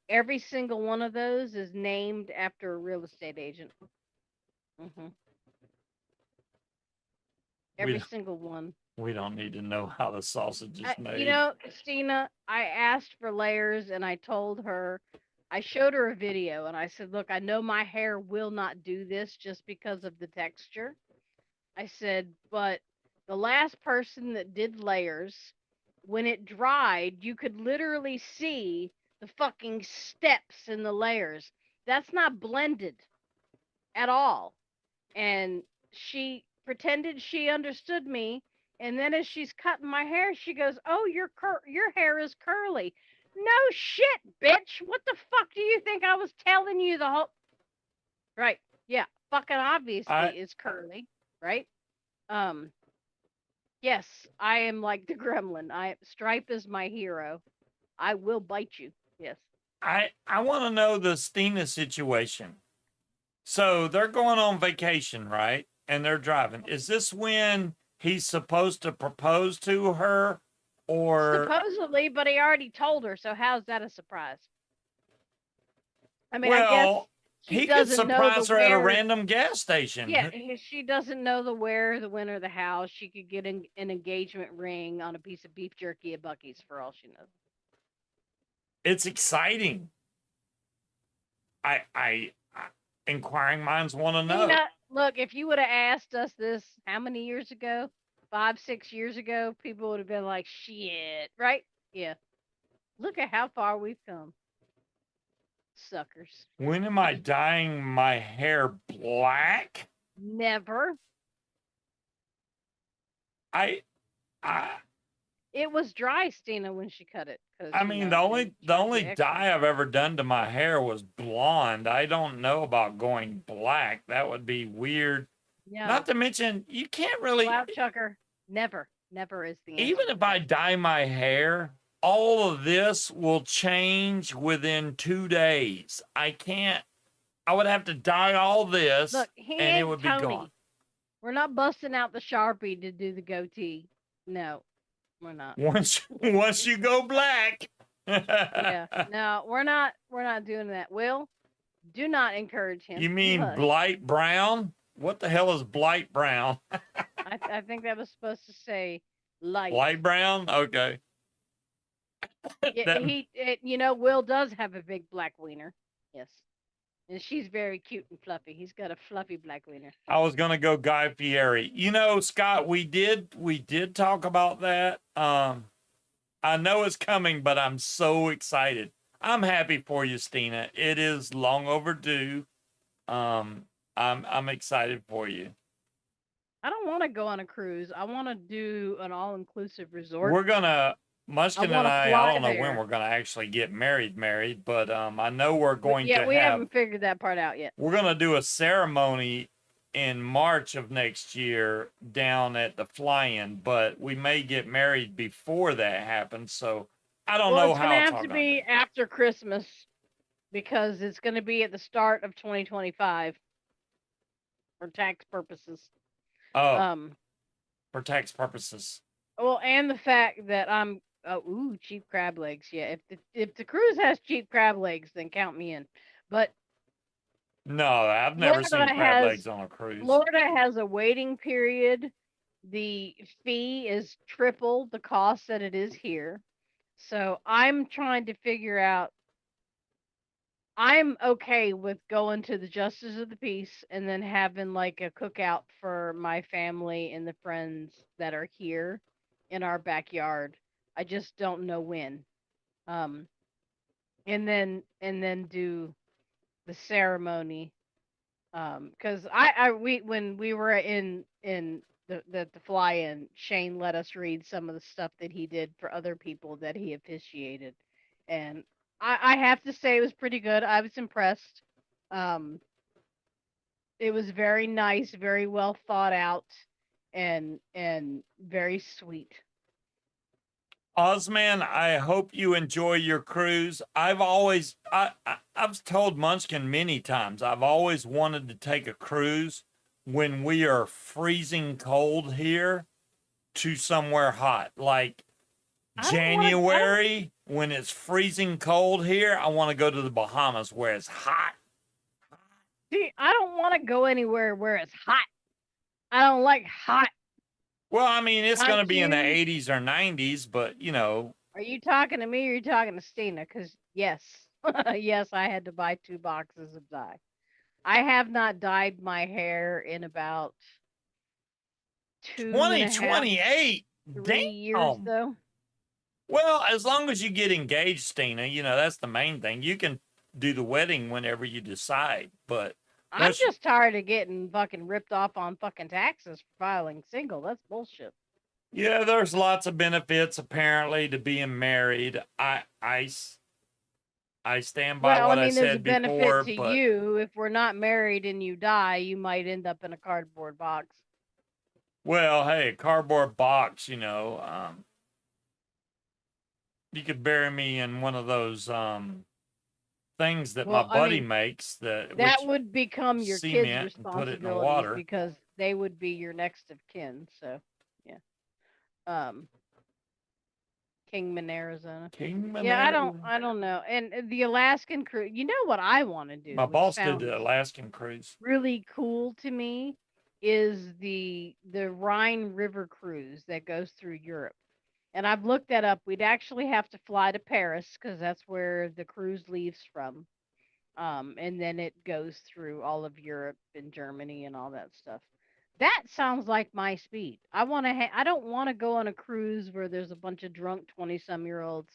Every single one of those is named after a real estate agent. hmm We Every single one. we don't need to know how the sausage is You made. know, Christina, I asked for layers and I told her, I showed her a video and I said, look, I know my hair will not do this just because of the texture. I said, but the last person that did layers, when it dried, you could literally see the fucking steps in the layers. That's not blended at all. And she pretended she understood me. And then as she's cutting my hair, she goes, "Oh, your hair is curly." No shit, bitch. What the fuck do you think I was telling you the whole Right. Yeah, fucking obviously I is curly, right? Um yes, I am like the gremlin. Stripe is my hero. I will bite you. Yes. I want to know the Stina situation. So they're going on vacation, right? And they're driving. Is this when he's supposed to propose to her, or Supposedly, but he already told her, so how's that a surprise? I mean, I guess well, she he could doesn't know the surprise her at a where. random gas Yeah, station? she doesn't know the where, the when, or the how. She could get an engagement ring on a piece of beef jerky at Bucky's for all she knows. It's exciting. I inquiring minds want to know. Tina, look, if you would have asked us this how many years ago? 5, 6 years ago, people would have been like, shit, right? Yeah. Look at how far we've come. Suckers. When am I dyeing my hair black? Never. I It was dry, Stina, when she cut it. I mean, the only dye I've ever done to my hair was blonde. I don't know about going black. That would be weird. No. Not to mention, you can't really. Cloud chucker. Never. Never is the answer. Even if I dye my hair, all of this will change within 2 days. I can't. I would have to dye all this, Look, he and ain't it would be Tony. gone. We're not busting out the Sharpie to do the goatee. No, we're not. Once you go black. Yeah. No, we're not doing that. Will, do not encourage him. You mean Hush. blight brown? What the hell is blight brown? I think that was supposed to say light. Light brown? Okay. Yeah, Will does have a big black wiener. Yes. And she's very cute and fluffy. He's got a fluffy black wiener. I was gonna go Guy Fieri. You know, Scott, we did talk about that. I know it's coming, but I'm so excited. I'm happy for you, Stina. It is long overdue. I'm excited for you. I don't want to go on a cruise. I want to do an all-inclusive resort. We're gonna Munchkin and I don't know when there. we're gonna actually get married, but I know we're going Yeah, to we have. haven't figured that part out yet. We're gonna do a ceremony in March of next year down at the fly-in, but we may get married before that happens. So I don't know It's how gonna it's have all to gonna be after Christmas because it's gonna be at the start of 2025 for tax purposes. Oh, for tax purposes. Well, and the fact that I'm cheap crab legs. Yeah, if the cruise has cheap crab legs, then count me in. But no, I've never seen crab legs on a cruise. Florida has a waiting period. The fee is triple the cost that it is here. So I'm trying to figure out. I'm okay with going to the Justice of the Peace and then having like a cookout for my family and the friends that are here in our backyard. I just don't know when. And then do the ceremony. Because when we were in the fly-in, Shane let us read some of the stuff that he did for other people that he officiated, and I have to say it was pretty good. I was impressed. It was very nice, very well thought out, and very sweet. Ozman, I hope you enjoy your cruise. I've told Munchkin many times, I've always wanted to take a cruise when we are freezing cold here to somewhere hot. Like I don't want to. January, when it's freezing cold here, I want to go to the Bahamas where it's hot. See, I don't want to go anywhere where it's hot. I don't like hot. Well, I mean, it's going to Not be in the you. 80s or 90s, but you know, Are you talking to me or are you talking to Stina? Because yes, yes, I had to buy 2 boxes of dye. I have not dyed my hair in about 2.5, 2028. 3 years Damn. though. Well, as long as you get engaged, Stina, you know, that's the main thing. You can do the wedding whenever you decide, but I'm once just tired of getting fucking ripped off on fucking taxes for filing single. That's bullshit. yeah, there's lots of benefits apparently to being married. I stand by Well, I what I mean, there's a said benefit before, to but you. If we're not married and you die, you might end up in a cardboard box. well, hey, cardboard box, you know, you could bury me in one of those things that my Well, I buddy mean, makes that that which would become your kids' cement and put it in the responsibilities water. because they would be your next of kin. So, yeah. Um, Kingman, Arizona. Kingman, Yeah, Arizona. I don't know. And the Alaskan cruise. You know what I want to do, My which boss did sounds the Alaskan cruise. really cool to me, is the Rhine River cruise that goes through Europe. And I've looked that up. We'd actually have to fly to Paris because that's where the cruise leaves from. And then it goes through all of Europe and Germany and all that stuff. That sounds like my speed. I don't want to go on a cruise where there's a bunch of drunk 20-some-year-olds.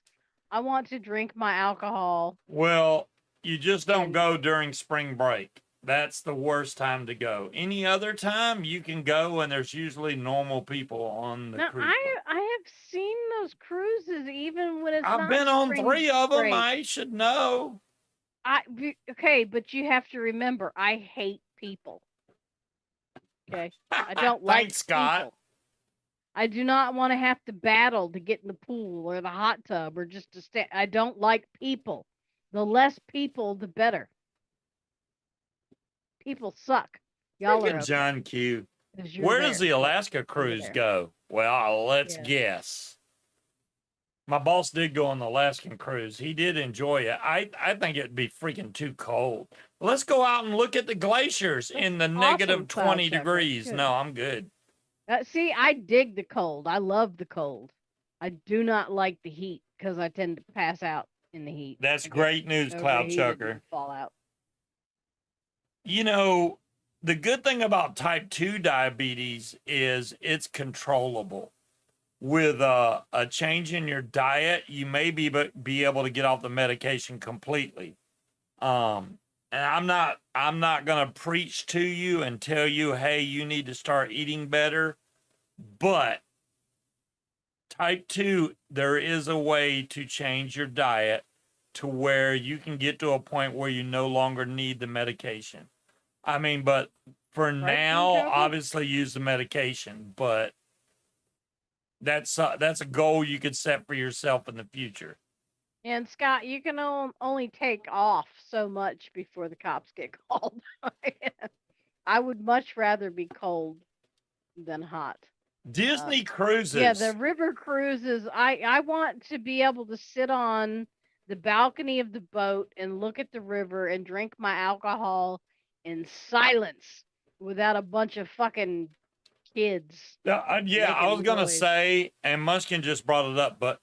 I want to drink my alcohol Well, you just don't and go during spring break. That's the worst time to go. Any other time you can go, and there's usually normal people on the now cruise boat. I have seen those cruises even when it's I've not been on spring 3 of them. break. I should know. Okay, but you have to remember I hate people. Okay? I don't like Thanks, Scott. people. I do not want to have to battle to get in the pool or the hot tub or just to stay. I don't like people. The less people, the better. People suck. Y'all are Freaking okay John Q. because you're Where does there. the But Alaska over cruise there. go? Well, let's Yeah. guess. My boss did go on the Alaskan cruise. He did enjoy it. I think it'd be freaking too cold. Let's go out and look at the glaciers in the Awesome, negative Cloud 20 Chucker. degrees. Good. No, I'm good. See, I dig the cold. I love the cold. I do not like the heat because I tend to pass out in the heat. That's I get great news, Cloud overheated Chucker. and fall out. You know, the good thing about type 2 diabetes is it's controllable. With a change in your diet, you may be able to get off the medication completely. And I'm not gonna preach to you and tell you, hey, you need to start eating better. But type 2, there is a way to change your diet to where you can get to a point where you no longer need the medication. I mean, but for Right, now, Chucker? obviously use the medication, but that's a goal you could set for yourself in the future. And Scott, you can only take off so much before the cops get called. I would much rather be cold than hot. Disney Yeah, cruises. the river cruises. I want to be able to sit on the balcony of the boat and look at the river and drink my alcohol in silence without a bunch of fucking kids. Yeah, I was making gonna noise. say, and Munchkin just brought it up, but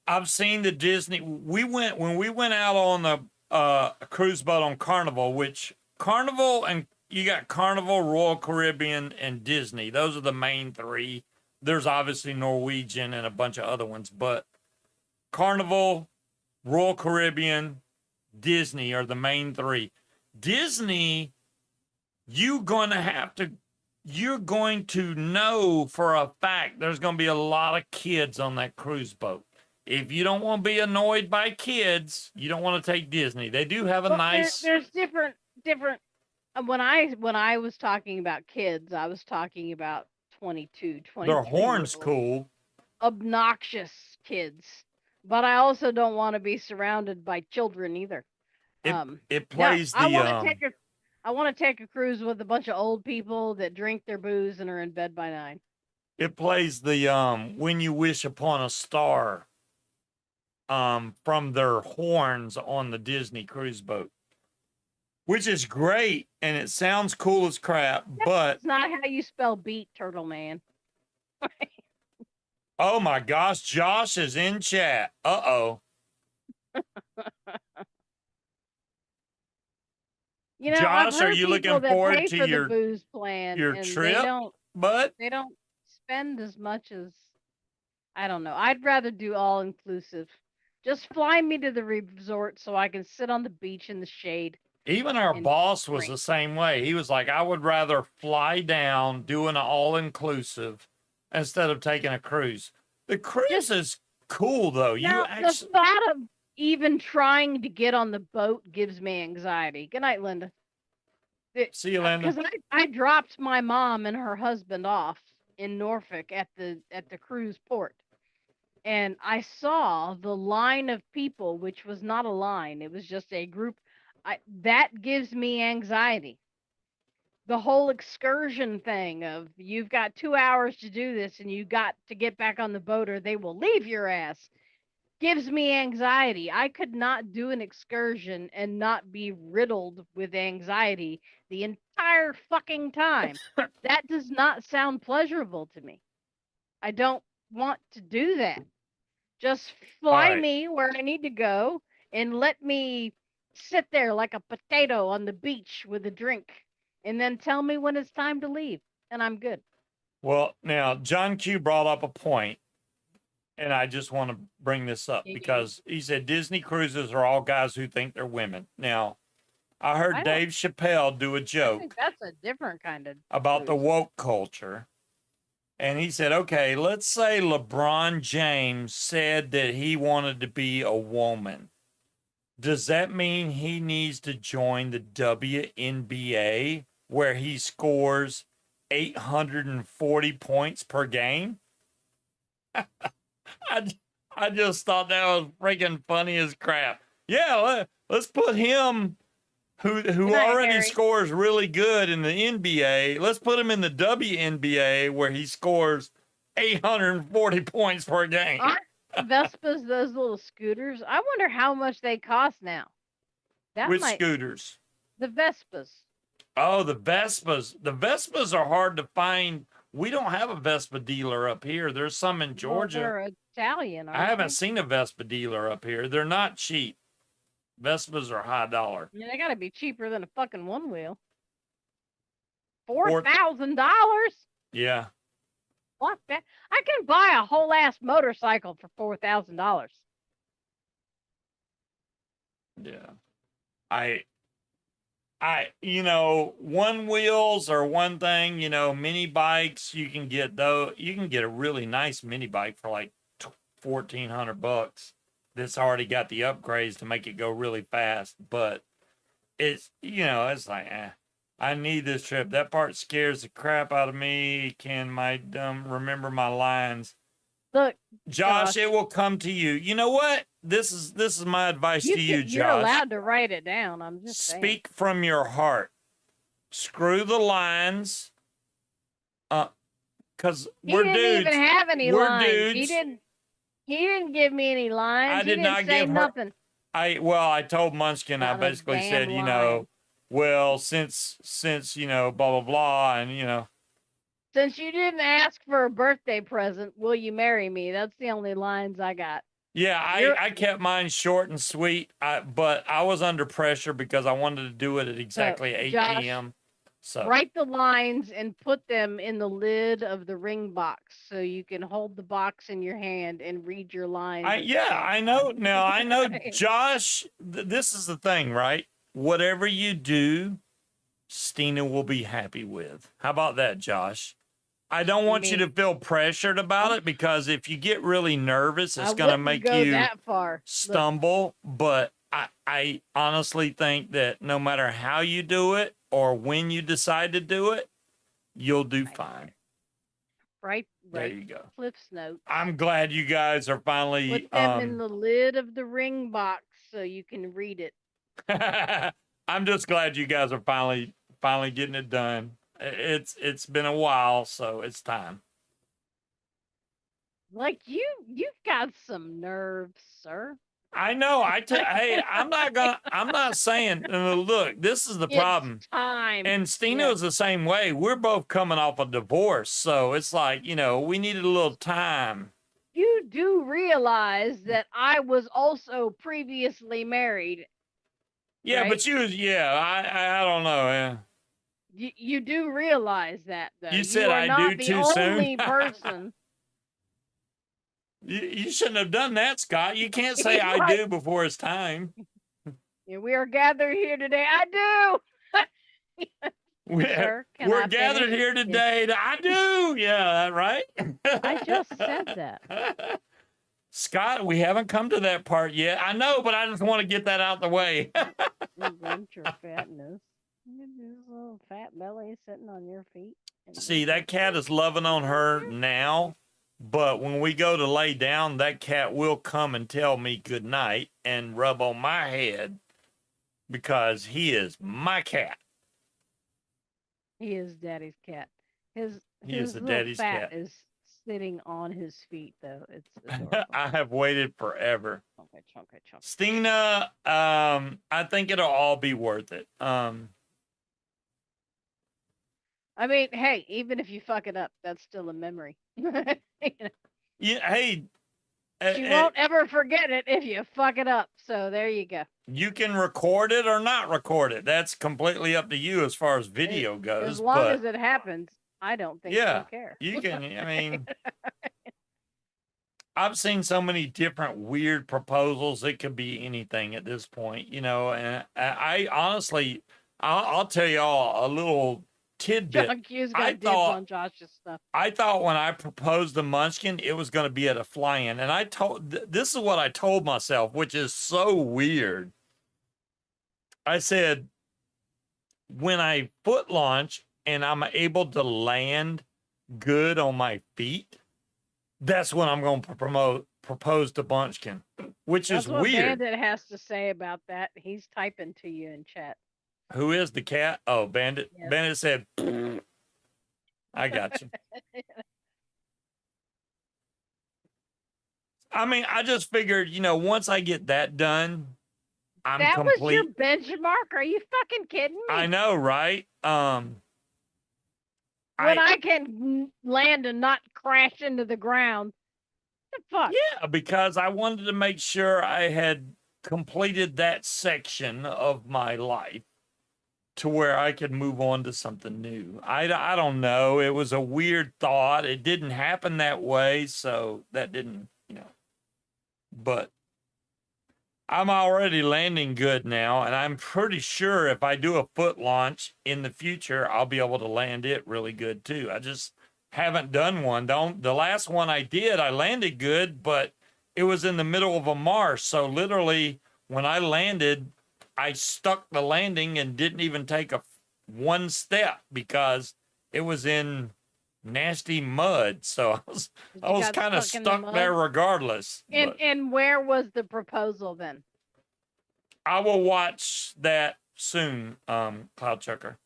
I've seen the Disney. When we went out on the cruise boat on Carnival, which Carnival and you got Carnival, Royal Caribbean, and Disney. Those are the main 3. There's obviously Norwegian and a bunch of other ones, but Carnival, Royal Caribbean, Disney are the main 3. Disney, you're going to know for a fact there's going to be a lot of kids on that cruise boat. If you don't want to be annoyed by kids, you don't want to take Disney. They do have a nice. There's different. When I was talking about kids, I was talking about 22, Their 23 year horn's old cool. obnoxious kids. But I also don't want to be surrounded by children either. It it No, plays the I want to take a cruise with a bunch of old people that drink their booze and are in bed by 9. it plays the When You Wish Upon a Star from their horns on the Disney cruise boat, which is great and it sounds cool as crap, but It's not how you spell beat, Turtle Man. oh my gosh, Josh is in chat. Uh-oh. You know, I've Josh, are heard you people looking that forward pay to for the your booze plan and trip, bud? they don't spend as much as I don't know. I'd rather do all inclusive. Just fly me to the resort so I can sit on the beach in the shade Even our and boss was drink. the same way. He was like, I would rather fly down doing an all-inclusive instead of taking a cruise. The cruise is cool though. You Now, the actually thought of even trying to get on the boat gives me anxiety. Good night, Linda. see you, Linda. Because I dropped my mom and her husband off in Norfolk at the cruise port, and I saw the line of people, which was not a line; it was just a group. That gives me anxiety. The whole excursion thing of you've got 2 hours to do this, and you got to get back on the boat, or they will leave your ass gives me anxiety. I could not do an excursion and not be riddled with anxiety the entire fucking time. That does not sound pleasurable to me. I don't want to do that. Just All fly right. me where I need to go and let me sit there like a potato on the beach with a drink and then tell me when it's time to leave and I'm good. Well, now John Q brought up a point, and I just want to bring this up because he said Disney cruises are all guys who think they're women. Now, I heard Dave Chappelle do a I joke think that's a different kind of about the cruise. woke culture. And he said, okay, let's say LeBron James said that he wanted to be a woman. Does that mean he needs to join the WNBA where he scores 840 points per game? I just thought that was freaking funny as crap. Yeah, let's put him who already Harry. scores really good in the NBA. Let's put him in the WNBA where he scores 840 points per game. Aren't Vespas those little scooters? I wonder how much they cost now. Which scooters? The Vespas. Oh, the Vespas. The Vespas are hard to find. We don't have a Vespa dealer up here. There's some in Georgia. Well, they're Italian, aren't I haven't they? seen a Vespa dealer up here. They're not cheap. Vespas are high dollar. I mean, they gotta be cheaper than a fucking one wheel. $4,000? Yeah. Fuck that. I can buy a whole ass motorcycle for $4,000. Yeah. One wheels are one thing, mini bikes, you can get a really nice mini bike for like $1,400 that's already got the upgrades to make it go really fast, but it's like, I need this trip. That part scares the crap out of me. Can my remember my lines? Look, Josh, it will come to you. You know what? This is my advice to you, Josh. You're allowed to write it down. I'm just saying. Speak from your heart. Screw the lines. Because we're dudes. He didn't even have any we're lines. Dudes. He didn't give me any lines. I did not say give her nothing. I told Munchkin, I basically said, well, since blah blah blah, and since you didn't ask for a birthday present, will you marry me? That's the only lines I got. Yeah, I kept mine short and sweet, but I was under pressure because I wanted to do it at exactly 8 p.m. So write the lines and put them in the lid of the ring box so you can hold the box in your hand and read your lines. I know. Now, I know, Josh, this is the thing, right? Whatever you do, Stina will be happy with. How about that, Josh? I don't want you to feel pressured about it because if you get really nervous, it's going to make you that far. stumble. But I honestly think that no matter how you do it or when you decide to do it, you'll do fine. Right, There right. you go. Cliff's notes. I'm glad you guys are finally Put them in the lid of the ring box so you can read it. I'm just glad you guys are finally getting it done. It's been a while, so it's time. Like you've got some nerves, sir. I know. Hey, I'm not saying, look, this is the It's problem. time. And Stino's the same way. We're both coming off a divorce. So it's like, we needed a little time. You do realize that I was also previously married. Yeah, right? but I don't know. Yeah. You do realize that, though. You said are I not do the too soon? only person. You shouldn't have done that, Scott. You can't say I do before it's time. Yeah, we are gathered here today. I do. We're I gathered finish? here today. I do. Yeah, right? I just said that. Scott, we haven't come to that part yet. I know, but I just want to get that out the way. Invent your fatness. This little fat belly sitting on your feet. See, that cat is loving on her now, but when we go to lay down, that cat will come and tell me good night and rub on my head because he is my cat. He is Daddy's cat. His little daddy's cat. is sitting on his feet, though. It's I have waited forever. Chunky. Stina, I think it'll all be worth it. I mean, hey, even if you fuck it up, that's still a memory. Yeah, hey. She won't ever forget it if you fuck it up. So there you go. You can record it or not record it. That's completely up to you as far as video goes. As long as it happens, I don't think she'll care. You can, I mean, I've seen so many different weird proposals. It could be anything at this point, and I honestly, I'll tell y'all a little tidbit. John Q's got dibs on Josh's stuff. I thought when I proposed the Munchkin, it was going to be at a fly-in. And this is what I told myself, which is so weird. I said, when I foot launch and I'm able to land good on my feet, that's when I'm going to propose to Munchkin, which is weird. That's what Bandit has to say about that. He's typing to you in chat. Who is the cat? Oh, Bandit. Yes. Bandit said, I got you. I mean, I just figured, once I get that done, I'm complete. That was your benchmark? Are you fucking kidding me? I know, right? When I can land and not crash into the ground. What the fuck? Yeah, because I wanted to make sure I had completed that section of my life to where I could move on to something new. I don't know. It was a weird thought. It didn't happen that way, so that didn't, But I'm already landing good now, and I'm pretty sure if I do a foot launch in the future, I'll be able to land it really good too. I just haven't done one. The last one I did, I landed good, but it was in the middle of a marsh. So literally, when I landed, I stuck the landing and didn't even take one step because it was in nasty mud. So I was kind of stuck there regardless. And where was the proposal then? I will watch that soon, Cloud Chucker.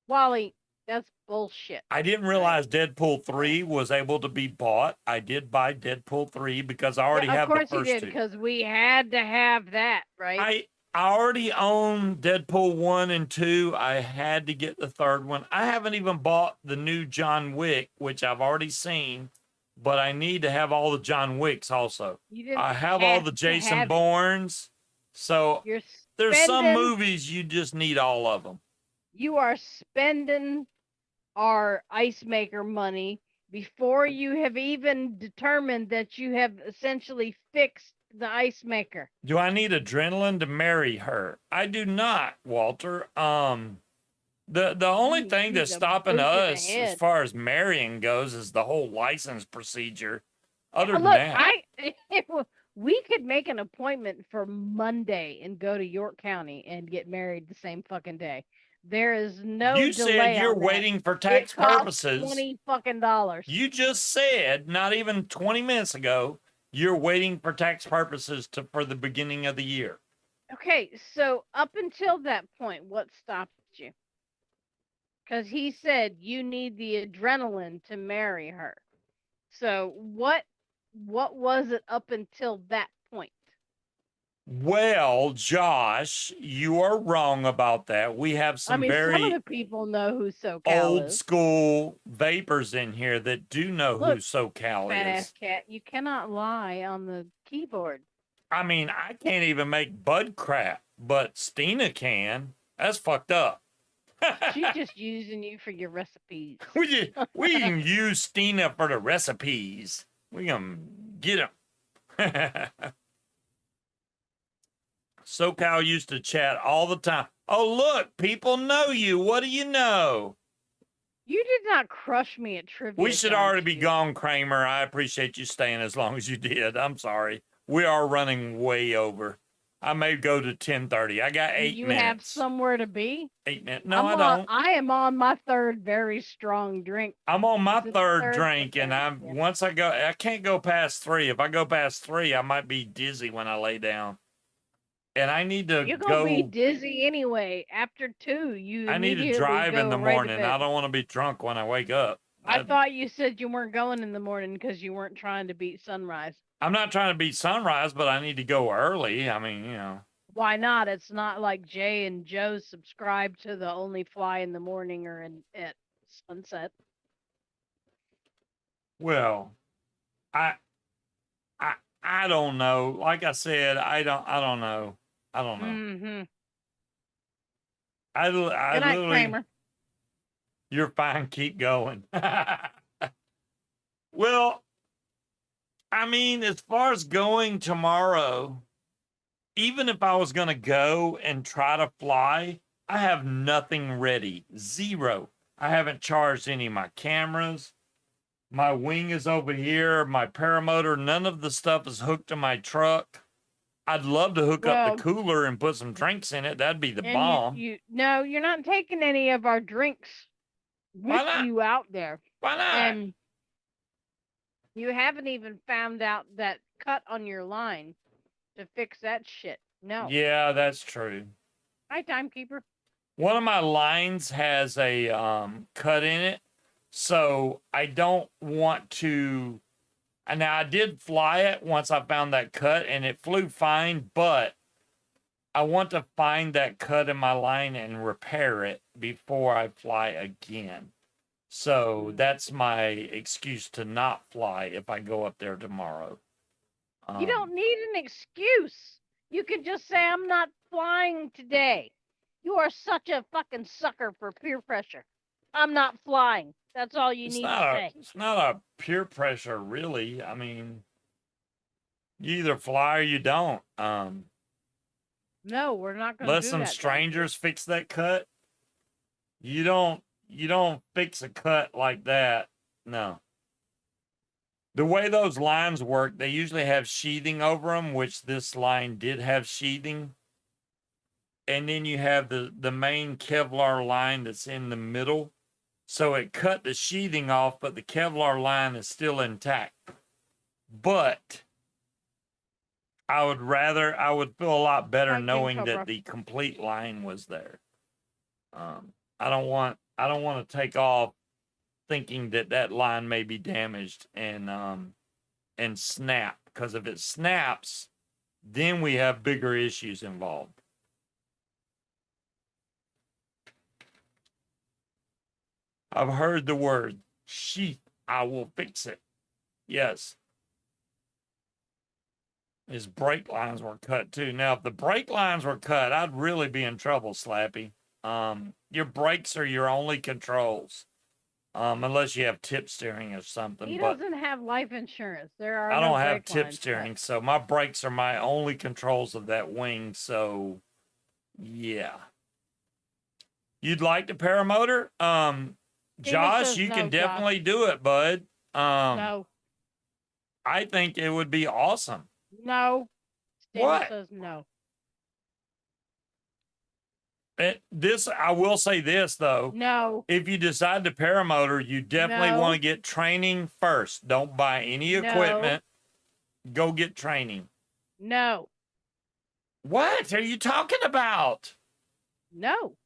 Wally, that's bullshit. I didn't realize Deadpool 3 was able to be bought. I did buy Deadpool 3 because I already have the first two. Of course you did, because we had to have that, right? I already own Deadpool 1 and 2. I had to get the third one. I haven't even bought the new John Wick, which I've already seen, but I need to have all the John Wicks also. I have all the Jason Bournes. So there's some movies you just need all of them. You are spending our ice maker money before you have even determined that you have essentially fixed the ice maker. Do I need adrenaline to marry her? I do not, Walter. The only thing that's stopping us as far as marrying goes is the whole license procedure. Other than that, we could make an appointment for Monday and go to York County and get married the same fucking day. There is no You said delay you're on that. waiting for It tax costs purposes. $20 fucking. You just said not even 20 minutes ago you're waiting for tax purposes for the beginning of the year. Okay, so up until that point, what stopped you? Because he said you need the adrenaline to marry her. So what was it up until that point? Well, Josh, you are wrong about that. We have some some of very the people know who SoCal old is. school vapors in here that do know who Look, SoCal Fat is. ass cat, you cannot lie on the keyboard. I mean, I can't even make bud crap, but Stina can. That's fucked up. She's just using you for your recipes. we can use Stina for the recipes. We gonna get them. SoCal used to chat all the time. Oh, look, people know you. What do you know? You did not crush me at trivia. We should John already be Q. gone, Kramer. I appreciate you staying as long as you did. I'm sorry. We are running way over. I may go to 10:30. I got 8 You minutes. have somewhere to be? 8 minutes. No, I don't. I am on my third very strong drink. I'm on my Is it the third third? drink, The and third, yeah. once I go, I can't go past 3. If I go past 3, I might be dizzy when I lay down. And I need to You're go. gonna be dizzy anyway. After 2, you I need to immediately drive in go the right to morning. bed. I don't want to be drunk when I wake up. I thought you said you weren't going in the morning because you weren't trying to beat sunrise. I'm not trying to beat sunrise, but I need to go early. I mean, you know. Why not? It's not like Jay and Joe subscribe to the only fly in the morning or at sunset. Well, I don't know. Like I said, I don't know. I don't know. Mm-hmm. I Good night, literally. Kramer. You're fine. Keep going. Well, I mean, as far as going tomorrow, even if I was going to go and try to fly, I have nothing ready. Zero. I haven't charged any of my cameras. My wing is over here. My paramotor, none of the stuff is hooked to my truck. I'd love to hook up the cooler and put some drinks in it. That'd be the bomb. No, you're not taking any of our drinks with you out there. Why not? And you haven't even found out that cut on your line to fix that shit. No. Yeah, that's true. Hi, timekeeper. One of my lines has a cut in it, so I don't want to. And now I did fly it once I found that cut, and it flew fine, but I want to find that cut in my line and repair it before I fly again. So that's my excuse to not fly if I go up there tomorrow. You don't need an excuse. You can just say, I'm not flying today. You are such a fucking sucker for peer pressure. I'm not flying. That's all you need to say. It's not a peer pressure, really. I mean, you either fly or you don't. No, we're not going to do that. Let some strangers fix that cut. You don't fix a cut like that. No. The way those lines work, they usually have sheathing over them, which this line did have sheathing. And then you have the main Kevlar line that's in the middle. So it cut the sheathing off, but the Kevlar line is still intact. But I would feel a lot better knowing that the complete line was there. I don't want to take off thinking that line may be damaged and snap, because if it snaps, then we have bigger issues involved. I've heard the word sheath. I will fix it. Yes. His brake lines were cut too. Now, if the brake lines were cut, I'd really be in trouble, Slappy. Your brakes are your only controls. Unless you have tip steering or something. He doesn't have life insurance. I don't have tip steering, so my brakes are my only controls of that wing. So, yeah. You'd like the paramotor? Josh, you can definitely do it, bud. No. I think it would be awesome. No. What? Says no. This I will say this though. No. If you decide to paramotor, you definitely No. want to get training first. Don't buy any No. equipment. Go get training. No. What are you talking about? No.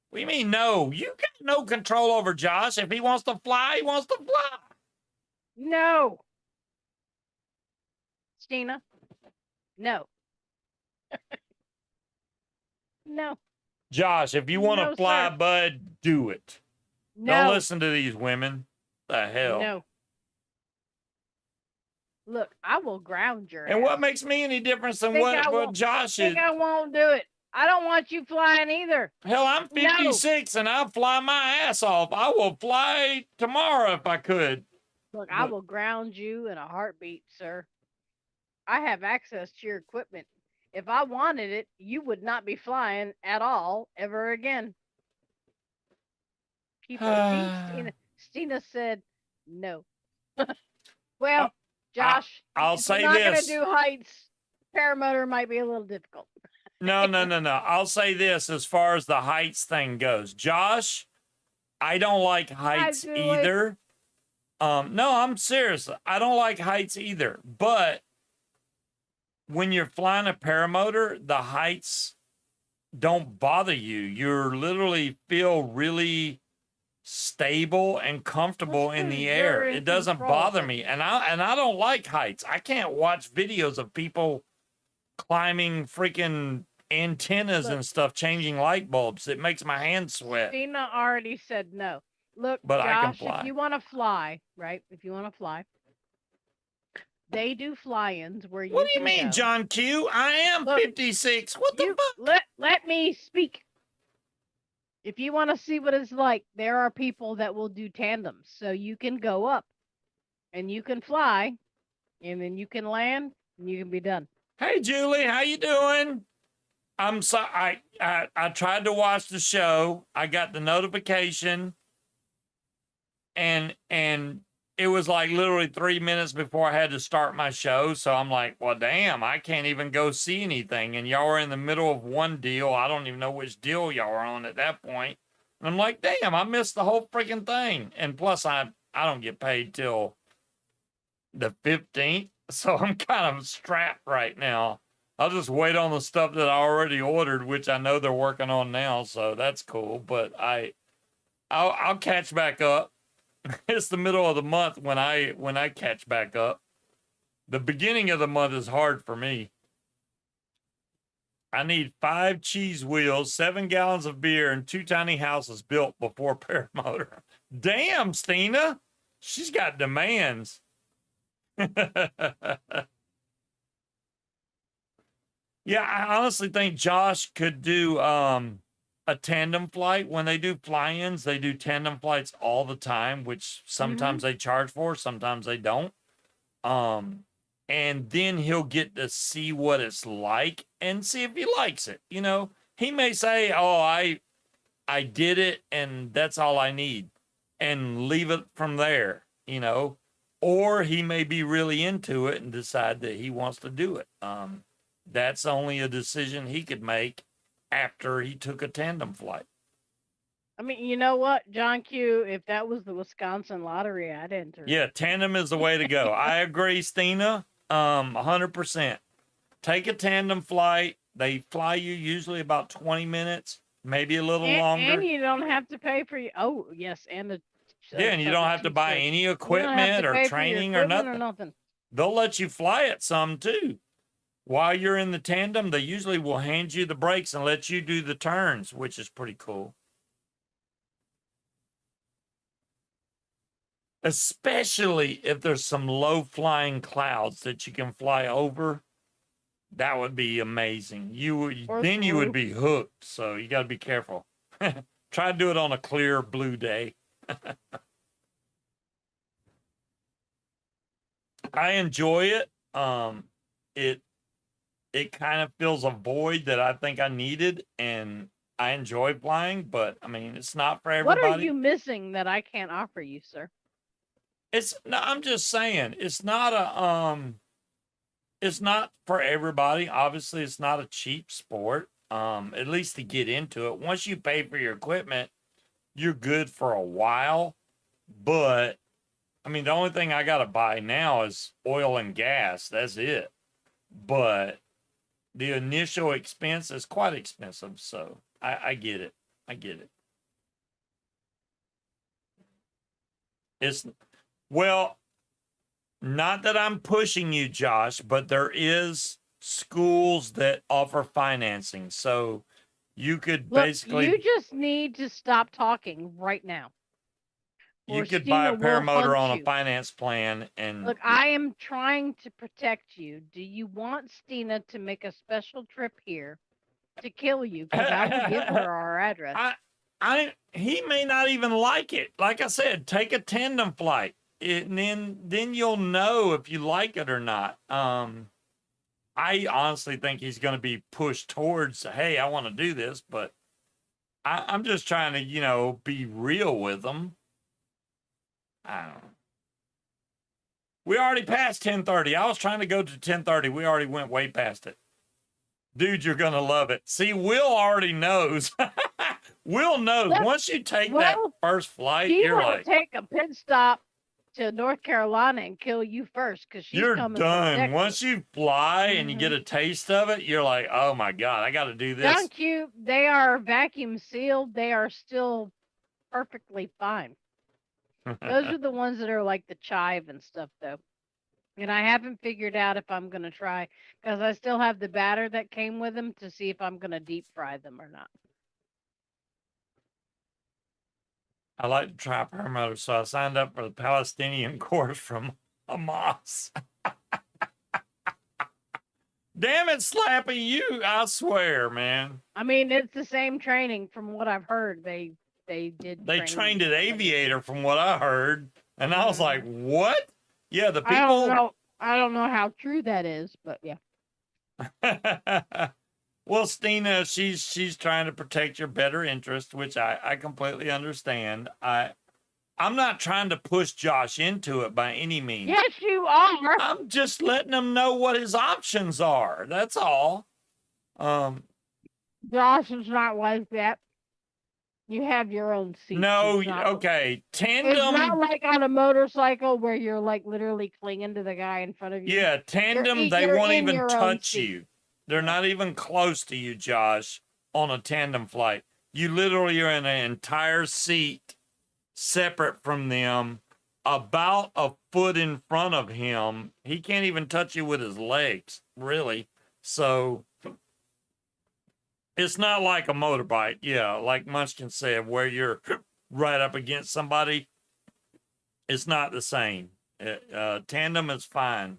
What do you mean no? You got no control over Josh. If he wants to fly, he wants to fly. No. Stina. No. No. Josh, if you want to No, fly, sir. bud, do it. No. Don't listen to these women. The hell? No. Look, I will ground your And ass. what makes me any difference than Think what I won't- Josh is? Think I won't do it. I don't want you flying either. Hell, I'm 56 and I'll fly my ass off. I will fly tomorrow if I could. Look, I will ground you in a heartbeat, sir. I have access to your equipment. If I wanted it, you would not be flying at all ever again. People, see, Stina said no. Well, Josh, I'll if say you're not this. gonna do heights, paramotor might be a little difficult. No. I'll say this as far as the heights thing goes. Josh, I don't like heights either. No, I'm serious. I don't like heights either. But when you're flying a paramotor, the heights don't bother you. You literally feel really stable and comfortable in the air. It doesn't bother me. And I don't like heights. I can't watch videos of people climbing freaking antennas and stuff, changing light bulbs. It makes my hands sweat. Stina already said no. Look, But Josh, I can fly. if you want to fly, right? If you want to fly, they do fly-ins where you. What do you can mean, go. John Q? I am 56. What the fuck? Let me speak. If you want to see what it's like, there are people that will do tandems, so you can go up, and you can fly, and then you can land, and you can be done. Hey, Julie, how you doing? I'm sorry. I tried to watch the show. I got the notification, and it was like literally 3 minutes before I had to start my show. So I'm like, well, damn, I can't even go see anything. And y'all are in the middle of one deal. I don't even know which deal y'all are on at that point. And I'm like, damn, I missed the whole freaking thing. And plus, I don't get paid till the 15th. So I'm kind of strapped right now. I'll just wait on the stuff that I already ordered, which I know they're working on now. So that's cool. But I'll catch back up. It's the middle of the month when I catch back up. The beginning of the month is hard for me. I need 5 cheese wheels, 7 gallons of beer, and 2 tiny houses built before paramotor. Damn, Stina. She's got demands. Yeah, I honestly think Josh could do a tandem flight. When they do fly-ins, they do tandem flights all the time, which sometimes they charge for, sometimes they don't. And then he'll get to see what it's like and see if he likes it. You know, he may say, "Oh, I did it and that's all I need," and leave it from there, you know. Or he may be really into it and decide that he wants to do it. That's only a decision he could make after he took a tandem flight. I mean, you know what, John Q, if that was the Wisconsin lottery, I'd enter. Yeah, tandem is the way to go. I agree, Stina. 100%. Take a tandem flight. They fly you usually about 20 minutes, maybe a little longer. And you don't have to pay for oh yes, and the yeah, and you don't have to buy any equipment or training or nothing. They'll let you fly it some too. While you're in the tandem, they usually will hand you the brakes and let you do the turns, which is pretty cool. Especially if there's some low-flying clouds that you can fly over. That would be amazing. You would be hooked, so you got to be careful. Try to do it on a clear blue day. I enjoy it. It kind of fills a void that I think I needed, and I enjoy flying, but I mean, it's not for everybody. What are you missing that I can't offer you, sir? I'm just saying, it's not for everybody. Obviously, it's not a cheap sport. at least to get into it. Once you pay for your equipment, you're good for a while. But I mean, the only thing I got to buy now is oil and gas. That's it. But the initial expense is quite expensive. So I get it. I get it. It's, well, not that I'm pushing you, Josh, but there is schools that offer financing. So you could Look, basically, you just need to stop talking right now. you Or could buy a Stina will paramotor hunt on a you. finance plan and Look, I am trying to protect you. Do you want Stina to make a special trip here to kill you? Because I will give her our address. he may not even like it. Like I said, take a tandem flight. And then you'll know if you like it or not. I honestly think he's going to be pushed towards, hey, I want to do this, but I'm just trying to, be real with him. I don't know. We already passed 10:30. I was trying to go to 10:30. We already went way past it. Dude, you're going to love it. See, Will already knows. Will knows. Look, Once you take that first flight, She you're will like, take a pit stop to North Carolina and kill you first because she's you're coming from done. Texas. Once you fly and you get a taste of it, you're like, oh my God, I got to do this. John Q, they are vacuum sealed. They are still perfectly fine. Those are the ones that are like the chive and stuff, though. And I haven't figured out if I'm going to try because I still have the batter that came with them to see if I'm going to deep fry them or not. I like to try paramotor, so I signed up for the Palestinian course from Hamas. Damn it, Slappy, I swear, man. I mean, it's the same training from what I've heard. They trained at Aviator from what I heard, and I was like, what? Yeah, the people. I don't know how true that is, but yeah. Well, Stina, she's trying to protect your better interest, which I completely understand. I'm not trying to push Josh into it by any means. Yes, you are. I'm just letting him know what his options are. That's all. Josh is not like that. You have your own seat. No, okay. Tandem. It's not like on a motorcycle where you're like literally clinging to the guy in front of you. Yeah, tandem, they won't even touch you. They're not even close to you, Josh, on a tandem flight. You literally are in an entire seat separate from them, about a foot in front of him. He can't even touch you with his legs, really. So it's not like a motorbike. Yeah, like Munchkin said, where you're right up against somebody. It's not the same. Tandem is fine.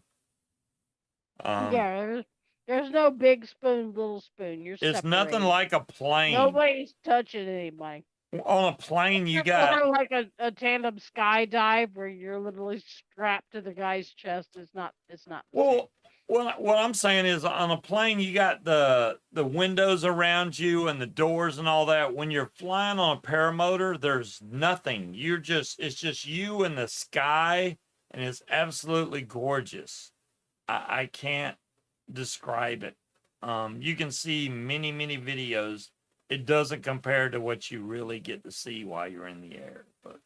Yeah, there's no big spoon, little spoon. You're It's nothing like a plane. Nobody's touching anybody. On a plane, you got like a tandem skydive where you're literally strapped to the guy's chest. It's not. Well, what I'm saying is, on a plane, you got the windows around you and the doors and all that. When you're flying on a paramotor, there's nothing. It's just you and the sky, and it's absolutely gorgeous. I can't describe it. You can see many videos. It doesn't compare to what you really get to see while you're in the air. But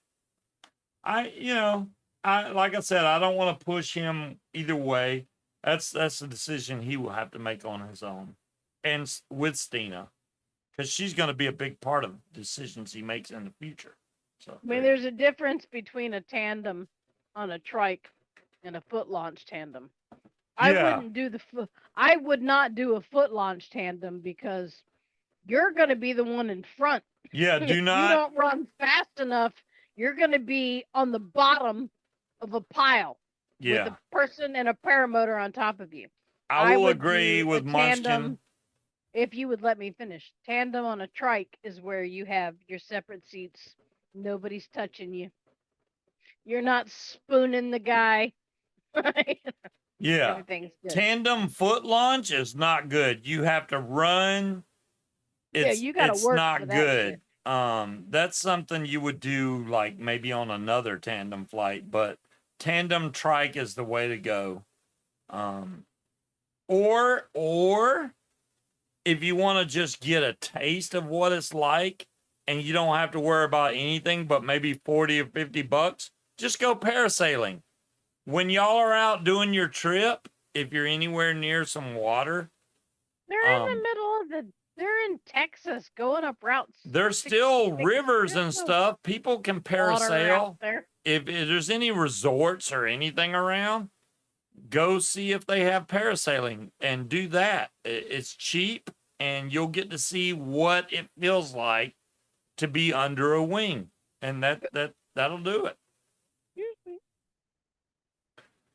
like I said, I don't want to push him either way. That's a decision he will have to make on his own, and with Stina, because she's going to be a big part of decisions he makes in the future. So I mean, there's a difference between a tandem on a trike and a foot launch tandem. Yeah. I would not do a foot launch tandem because you're going to be the one in front. Yeah, do not. You don't run fast enough. You're going to be on the bottom of a pile. Yeah. With a person and a paramotor on top of you. I will agree with Munchkin. Tandem, if you would let me finish. Tandem on a trike is where you have your separate seats. Nobody's touching you. You're not spooning the guy. Yeah. Tandem foot launch is not good. You have to run. You gotta work. It's not good. That's something you would do like maybe on another tandem flight, but tandem trike is the way to go. Or if you want to just get a taste of what it's like and you don't have to worry about anything but maybe 40 or 50 bucks, just go parasailing. When y'all are out doing your trip, if you're anywhere near some water, They're in the middle of they're in Texas going up routes. there's still 66. rivers There's and no stuff. People can water out parasail. there. If there's any resorts or anything around, go see if they have parasailing and do that. It's cheap and you'll get to see what it feels like to be under a wing. And that'll do it.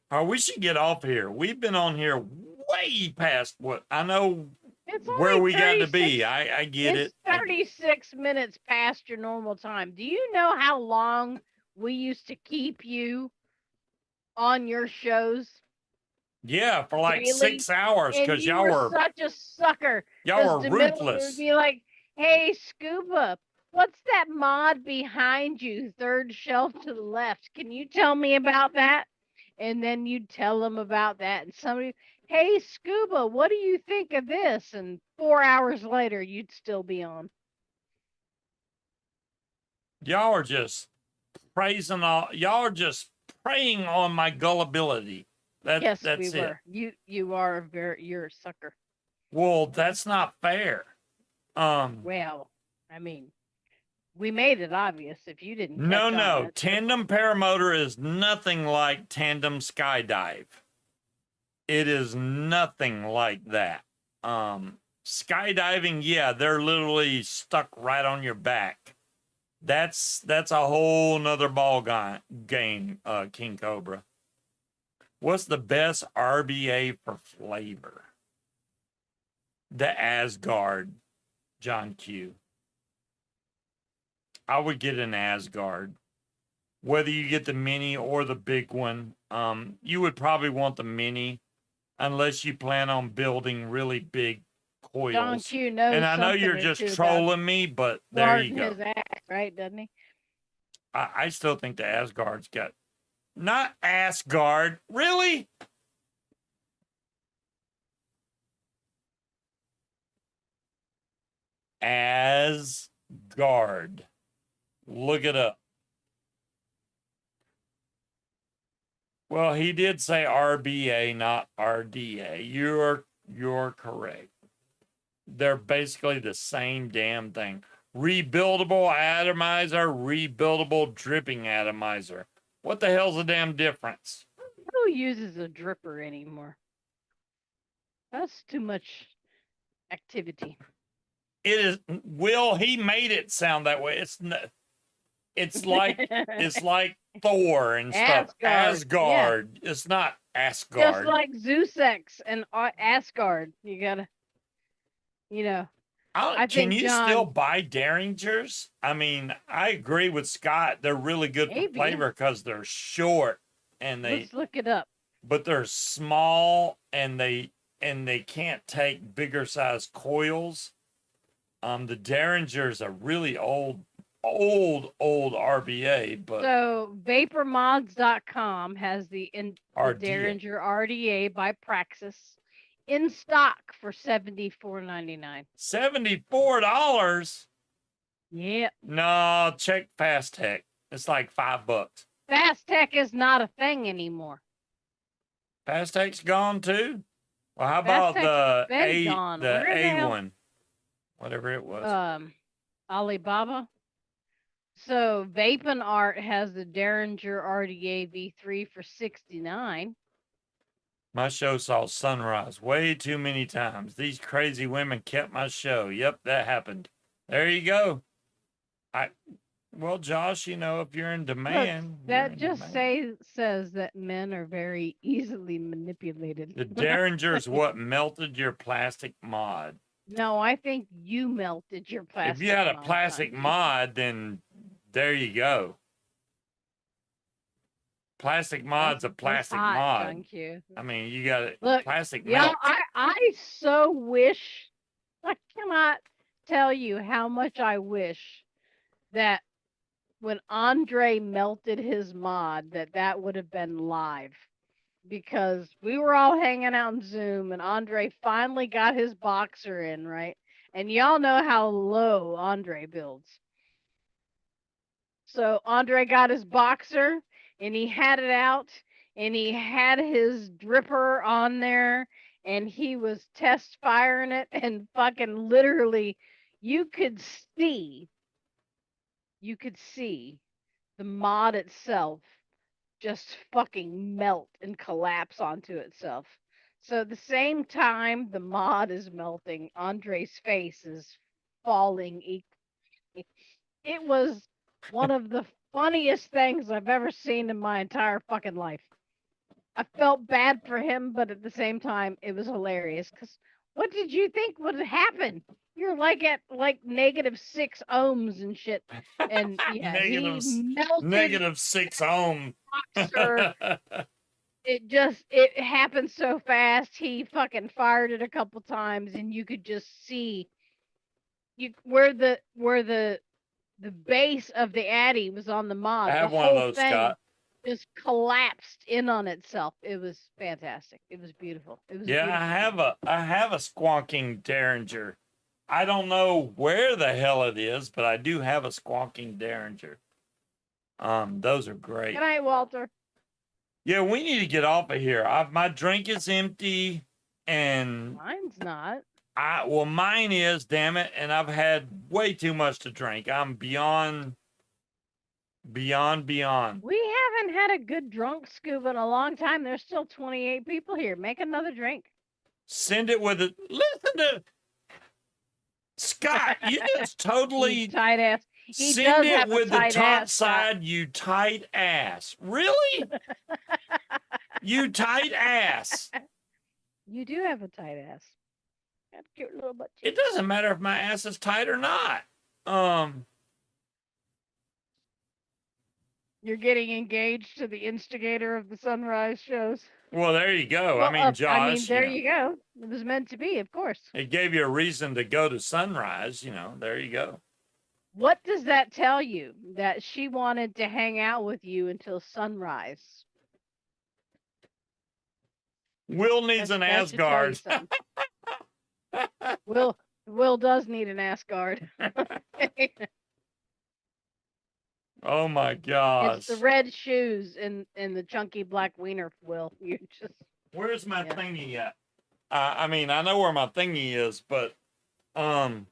Oh, we should get off here. We've been on here way past what I know It's where only we got to 36 be. I get It's it. 36 minutes past your normal time. Do you know how long we used to keep you on your shows? Yeah, for like daily? 6 hours And because you y'all were were such a sucker. y'all were The middle would ruthless. be like, "Hey, Scuba, what's that mod behind you, third shelf to the left? Can you tell me about that?" And then you'd tell them about that, and somebody, "Hey, Scuba, what do you think of this?" And 4 hours later, you'd still be on. Y'all are just praising all. Y'all are just preying on my gullibility. Yes, That's we it. were. You are you're a sucker. Well, that's not fair. Well, I mean, we made it obvious. If you didn't catch on, No. that's your Tandem paramotor is nothing like tandem skydive. It is nothing like that. Skydiving, yeah, they're literally stuck right on your back. That's a whole nother ball game, King Cobra. What's the best RBA for flavor? The Asgard, John Q. I would get an Asgard. Whether you get the mini or the big one, you would probably want the mini unless you plan on building really big coils. John Q knows and I know something you're or just two about trolling me, but there you guarding go. his ass, right? Doesn't he? I still think the Asgard's got not Asgard, really? Asgard. Look it up. Well, he did say RBA, not RDA. You're correct. They're basically the same damn thing. Rebuildable atomizer, rebuildable dripping atomizer. What the hell's the damn difference? Who uses a dripper anymore? That's too much activity. It is. Will he made it sound that way? It's like Thor and stuff. Asgard. Yeah. It's not Asgard. Just like Zeus and Asgard. You gotta, Can you still buy Derringers? I mean, I agree with Scott. They're really good for flavor because they're short and let's look it up. But they're small and they can't take bigger size coils. The Derringers are really old RBA, but so vapormods.com has the Derringer RDA by Praxis in stock for $74.99. $74? Yep. No, check Fast Tech. It's like $5. Fast Tech is not a thing anymore. Fast Tech's gone too? Well, how about the A one? Whatever it was. Alibaba. So Vapin Art has the Derringer RDA V3 for $69. My show saw sunrise way too many times. These crazy women kept my show. Yep, that happened. There you go. Well, Josh, if you're in demand. Look, that just says that men are very easily manipulated. The Derringer's what melted your plastic mod. No, I think you melted your plastic mod. If you had a plastic mod, then there you go. Plastic mod's a plastic mod. Thank you. I mean, you got it. Look, plastic mod. I so wish, I cannot tell you how much I wish that when Andre melted his mod, that would have been live. because we were all hanging out in Zoom and Andre finally got his boxer in, right? And y'all know how low Andre builds. So Andre got his boxer and he had it out and he had his dripper on there and he was test firing it and fucking literally you could see you could see the mod itself just fucking melt and collapse onto itself. So at the same time the mod is melting, Andre's face is falling equally. It was one of the funniest things I've ever seen in my entire fucking life. I felt bad for him, but at the same time, it was hilarious. Cause what did you think would happen? You're like at like -6 ohms and shit, and yeah, he melted -6 ohm. boxer. It happened so fast. He fucking fired it a couple times, and you could just see where the base of the Addy was on the I mod. The have one of whole those, thing Scott. just collapsed in on itself. It was fantastic. It was beautiful. It was a Yeah, beautiful I have a squonking derringer. I don't know where the hell it is, but I do have a squonking derringer. Those are great. Good night, Walter. Yeah, we need to get off of here. My drink is empty, and Mine's not. well, mine is, damn it, and I've had way too much to drink. I'm beyond. We haven't had a good drunk scuba in a long time. There's still 28 people here. Make another drink. Send it with it. Listen to Scott. You just You totally tight ass. He send does it have a with the tight top ass, Scott. side. You tight ass. Really? You tight ass. You do have a tight ass. Got a cute little butt It cheek. doesn't matter if my ass is tight or not. You're getting engaged to the instigator of the sunrise shows. Well, there you go. Well, I mean, Josh. I mean, there you go. It was meant to be, of course. It gave you a reason to go to sunrise. There you go. What does that tell you? That she wanted to hang out with you until sunrise. Will needs an That should tell you Asgard. something. Will does need an Asgard. Oh my gosh. It's the red shoes and the chunky black wiener. Will you just? Where's my thingy at? I mean, I know where my thingy is, but I'm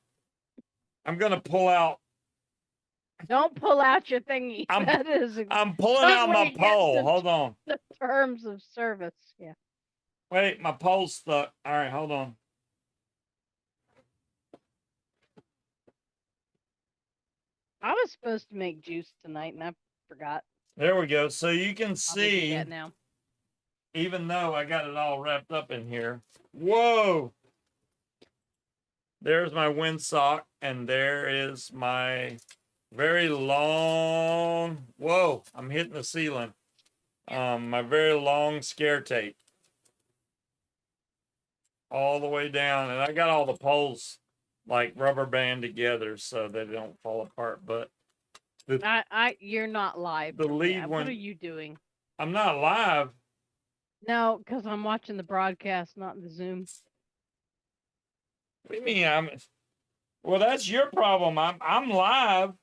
gonna pull out. Don't pull out your thingy. That is. I'm pulling out my pole. Hold on. The terms of service. Yeah. Wait, my pole's stuck. All right, hold on. I was supposed to make juice tonight and I forgot. There we go. So you can I'll do see, that now. even though I got it all wrapped up in here. Whoa! There's my windsock, and there is my very long. Whoa! I'm hitting the ceiling. My very long scare tape, all the way down, and I got all the poles like rubber band together so they don't fall apart. But You're not live. the lead Yeah, one. what are you doing? I'm not live. No, because I'm watching the broadcast, not the Zoom. What do you mean? Well, that's your problem. I'm live.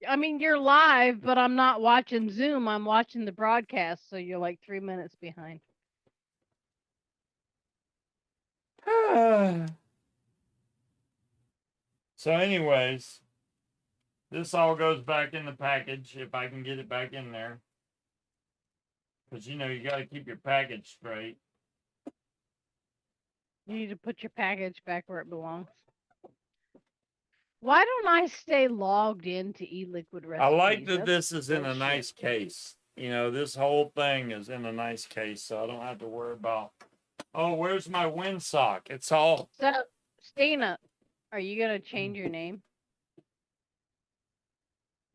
I mean, you're live, but I'm not watching Zoom. I'm watching the broadcast, so you're like 3 minutes behind. So, anyways, this all goes back in the package if I can get it back in there. Because, you got to keep your package straight. You need to put your package back where it belongs. Why don't I stay logged into e-liquid recipes? I like that That's this is in a bullshit. nice case. This whole thing is in a nice case, so I don't have to worry about, oh, where's my windsock? It's all... So, Stina, are you going to change your name?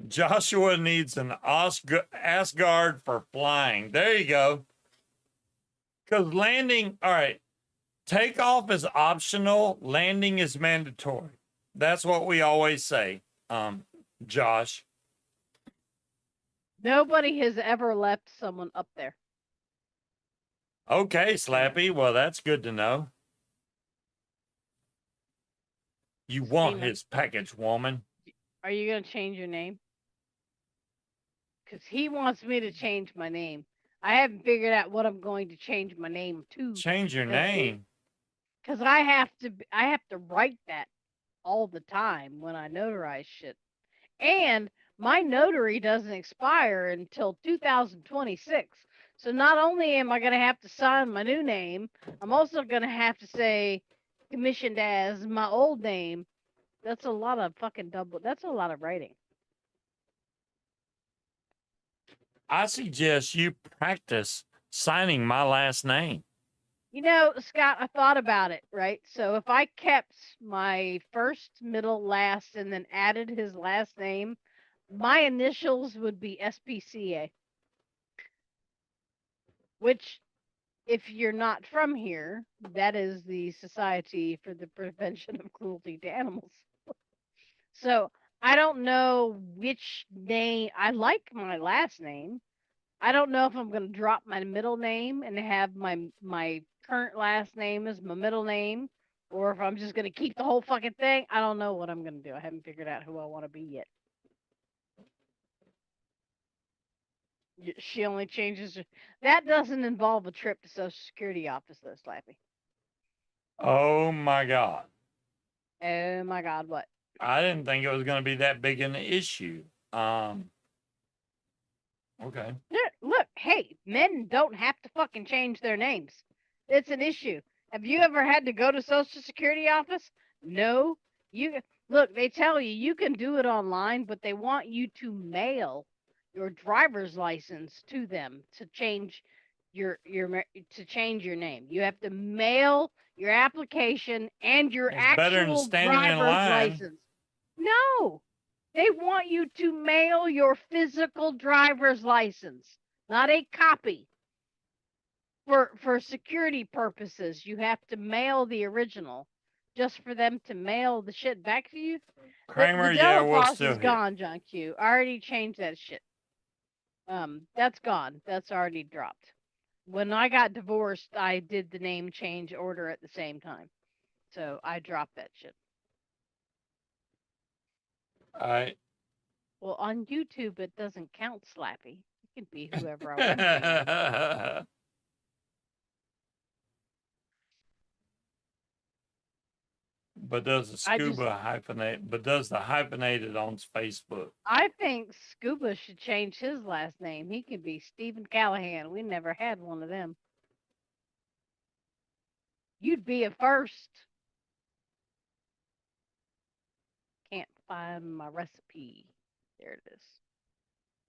Joshua needs an Asgard for flying. There you go. Because landing, all right, takeoff is optional. Landing is mandatory. That's what we always say, Josh. Nobody has ever left someone up there. Okay, Slappy. Well, that's good to know. You want Steamer, his package, woman. are you gonna change your name? Because he wants me to change my name. I haven't figured out what I'm going to change my name to. Change your name. Because I have to write that all the time when I notarize shit. And my notary doesn't expire until 2026. So not only am I going to have to sign my new name, I'm also going to have to say commissioned as my old name. That's a lot of fucking double. That's a lot of writing. I suggest you practice signing my last name. You know, Scott, I thought about it, right? So if I kept my first, middle, last, and then added his last name, my initials would be SPCA, which, if you're not from here, that is the Society for the Prevention of Cruelty to Animals. So I don't know which name. I like my last name. I don't know if I'm going to drop my middle name and have my current last name as my middle name, or if I'm just going to keep the whole fucking thing. I don't know what I'm going to do. I haven't figured out who I want to be yet. She only changes. That doesn't involve a trip to Social Security office, though, Slappy. Oh my God. Oh my God, what? I didn't think it was going to be that big an issue. Okay. Look, hey, men don't have to fucking change their names. It's an issue. Have you ever had to go to Social Security office? No. You look, they tell you you can do it online, but they want you to mail your driver's license to them to change to change your name. You have to mail your application and your It's better than actual standing in driver's line. license. No. They want you to mail your physical driver's license, not a copy. For security purposes, you have to mail the original just for them to mail the shit back to you. Kramer, The yeah, Delta we're Foss still is here. gone, John Q. I already changed that shit. That's gone. That's already dropped. When I got divorced, I did the name change order at the same time. So I dropped that shit. All right. Well, on YouTube, it doesn't count, Slappy. It can be whoever I want to be. But does the I just scuba hyphenate? But does the hyphenated on Facebook? I think Scuba should change his last name. He could be Stephen Callahan. We never had one of them. You'd be a first. Can't find my recipe. There it is.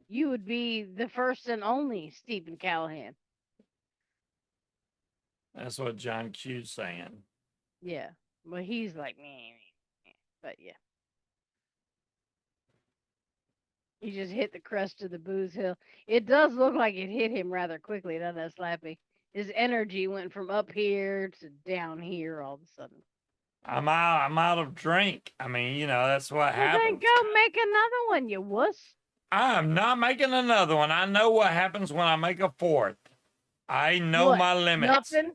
You would be the first and only Stephen Callahan. That's what John Q's saying. Yeah. Well, he's like me. But yeah. He just hit the crest of the booze hill. It does look like it hit him rather quickly, doesn't it, Slappy? His energy went from up here to down here all of a sudden. I'm out of drink. I mean, you know, that's what Well, happens. then go make another one, you wuss. I'm not making another one. I know what happens when I make a fourth. I know What? my limits. Nothing?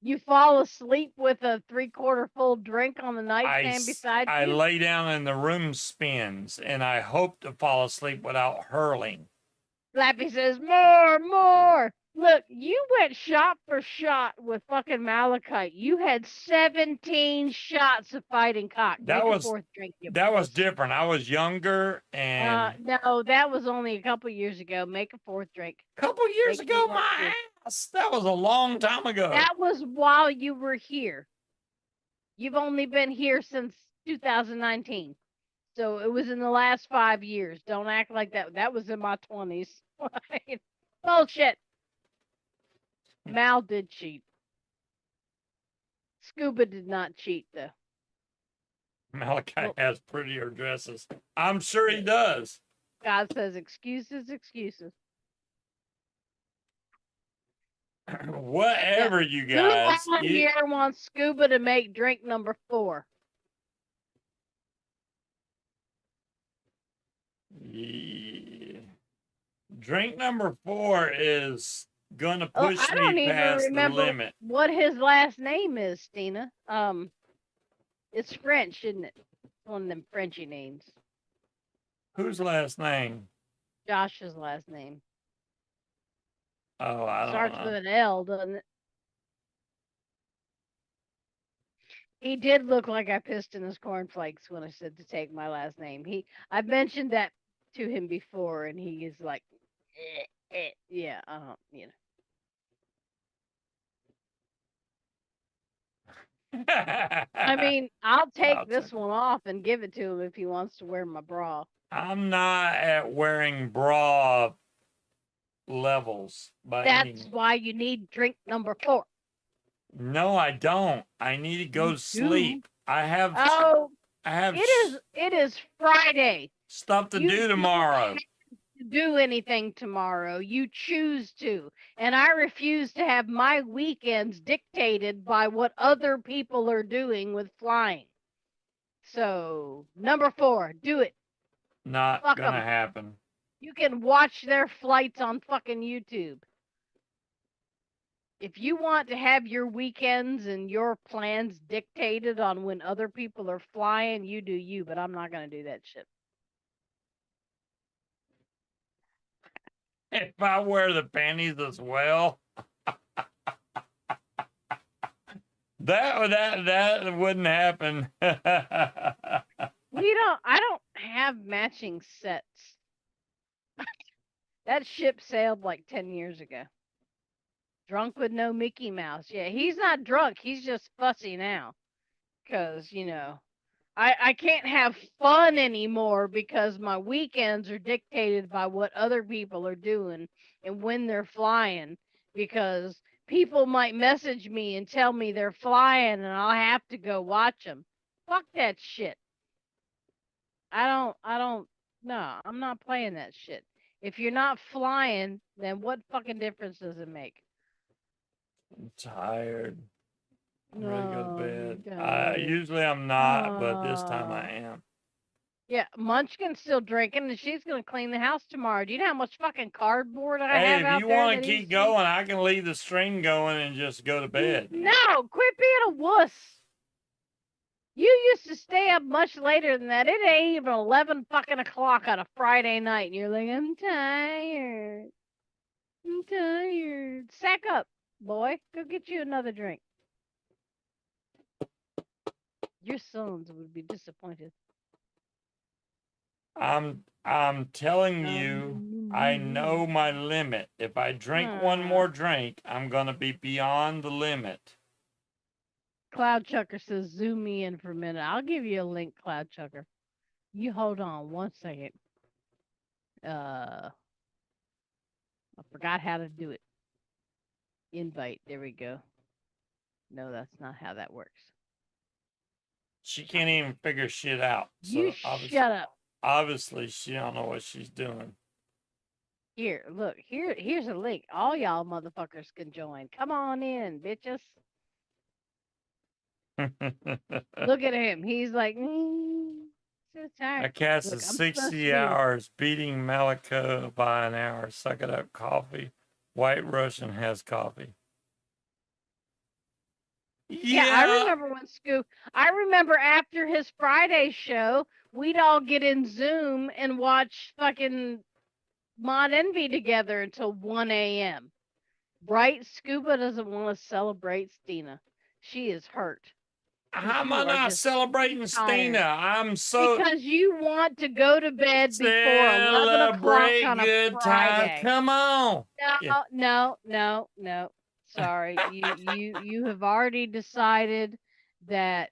You fall asleep with a 3/4 full drink on the nightstand beside I you? lay down and the room spins, and I hope to fall asleep without hurling. Slappy says, more, more. Look, you went shot for shot with fucking Malachite. You had 17 shots of fighting cock. That Make was a fourth drink, you that was puss. different. I was younger and No, that was only a couple years ago. Make a fourth drink. a couple years Make ago, me my want ass. That was a long time ago. That was while you were here. You've only been here since 2019. So it was in the last 5 years. Don't act like that. That was in my 20s. Bullshit. Mal did cheat. Scuba did not cheat, though. Malachi has prettier dresses. I'm sure he does. God says excuses, excuses. Whatever, you guys. Who here wants Scuba to make drink number 4? Yeah. Drink number 4 is gonna Oh, push I me don't even past the remember limit. what his last name is, Stina. It's French, isn't it? One of them Frenchy names. Whose last name? Josh's last name. Oh, I don't Starts know. with an L, doesn't it? He did look like I pissed in his cornflakes when I said to take my last name. I mentioned that to him before, and he is like, yeah, you know. I mean, I'll take this one off and give it to him if he wants to wear my bra. I'm not at wearing bra levels by any That's means. why you need drink number 4. No, I don't. I need to go You to sleep. I have it is Friday. stuff to do tomorrow. Don't have to do anything tomorrow. You choose to. And I refuse to have my weekends dictated by what other people are doing with flying. So, number 4, do it. Not Fuck gonna 'em. happen. You can watch their flights on fucking YouTube. If you want to have your weekends and your plans dictated on when other people are flying, you do you, but I'm not going to do that shit. If I wear the panties as well, that wouldn't happen. I don't have matching sets. That ship sailed like 10 years ago. Drunk with no Mickey Mouse. Yeah, he's not drunk. He's just fussy now. Because, I can't have fun anymore because my weekends are dictated by what other people are doing and when they're flying. Because people might message me and tell me they're flying and I'll have to go watch them. Fuck that shit. No, I'm not playing that shit. If you're not flying, then what fucking difference does it make? I'm tired. I'm ready to go to bed. God. Usually I'm not, but this time I am. Yeah, Munchkin's still drinking, and she's gonna clean the house tomorrow. Do you know how much fucking cardboard I Hey, have if out you there? want to keep going, I can leave the stream going and just go to bed. No, quit being a wuss. You used to stay up much later than that. It ain't even 11 fucking o'clock on a Friday night, and you're like, I'm tired. I'm tired. Sack up, boy. Go get you another drink. Your sons would be disappointed. I'm telling you, I know my limit. If I drink one more drink, I'm gonna be beyond the limit. Cloud Chucker says, zoom me in for a minute. I'll give you a link, Cloud Chucker. You hold on 1 second. I forgot how to do it. Invite. There we go. No, that's not how that works. She can't even figure shit out. So You shut up. Obviously, she don't know what she's doing. Here, look. Here's a link. All y'all motherfuckers can join. Come on in, bitches. Look at him. He's like, so tired. A cast of 60 hours beating Malico by an hour. Suck it up, coffee. White Russian has coffee. Yeah, I remember after his Friday show, we'd all get in Zoom and watch fucking Mod Envy together until 1 a.m. Right? Scuba doesn't want to celebrate Stina. She is hurt. How am I not celebrating Stina? I'm so because you want to go to bed before 11 o'clock on a Friday. Come on. No. Sorry, you have already decided that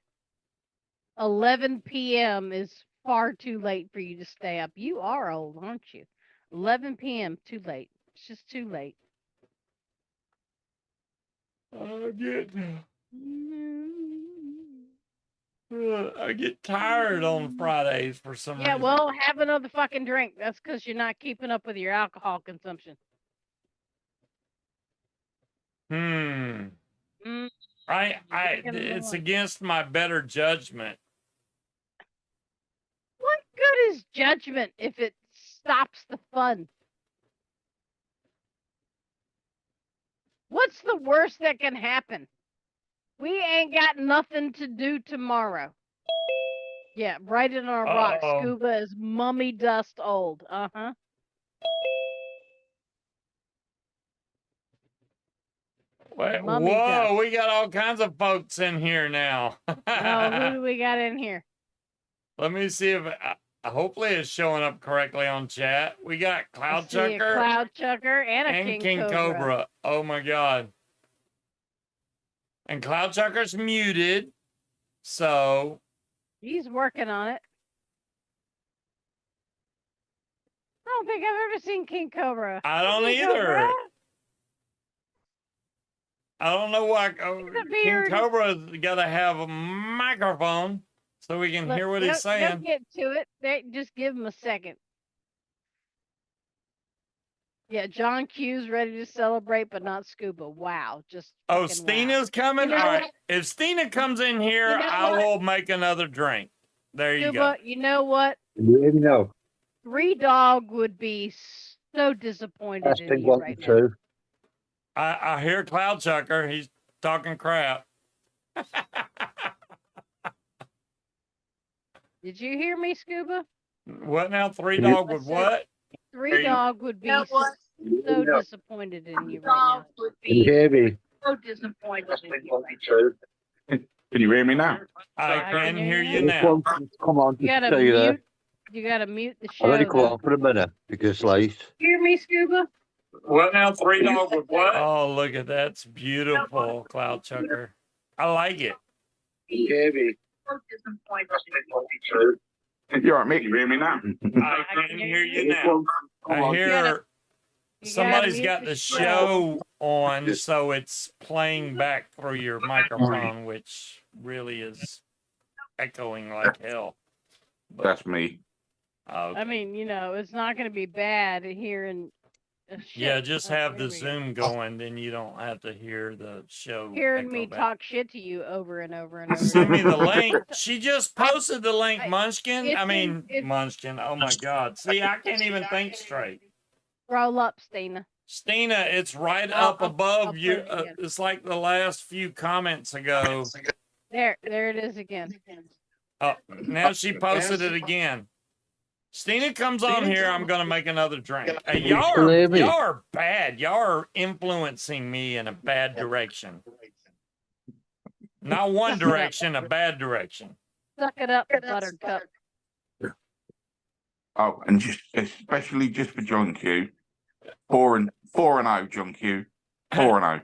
11 p.m. is far too late for you to stay up. You are old, aren't you? 11 p.m. too late. It's just too late. I get tired on Fridays for some reason. Yeah, well, have another fucking drink. That's because you're not keeping up with your alcohol consumption. It's against my better judgment. What good is judgment if it stops the fun? What's the worst that can happen? We ain't got nothing to do tomorrow. Yeah, right in our rock. Uh-oh. Scuba is mummy dust old. Uh-huh. Wait, Mummy whoa, dust. we got all kinds of folks in here now. Oh, who do we got in here? Let me see if hopefully it's showing up correctly on chat. We got I Cloud see a Chucker Cloud Chucker and a King Cobra. Oh my god. And Cloud Chucker's muted. So He's working on it. I don't think I've ever seen King Cobra. I don't King either. Cobra? I don't know why The King beard. Cobra's gotta have a microphone so we can hear what he's saying. Don't get to it. Just give him a second. Yeah, John Q's ready to celebrate, but not Scuba. Wow, just Oh, fucking Stina's coming? You know All right. what? If Stina comes in here, You know I what? will make another drink. There you go. Scuba, you know what? You know, 3 Dog would be so disappointed that's in been you one right now. too. I hear Cloud Chucker. He's talking crap. Did you hear me, Scuba? What now? 3 Dog with what? 3 Dog would be so disappointed in you right now. Can you hear me? So disappointed That's in been you one right too. Can you hear me now? I I can can hear hear you you. now. Come on, You gotta just stay there. mute. You gotta mute the I've show. only come though. on for a minute because late. Hear me, Scuba? What now? 3 Dog with what? Oh, look at that. That's beautiful, Cloud Chucker. I like it. Can you hear me? So disappointed. That's been one too. You all right, mate? Can you hear me now? I can hear you now. I hear somebody's got the show on, so it's playing back through your microphone, which really is echoing like hell. But, That's me. I mean, you know, it's not gonna be bad hearing. yeah, just have the there we go. Zoom going, then you don't have to hear the show. Hearing echo me back. talk shit to you over and over and over. Send me again. the link. She just posted the link, Munchkin. it's I mean, it's- Munchkin. Oh my God. See, I can't even think straight. Roll up, Stina. Stina, it's right I'll- up I'll above put you. it again. It's like the last few comments ago. There it is again. Oh, now she posted it again. Stina comes on here. I'm gonna make another drink. Hey, y'all are bad. Y'all are influencing me in a bad direction. Not one direction, a bad direction. Suck it up, Buttercup. Oh, and just especially just for John Q. 4-0, John Q. 4-0.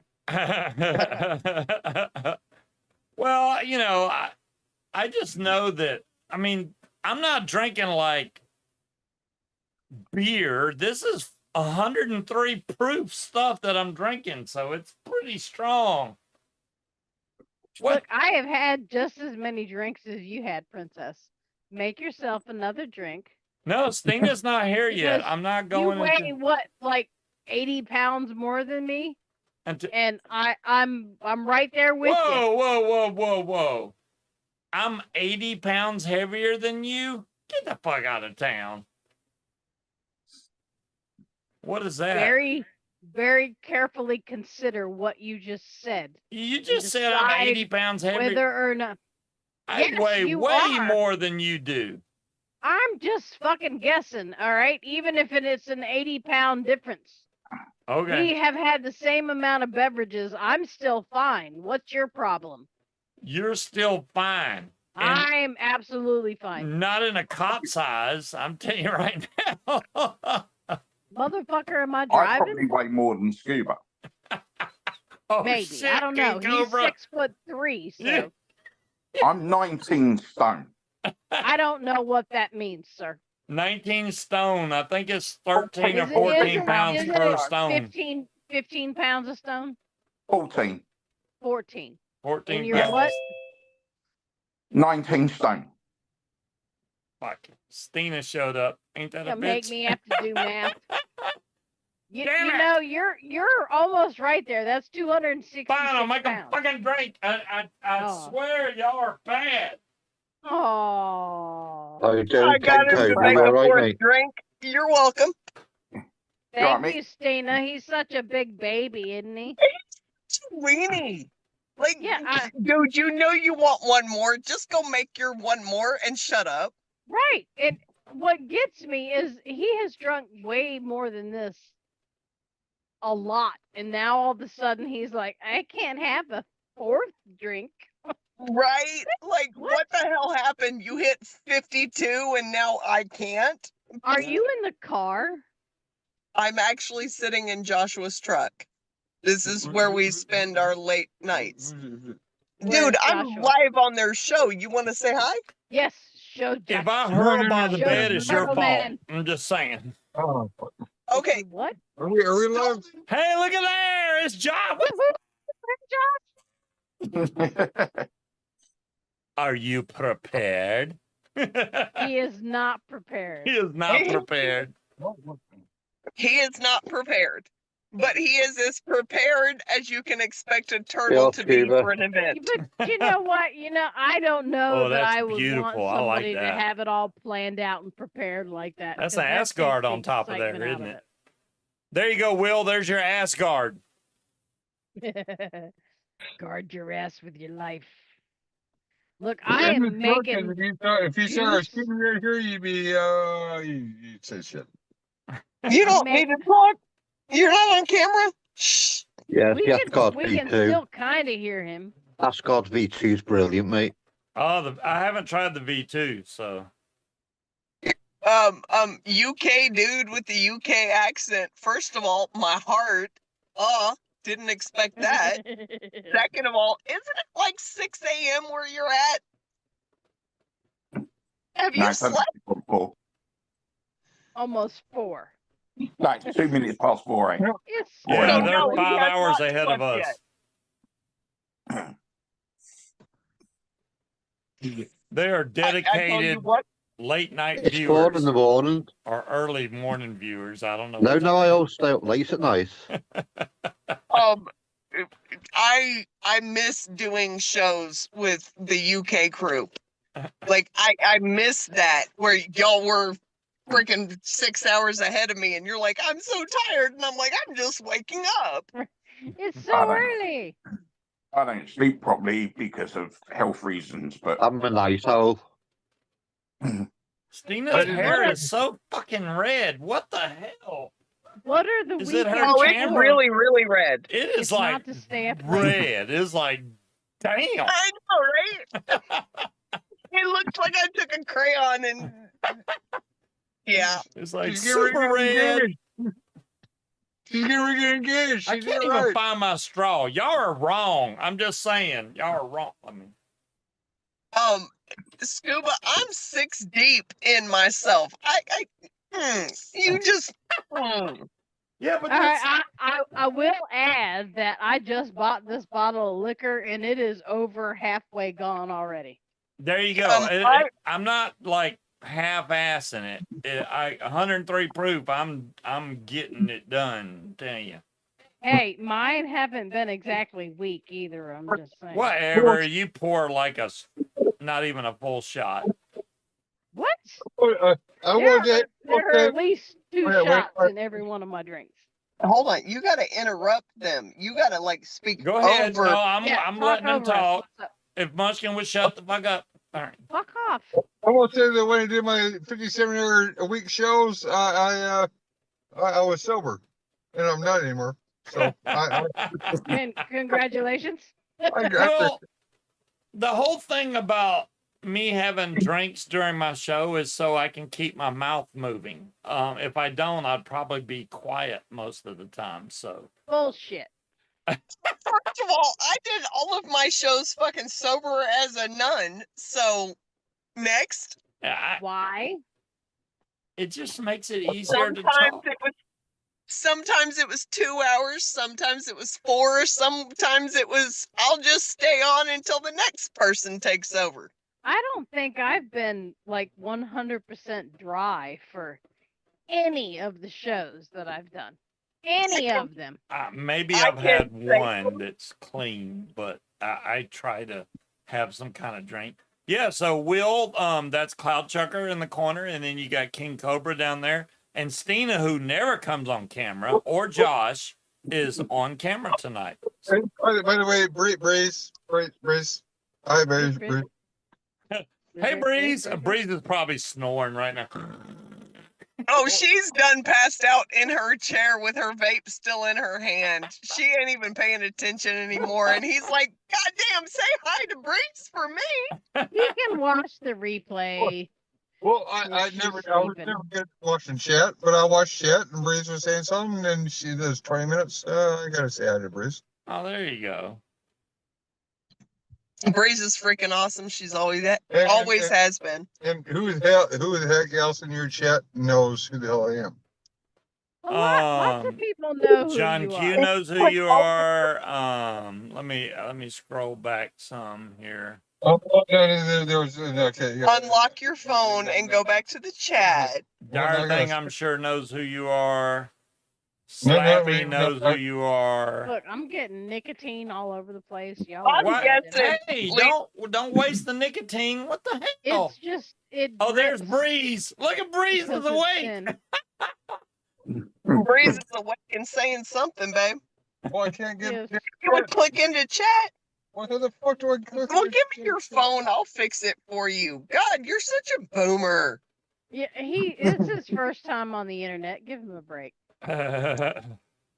Well, you know, I just know that. I mean, I'm not drinking like beer. This is 103 proof stuff that I'm drinking, so it's pretty strong. What? Look, I have had just as many drinks as you had, Princess. Make yourself another drink. No, Stina's not here yet. Because I'm not You going weigh into. what, like 80 pounds more than me, into and I'm right there with you. whoa. I'm 80 pounds heavier than you? Get the fuck out of town. What is that? Very, very carefully consider what you just said. You just said I'm decide 80 pounds heavier. Whether or not. I Yes, weigh you way are. more than you do. I'm just fucking guessing, all right? Even if it's an 80-pound difference. Okay. We have had the same amount of beverages. I'm still fine. What's your problem? You're still fine. And I'm absolutely fine. not in a cop size. I'm telling you right now. Motherfucker, am I I driving? probably weigh more than Scuba. Oh, Maybe. shit, I don't know. King He's Cobra. 6'3", so Yeah. I'm 19 stone. I don't know what that means, sir. 19 stone. I think it's 13 or Is it- 14 is pounds it per stone. 15 pounds a stone? 14. 14. 14 And you're pounds. what? 19 stone. Fuck. Stina showed up. Ain't that You a make bitch? me have to do math. You Damn it. know, you're almost right there. That's 266 Fine, I'll make a pounds. fucking drink. I Oh. swear y'all are bad. Oh, How you doing, I got King him to Cobra? make You a all right, fourth mate? drink. You're welcome. right, thank mate? you, Stina. He's such a big baby, isn't he? weenie. Like, Yeah, dude, you know you want one more. Just go make your one more and shut up. right. And what gets me is he has drunk way more than this. A lot. And now all of a sudden he's like, I can't have a fourth drink. Right? Like, What? what the hell happened? You hit 52 and now I can't? Are you in the car? I'm actually sitting in Joshua's truck. This is where we spend our late nights. Where's Dude, I'm Joshua? live on their show. You want to say hi? Yes, show If Joshua. I hurl by the Show bed, it's your Turtle fault. Man. I'm just saying. Oh, Okay. What? are we live? Hey, look at there! It's Josh. Are you prepared? He is not prepared. He is not prepared. He is not prepared. But he is as prepared as you can expect a turtle Yeah, to be Scuba. for an event. But you know what? I don't know Oh, that that's I would want beautiful. I like somebody to that. have it all planned out and prepared like that. That's 'cause an that Asgard takes the on top of there, excitement isn't out it? There you go, Will. There's your Asgard. of it. Guard your ass with your life. Look, I am making. If you saw a juice. student right here, you'd be you'd say shit. You don't Ma- need to talk. You're not on camera. Shh. Yes, We the can, Asgard we can V2. still kind of hear him. Asgard V2 is brilliant, mate. Oh, I haven't tried the V2, so UK dude with the UK accent. First of all, my heart. Didn't expect that. Second of all, isn't it like 6 a.m. where you're at? Have you slept? 4. Almost 4. Like 2 minutes past 4 a.m. It's yeah, no, they're no, he 5 has hours not ahead of slept us. yet. They are I told you dedicated what? late night It's 4 in viewers the morning. or early morning viewers. I don't know. No, which no, one. I always stay up late at night. I miss doing shows with the UK crew. Like I miss that where y'all were freaking 6 hours ahead of me, and you're like, I'm so tired, and I'm like, I'm just waking up. It's so I don't- early. I don't sleep properly because of health reasons, but I'm a night owl. Stina's hair is so fucking red. What the hell? What are the Is it her weekends Oh, it's camera? really, really red. It is It's like not to stay up late. red. It's like, damn. I know, right? It looks like I took a crayon and yeah. It's like She's getting ready super to get red. engaged. She's getting ready to get engaged. I She can't did even right. find my straw. Y'all are wrong. I'm just saying. Y'all are wrong. I mean, Scuba, I'm 6 deep in myself. You just. yeah, but All that's, right, I will add that I just bought this bottle of liquor and it is over halfway gone already. there you go. I'm not like half-assing it. 103 proof. I'm getting it done. I'm telling you. Hey, mine haven't been exactly weak either. I'm just saying. Whatever. You pour like not even a full shot. What? I There want that. are at least 2 Wait, shots wait. in every one of my drinks. Hold on, you gotta interrupt them. You gotta like speak Go ahead. over. No, I'm Yeah, letting them over us. talk. What's up? If Munchkin would shut the fuck up. All right. Fuck off. I want to say that when I did my 57 a week shows, I was sober, and I'm not anymore. So And congratulations. I got Well, the whole thing about me having drinks during my show is so I can keep my mouth moving. If I don't, I'd probably be quiet most of the time. So Bullshit. First of all, I did all of my shows fucking sober as a nun. So next. Why? it just makes it easier to talk. Sometimes it was 2 hours, sometimes it was 4, sometimes it was I'll just stay on until the next person takes over. I don't think I've been like 100% dry for any of the shows that I've done. Any of them. Maybe I I've can't had say. one that's clean, but I try to have some kind of drink. Yeah, so Will, that's Cloud Chucker in the corner, and then you got King Cobra down there. And Stina, who never comes on camera, or Josh, is on camera tonight. Hey, by the way, Breeze. Hi, Breeze. Breeze. Hey, Breeze. Breeze is probably snoring right now. Oh, she's done passed out in her chair with her vape still in her hand. She ain't even paying attention anymore. And he's like, God damn, say hi to Breeze for me. You can watch the replay. Well, If I she's never, I was sleeping. never good at watching chat, but I watched chat and Breeze was saying something, and she does 20 minutes. I gotta say hi to Breeze. Oh, there you go. Breeze is freaking awesome. She's always And- always and- has been. And who the heck else in your chat knows who the hell I am? Lots of people know who John you Q are. knows who you are. Let me scroll back some here. Oh, no, there was okay. Yeah. Unlock your phone and go back to the chat. Well, I Dar gotta thing, I'm s- sure knows who you are. No, Slappy no, knows who you are. Look, I'm getting nicotine all over the place. Y'all. I'm What? guessing- Hey, Wait. don't waste the nicotine. What the hell? It's just it. Oh, there's drips Breeze. Look at Breeze because is it's awake. thin. Breeze is awake and saying something, babe. Well, I can't get. Yes. You would click into chat. What the fuck do I click? Well, give me your phone. I'll fix it for you. God, you're such a boomer. Yeah, it's his first time on the internet. Give him a break.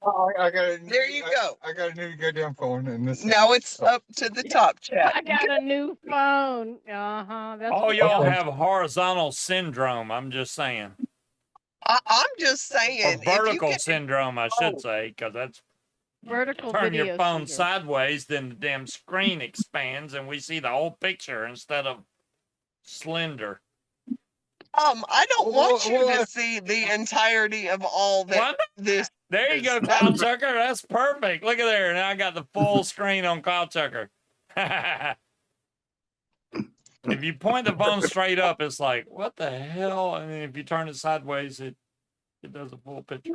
Oh, I got it. There you go. I got a new goddamn phone, and this. Now it's up to the top chat. I got a new phone. That's Oh, what y'all Okay. have horizontal syndrome. I'm just saying. I'm just Or saying. If you vertical can, syndrome, I should say, because that's vertical turn video your phone syndrome. sideways, then the damn screen expands and we see the whole picture instead of slender. I don't want you Well, to see the entirety of all that What? this. There you go, It's Cloud not- Chucker. That's perfect. Look at there. Now I got the full screen on Cloud Chucker. If you point the phone straight up, it's like, what the hell? And then if you turn it sideways, it does a full picture.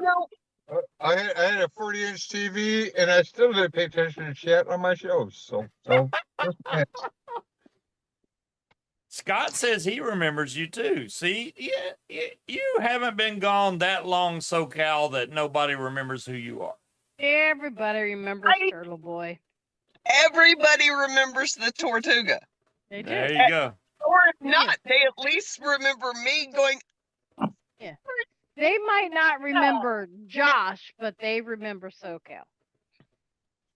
I had a 40-inch TV, and I still didn't pay attention to chat on my shows. So. Scott says he remembers you too. See, you haven't been gone that long, SoCal, that nobody remembers who you are. Everybody remembers Turtle Boy. Everybody remembers the Tortuga. They do. There you go. Or if not, they at least remember me going, They might not remember Josh, but they remember SoCal.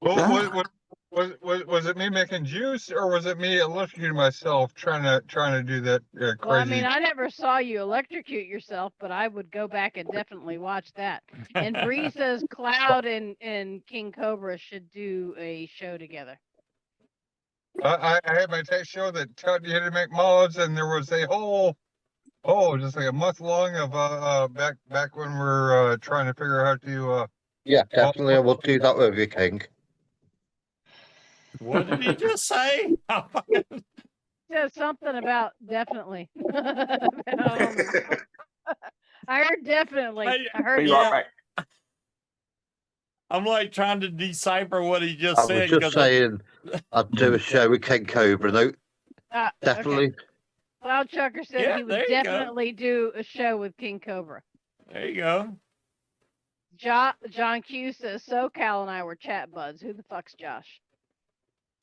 Well, was it me making juice, or was it me electrocuting myself trying to do that crazy? Well, I mean, I never saw you electrocute yourself, but I would go back and definitely watch that. And Bree says Cloud and King Cobra should do a show together. I had my tech show that taught you how to make mods, and there was a whole, just like a month long of back when we're trying to figure out how to. Yeah, definitely. I will do that with you, King. What did he just say? Says something about definitely. I heard definitely. I heard Be yeah. right back. I'm like trying to decipher what he just I said. was just 'cause saying I'd do a show with King Cobra. No, Okay. definitely. Cloud Chucker said Yeah, he would there you go. definitely do a show with King Cobra. There you go. John Q says SoCal and I were chat buds. Who the fuck's Josh?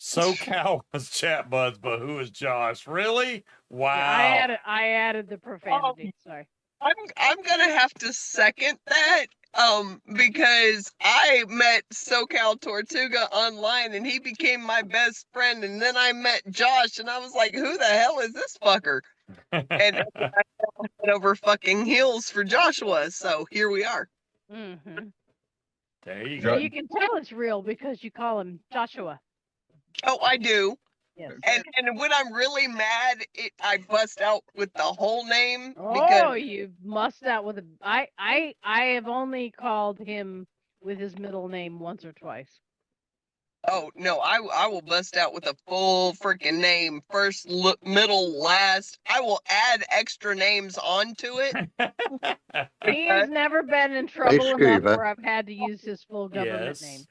SoCal was chat buds, but who is Josh? Really? Wow. Yeah, I added the profanity. Sorry. I'm gonna have to second that. Because I met SoCal Tortuga online and he became my best friend, and then I met Josh and I was like, who the hell is this fucker? And I went over fucking heels for Joshua, so here we are. Mm-hmm. There you So go. you can tell it's real because you call him Joshua. Oh, I do. Yes. And when I'm really mad, I bust out with the whole name Oh, because you must out with a. I have only called him with his middle name once or twice. oh no, I will bust out with a full freaking name, first, middle, last. I will add extra names onto it. He has never been in trouble enough Scuba. where I've had to use his full government name. Yes.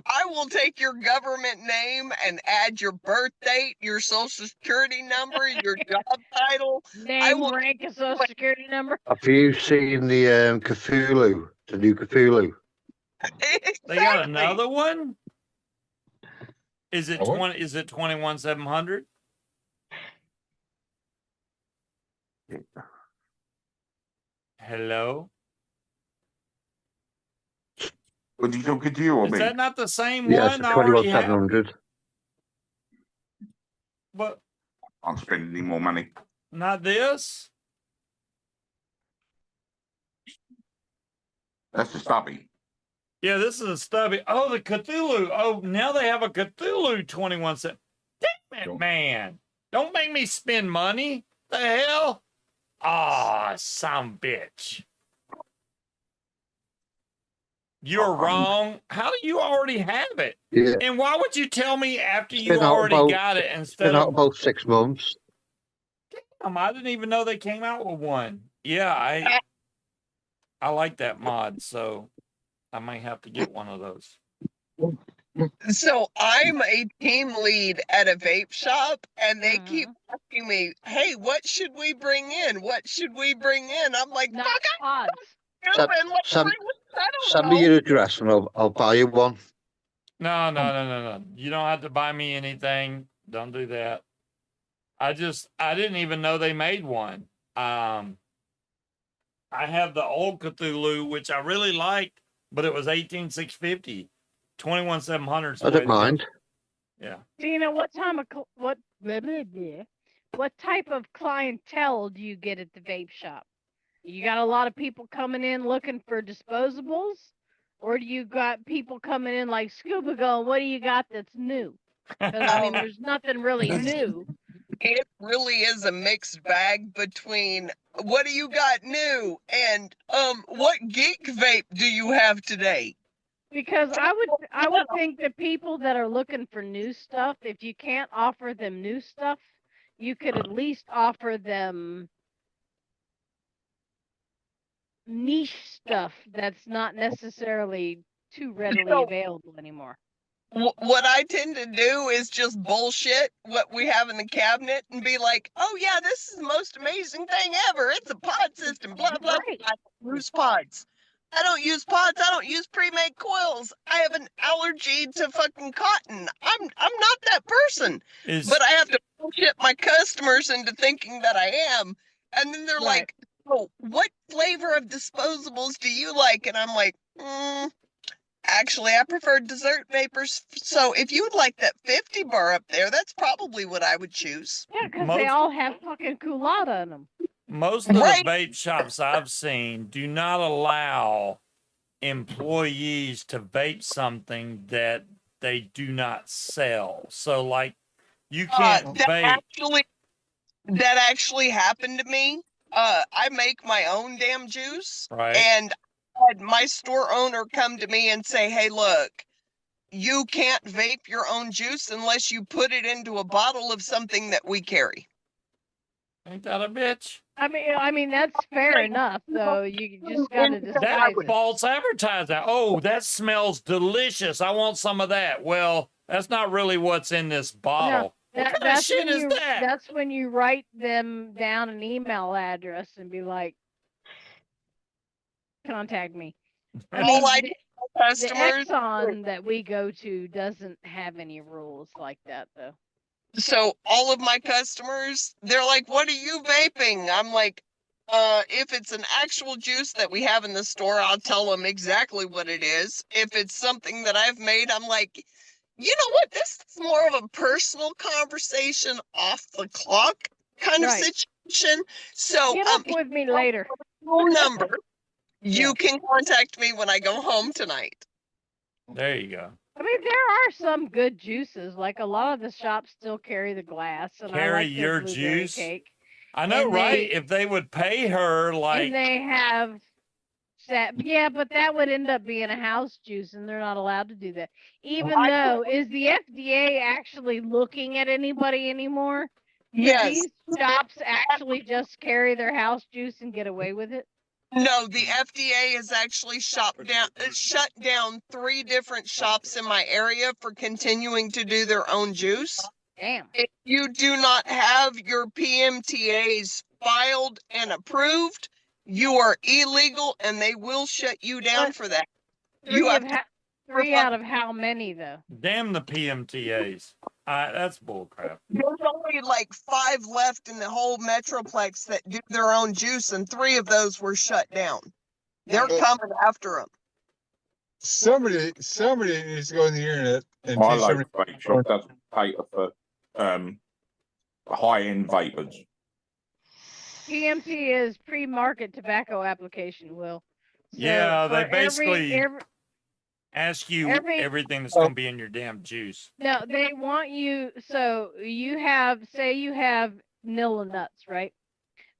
I will take your government name and add your birth date, your social security number, your job title. Name, will- rank, and social security number. Have you seen the Cthulhu, the new Cthulhu? They got Exactly. another one? Is it Oh, what? 20? Is it 21,700? Hello? Was he talking to you or Is me? that not the same Yeah, it's one I already have? 21,700. But I'm spending any more money. not this? That's a stubby. Yeah, this is a stubby. Oh, the Cthulhu. Oh, now they have a Cthulhu 21 cent. Damn it, Cool. man. Don't make me spend money. The hell? Ah, some bitch. You're wrong. How do you already have it? Yeah, And why would you tell me after It's you been out already about- got it been instead out of... about 6 months. I didn't even know they came out with one. Yeah, I like that mod, so I might have to get one of those. So I'm a team lead at a vape shop, and they keep asking me, "Hey, what should we bring in? What should we bring in?" I'm like, Not "Fuck, pods. I'm Send- doing what send- I don't Send know." me your address and I'll buy you one. No. You don't have to buy me anything. Don't do that. I didn't even know they made one. I have the old Cthulhu, which I really liked, but it was 18,650. 21,700. I don't mind. Yeah. Tina, what time of what type of clientele do you get at the vape shop? You got a lot of people coming in looking for disposables, or do you got people coming in like Scuba going, "What do you got that's new?" Because I mean, there's nothing really new. It really is a mixed bag between what do you got new and what geek vape do you have today? Because I would think that people that are looking for new stuff, if you can't offer them new stuff, you could at least offer them niche stuff that's not necessarily too readily available anymore. What I tend to do is just bullshit what we have in the cabinet and be like, "Oh yeah, this is the most amazing thing ever. It's a pod system, blah blah." Right. I don't use pods. I don't use pods. I don't use pre-made coils. I have an allergy to fucking cotton. I'm not that person. But I have to bullshit my customers into thinking that I am. And then they're Right. like, "Oh, what flavor of disposables do you like?" And I'm like, actually, I prefer dessert vapors. So if you would like that 50 bar up there, that's probably what I would choose. Yeah, because they all have fucking culotta in them. Most of Right. the vape shops I've seen do not allow employees to vape something that they do not sell. So, like, you can't vape. That actually happened to me. I make my own damn juice, Right. and I had my store owner come to me and say, "Hey, look, you can't vape your own juice unless you put it into a bottle of something that we carry." Ain't that a bitch? I mean that's fair enough, though. You just got to decide. That's false advertising. Oh, that smells delicious. I want some of that. Well, that's not really what's in this bottle. What kind of shit is that? That's when you write them down an email address and be like, "Contact me." I mean, the customers. Exxon that we go to doesn't have any rules like that, though. So all of my customers, they're like, "What are you vaping?" I'm like, if it's an actual juice that we have in the store, I'll tell them exactly what it is. If it's something that I've made, I'm like, "You know what? This is more of a personal conversation off the clock kind of situation." So get up with me later. Phone number. You can contact me when I go home tonight. There you go. I mean, there are some good juices. Like a lot of the shops still carry the glass, and I Carry like their your blueberry juice? cake. I know, And right? If they would pay her, like, And they have yeah, but that would end up being a house juice, and they're not allowed to do that. Even though, is the FDA actually looking at anybody anymore? Do these shops actually just carry their house juice and get away with it? No, the FDA has actually shut down 3 different shops in my area for continuing to do their own juice. Damn. If you do not have your PMTAs filed and approved, you are illegal, and they will shut you down for that. You have three out of how many though? Damn the PMTAs. That's bullcrap. There's only like 5 left in the whole Metroplex that do their own juice, and 3 of those were shut down. They're coming after them. Somebody needs to go on the internet and I teach like somebody. vape shop doesn't cater for high end vapors. PMT is pre-market tobacco application, Will. So Yeah, they for basically ask you everything that's going to be in your damn juice. no, they want you. So you have, say, you have Nilla nuts, right?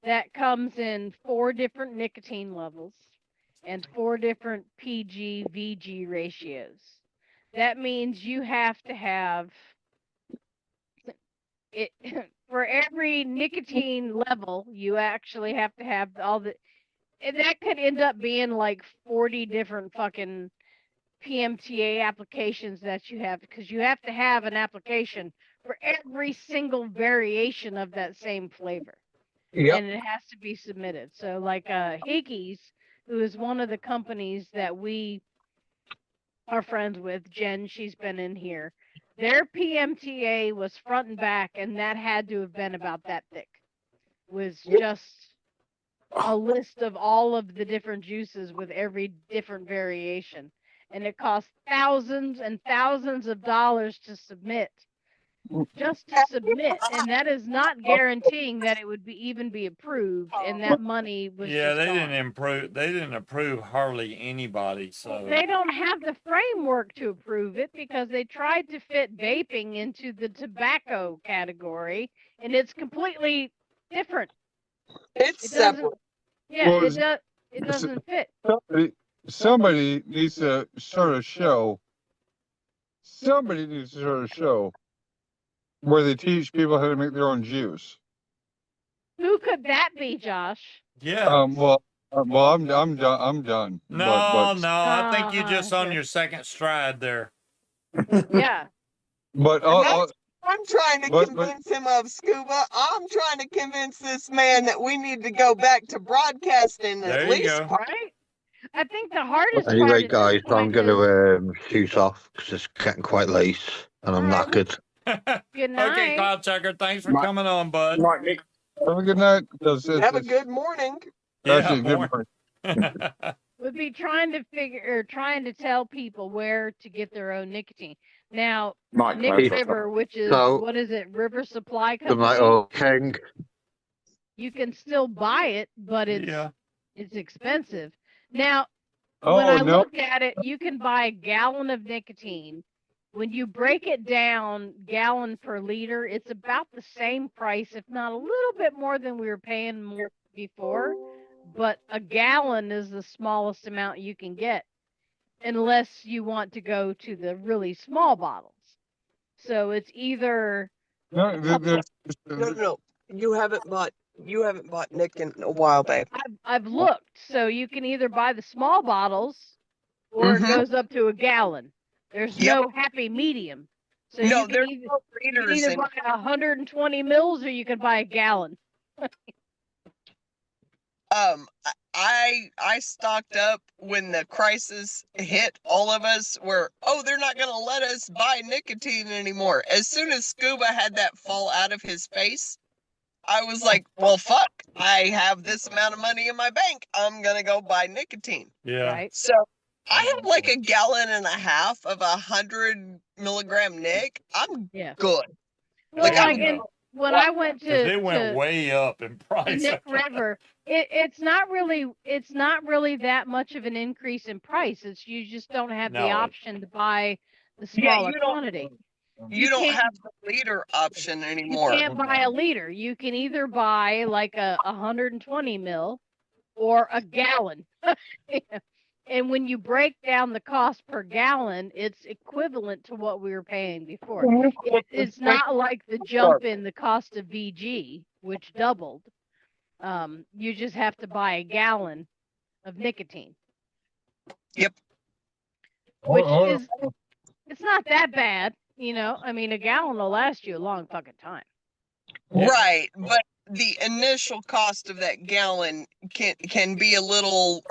That comes in 4 different nicotine levels and 4 different PG VG ratios. That means you have to have it for every nicotine level. You actually have to have all the, and that could end up being like 40 different fucking PMTA applications that you have, because you have to have an application for every single variation of that same flavor. Yep. And it has to be submitted. So like Hickey's, who is one of the companies that we are friends with, Jen, she's been in here. Their PMTA was front and back, and that had to have been about that thick. Was just a list of all of the different juices with every different variation. And it cost thousands and thousands of dollars to submit. Just to submit, and that is not guaranteeing that it would even be approved, and that money was Yeah, just they gone. didn't approve hardly anybody. So They don't have the framework to approve it because they tried to fit vaping into the tobacco category, and it's completely different. It's It doesn't. separate. Yeah, Well, it doesn't fit. Somebody needs to start a show. Somebody needs to start a show where they teach people how to make their own juice. Who could that be, Josh? yeah. Well, I'm done. I'm done. No, But I think you're just on okay. your second stride there. Yeah. I'm trying to convince him of Scuba. I'm trying to convince this man that we need to go back to broadcasting There at you least. go. Right? I think the hardest part Anyway, at guys, this I'm point going is, to shoot off because it's getting quite late and I'm Alright. knackered. good night. Okay, Cloud Checker, thanks for Right. coming on, bud. Right, Nick. have a good night. Have a good morning. Actually, Yeah, good morning. Would be trying to tell people where to get their own nicotine. Now, Night, Nick Cloud River, which is So- what is it, River Supply Good night, Company? old King. You can still buy it, but yeah. it's expensive. Now, when I Oh no! looked at it, you can buy a gallon of nicotine. When you break it down, gallon per liter, it's about the same price, if not a little bit more than we were paying more before. But a gallon is the smallest amount you can get, unless you want to go to the really small bottles. So it's either No, No. You haven't bought Nick in a while, babe. I've looked. So you can either buy the small bottles, or it Mhm. goes up to a gallon. There's Yep. no happy medium. So No, you can there's either, no you can readers either in. buy 120 mils or you can buy a gallon. I stocked up when the crisis hit all of us, where they're not gonna let us buy nicotine anymore. As soon as Scuba had that fall out of his face, I was like, well, fuck, I have this amount of money in my bank, I'm gonna go buy nicotine. Yeah. Right? So I have like a gallon and a half of 100 milligram Nick. I'm Yeah. good. Well, Like, like I'm- when I went 'Cause to it went way up in to price. Nick River, it's not really that much of an increase in price. It's you just don't have the No. option to buy the Yeah, smaller you don't- quantity. You don't can't- have the liter option You anymore. can't buy a liter. You can either buy like a 120 mil or a gallon. And when you break down the cost per gallon, it's equivalent to what we were paying before. It's not like the jump in the cost of VG, which doubled. You just have to buy a gallon of nicotine. Yep. Which is, it's not that bad, you know. I mean, a gallon will last you a long fucking time. Right, but the initial cost of that gallon can be a little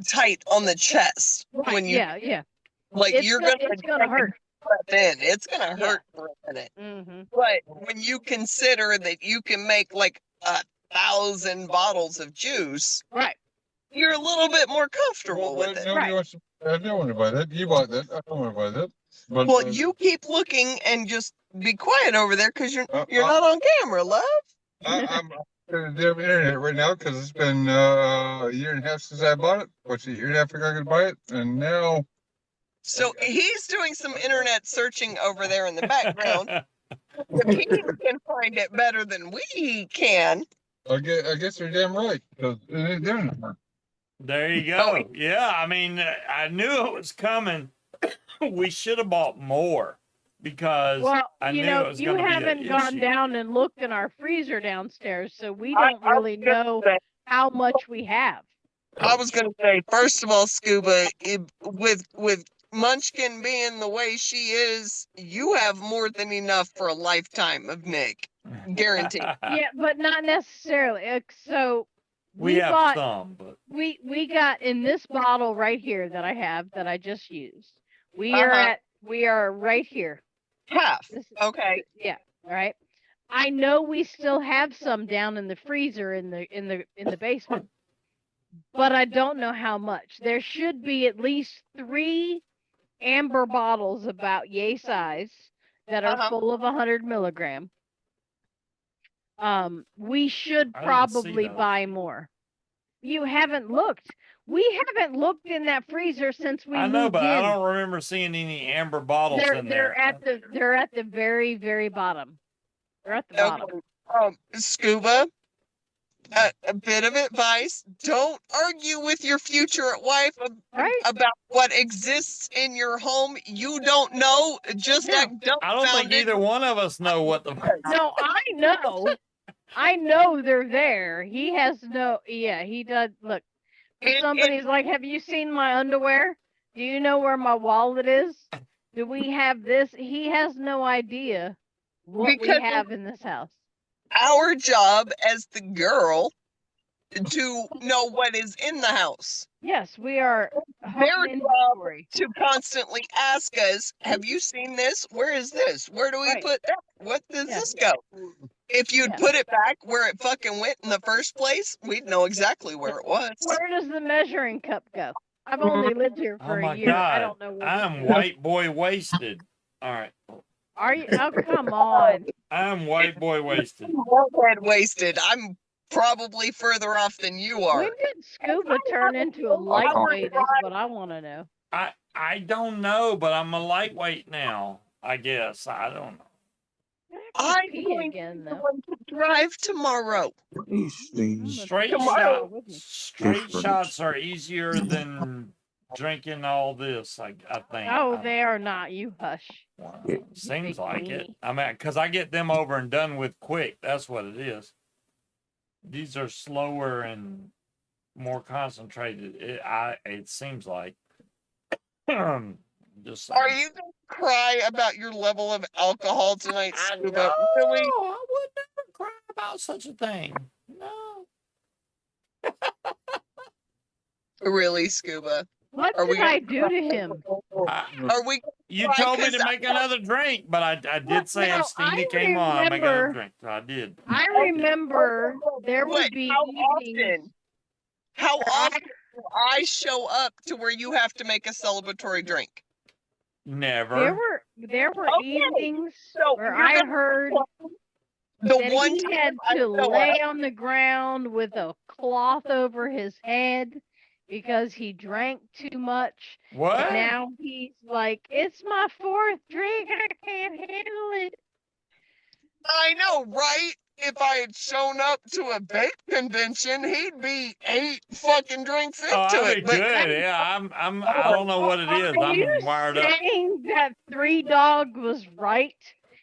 tight on the chest Right, when you yeah. like It's you're gonna, gonna it's gonna hurt. breath in. It's gonna Yeah. hurt for a minute. Mm-hmm. But when you consider that you can make like 1,000 bottles of juice, Right. you're a little bit more comfortable with it. Nobody wants to, I don't want to buy that. You bought that. I don't want to buy that. But, Well, you keep looking and just be quiet over there because you're not on camera, love. I'm going to do internet right now because it's been a year and a half since I bought it. What's a year and a half ago I could buy it, and now So he's doing some internet searching over there in the background. He can find it better than we can. I guess you're damn right because it ain't there anymore. There you go. Yeah, I mean, I knew it was coming. We should have bought more because Well, I you knew know, it was you going to be haven't an gone issue. down and looked in our freezer downstairs, so we I- don't really know how much we have. I was gonna say, first of all, Scuba, with Munchkin being the way she is, you have more than enough for a lifetime of Nick, guaranteed. Yeah, but not necessarily. So we have bought, some, but we got in this bottle right here that I have that I just used. We are right here. Half. This, Okay. Yeah. Right. I know we still have some down in the freezer in the basement, but I don't know how much. There should be at least 3 amber bottles about yay size that are full of 100 milligram. We should I didn't see probably those. buy more. You haven't looked. We haven't looked in that freezer since we I know, moved but in. I don't remember seeing any amber bottles in there. They're at the very, very bottom. They're at the bottom. Scuba, a bit of advice: don't argue with your future wife about what exists in your home. You don't know. Just act I don't think either one of us know what the. No, I know. I know they're there. He has no. Yeah, he does. Look, somebody's like, "Have you seen my underwear? Do you know where my wallet is? Do we have this?" He has no idea what we have in this house. Our job as the girl to know what is in the house. Yes, we are. Their job to constantly ask us, "Have you seen this? Where is this? Where do we put that? What does this go?" If you'd put it back where it fucking went in the first place, we'd know exactly where it was. Where does the measuring cup go? I've only lived here for Oh my a year. God. I don't know. I'm white boy wasted. All right. Are you? Oh, come on. I'm white boy wasted. Head wasted. I'm probably further off than you are. When did Scuba turn into a lightweight is what I want to know. I don't know, but I'm a lightweight now. I guess I don't know. I'm pee going again, though. to drive tomorrow. Straight shots are easier than drinking all this. I think. Oh, they are not. You hush. Well, seems like it. I mean, because I get them over and done with quick. That's what it is. These are slower and more concentrated. It seems like. Just saying. Are you going to cry about your level of alcohol tonight, Scuba? No, Really? I would never cry about such a thing. No. Really, Scuba? What Are did we I do to him? Are we? You Right, told me 'cause to make another drink, but I did say Now, if Steenie I came on, I'd make another remember- drink. So I did. I remember there would Wait, be how evenings. often? How often do I show up to where you have to make a celebratory drink? Never. There were Okay, evenings so where you're I gonna- heard The that one he time had I to show lay up, on the ground with a cloth over his head because he drank too much. What? And now he's like, "It's my 4th drink. I can't handle it." I know, right? If I had shown up to a bake convention, he'd be 8 fucking drinks into Oh, I'd be it. But good. Yeah, I don't know what it is. Are you I'm wired up. saying that 3 Dog was right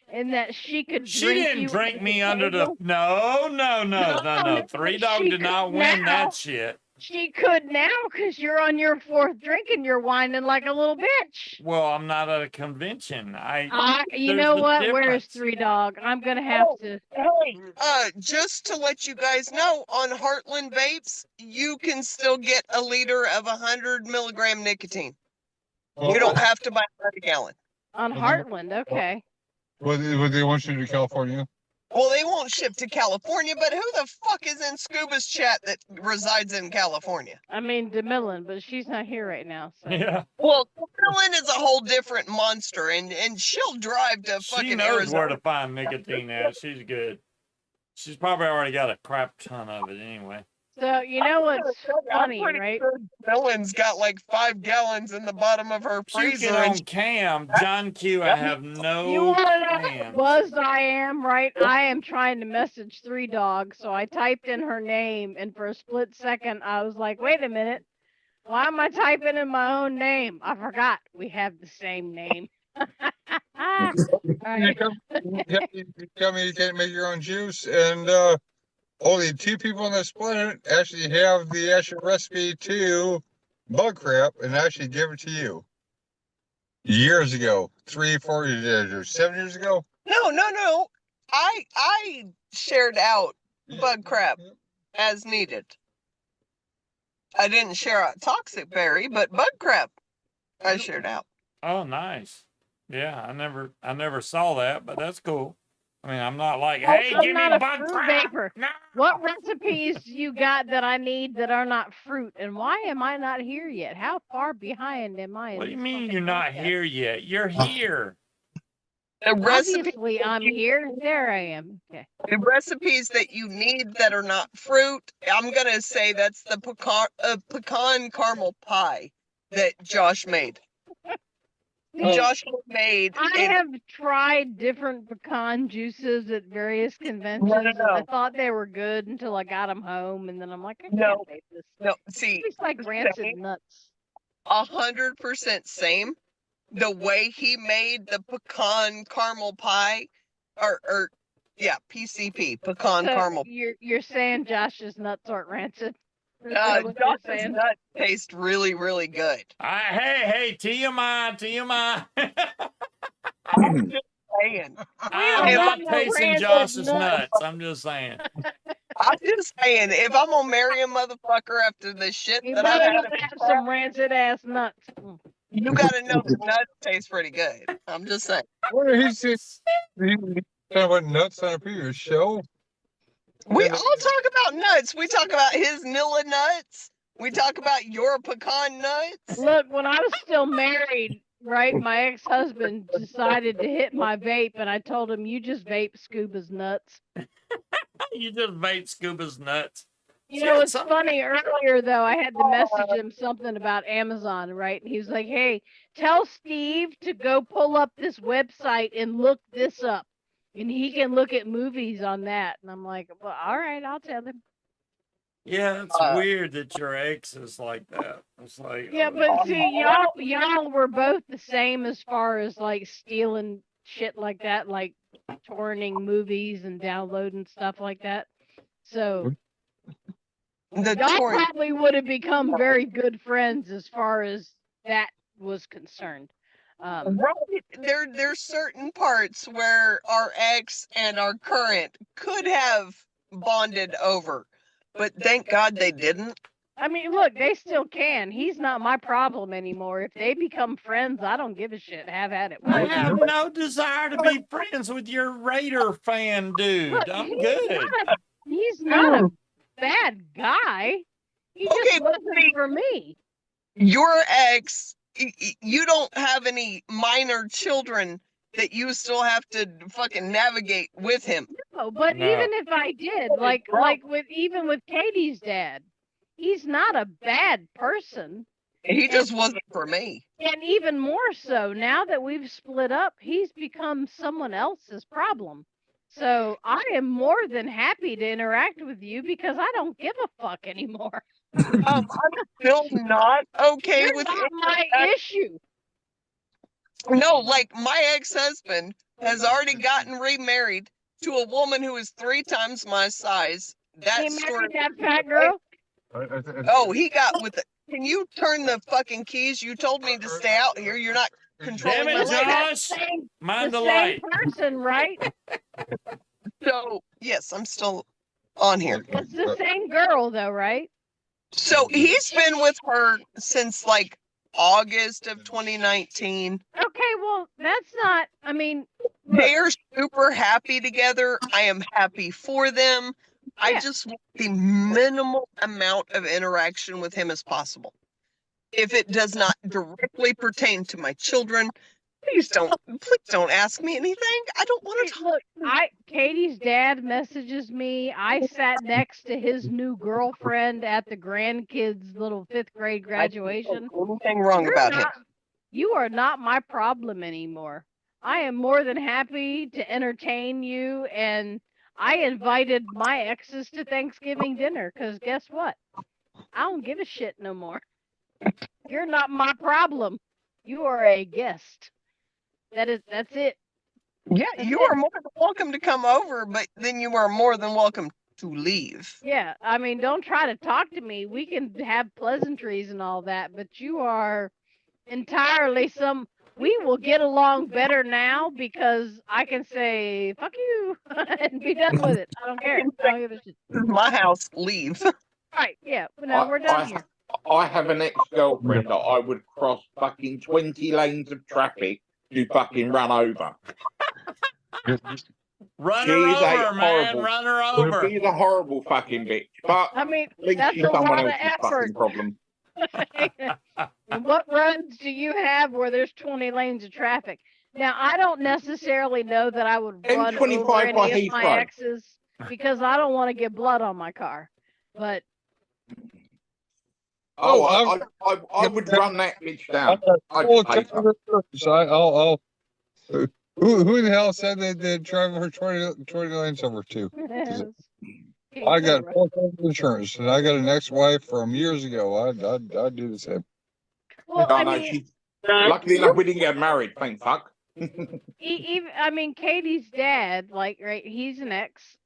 and that she could She drink didn't you drink at me the under the. table? No. No, 3 Dog she did not could win now. that shit. She could now because you're on your fourth drink and you're whining like a little bitch. Well, I'm not at a convention. You there's know the what? Where's difference. Three Dog? I'm gonna have to. Just to let you guys know, on Heartland vapes, you can still get a liter of 100 milligram nicotine. You don't have to buy a gallon. On Heartland, okay. Would they want you to California? Well, they won't ship to California, but who the fuck is in Scuba's chat that resides in California? I mean DeMillan, but she's not here right now. So. Yeah. Well, Dylan is a whole different monster, and she'll drive to She fucking knows Arizona. where to find nicotine at. She's good. She's probably already got a crap ton of it anyway. So you know what's funny, right? Dylan's got like 5 gallons in the bottom of her freezer. Puking And on cam, John Q. I have You no want to know how plans. buzzed I am, right? I am trying to message Three Dog, so I typed in her name, and for a split second, I was like, "Wait a minute, why am I typing in my own name? I forgot we have the same name." All You right. tell me you can't make your own juice, and only 2 people on this planet actually have the actual recipe to bug crap, and actually give it to you. Years ago, 3, 4 years, or 7 years ago. no. I shared out bug crap as needed. I didn't share out toxic berry, but bug crap I shared out. Oh, nice. Yeah, I never saw that, but that's cool. I mean, I'm not like, hey, I'm give me not a bug fruit crap. vapor. No. What recipes you got that I need that are not fruit, and why am I not here yet? How far behind am I? What in do you this mean fucking you're not podcast? here yet? You're here. The Obviously, I'm here. There I am. Okay. The recipes that you need that are not fruit, I'm gonna say that's the pecan caramel pie that Josh made. Josh made. I have tried different pecan juices at various conventions, and I thought they were good until I got them home, and then I'm like, I can't make this. No, It see, tastes like rancid nuts. 100% same. The way he made the pecan caramel pie, or yeah, PCP, pecan So caramel. you're saying Josh's nuts aren't rancid? Is that what you're Josh's saying? nuts taste really, really good. Hey, TMI. I'm just saying. I'm don't not want no tasting rancid Josh's nuts. nuts. I'm just saying. I'm just saying, if I'm gonna marry a motherfucker after the shit You that I've better had, not have some rancid ass nuts. you gotta know the nuts taste pretty good. I'm just saying. What did he say? He talking about nuts on a previous show. We all talk about nuts. We talk about his Nilla nuts. We talk about your pecan nuts. Look, when I was still married, right, my ex-husband decided to hit my vape, and I told him, "You just vape Scuba's nuts." You just vape Scuba's nuts. You know, it's funny. Earlier, though, I had to message him something about Amazon, right? And he was like, "Hey, tell Steve to go pull up this website and look this up, and he can look at movies on that." And I'm like, "Well, all right, I'll tell him." Yeah, it's weird that your ex is like that. It's like, Yeah, but see, y'all were both the same as far as like stealing shit like that, like torrenting movies and downloading stuff like that. So The y'all torrent. probably would have become very good friends as far as that was concerned. Right. There's certain parts where our ex and our current could have bonded over, but thank God they didn't. I mean, look, they still can. He's not my problem anymore. If they become friends, I don't give a shit. Have at it. I have no desire to be friends with your Raider fan dude. Look, I'm good. He's not a bad guy. He Okay, just but wasn't for me. Your ex, you don't have any minor children that you still have to fucking navigate with him. No, but No. even if I did, like with Katie's dad, he's not a bad person. He just wasn't for me. And even more so, now that we've split up, he's become someone else's problem. So I am more than happy to interact with you because I don't give a fuck anymore. I'm still not okay You're with not it. my issue. No, like my ex-husband has already gotten remarried to a woman who is 3 times my size. That He story. married that fat girl. Oh, he got with it. Can you turn the fucking keys? You told me to stay out here. You're not controlling Damn my it, life. Josh! Mind the same light. person, right? So yes, I'm still on here. It's the same girl, though, right? So he's been with her since like August of 2019. Okay, well, that's not. I mean, look, They are super happy together. I am happy for them. I Yeah. just want the minimal amount of interaction with him as possible. If it does not directly pertain to my children, please don't ask me anything. I don't want to talk. look, Katie's dad messages me. I sat next to his new girlfriend at the grandkids' little 5th grade graduation. Anything wrong You're about him? not- You are not my problem anymore. I am more than happy to entertain you, and I invited my exes to Thanksgiving dinner because guess what? I don't give a shit no more. You're not my problem. You are a guest. That's it. Yeah, That's you it. are more than welcome to come over, but then you are more than welcome to leave. Yeah, I mean, don't try to talk to me. We can have pleasantries and all that, but you are entirely we will get along better now because I can say fuck you and be done with it. I don't care. I don't give a shit. This is my house. Leave. Right, yeah. But now we're done here. I have an ex-girlfriend that I would cross fucking 20 lanes of traffic to fucking run over. Run She her is a over, man. horrible- Run her over. She's a horrible fucking bitch, but I mean, at least that's she's a someone lot of else's effort. fucking problem. And what roads do you have where there's 20 lanes of traffic? Now, I don't necessarily know that I would run over M25 by any of my Heathrow. exes because I don't want to get blood on my car. But I would run that bitch down. I'd pay her. I'll who the hell said they'd drive her 20 lanes over to? I got full coverage insurance, and I got an ex-wife from years ago. I'd do the same. well, No, I no, mean, luckily enough, we didn't get married, thank fuck. even I mean, Katie's dad, like, right? He's an ex.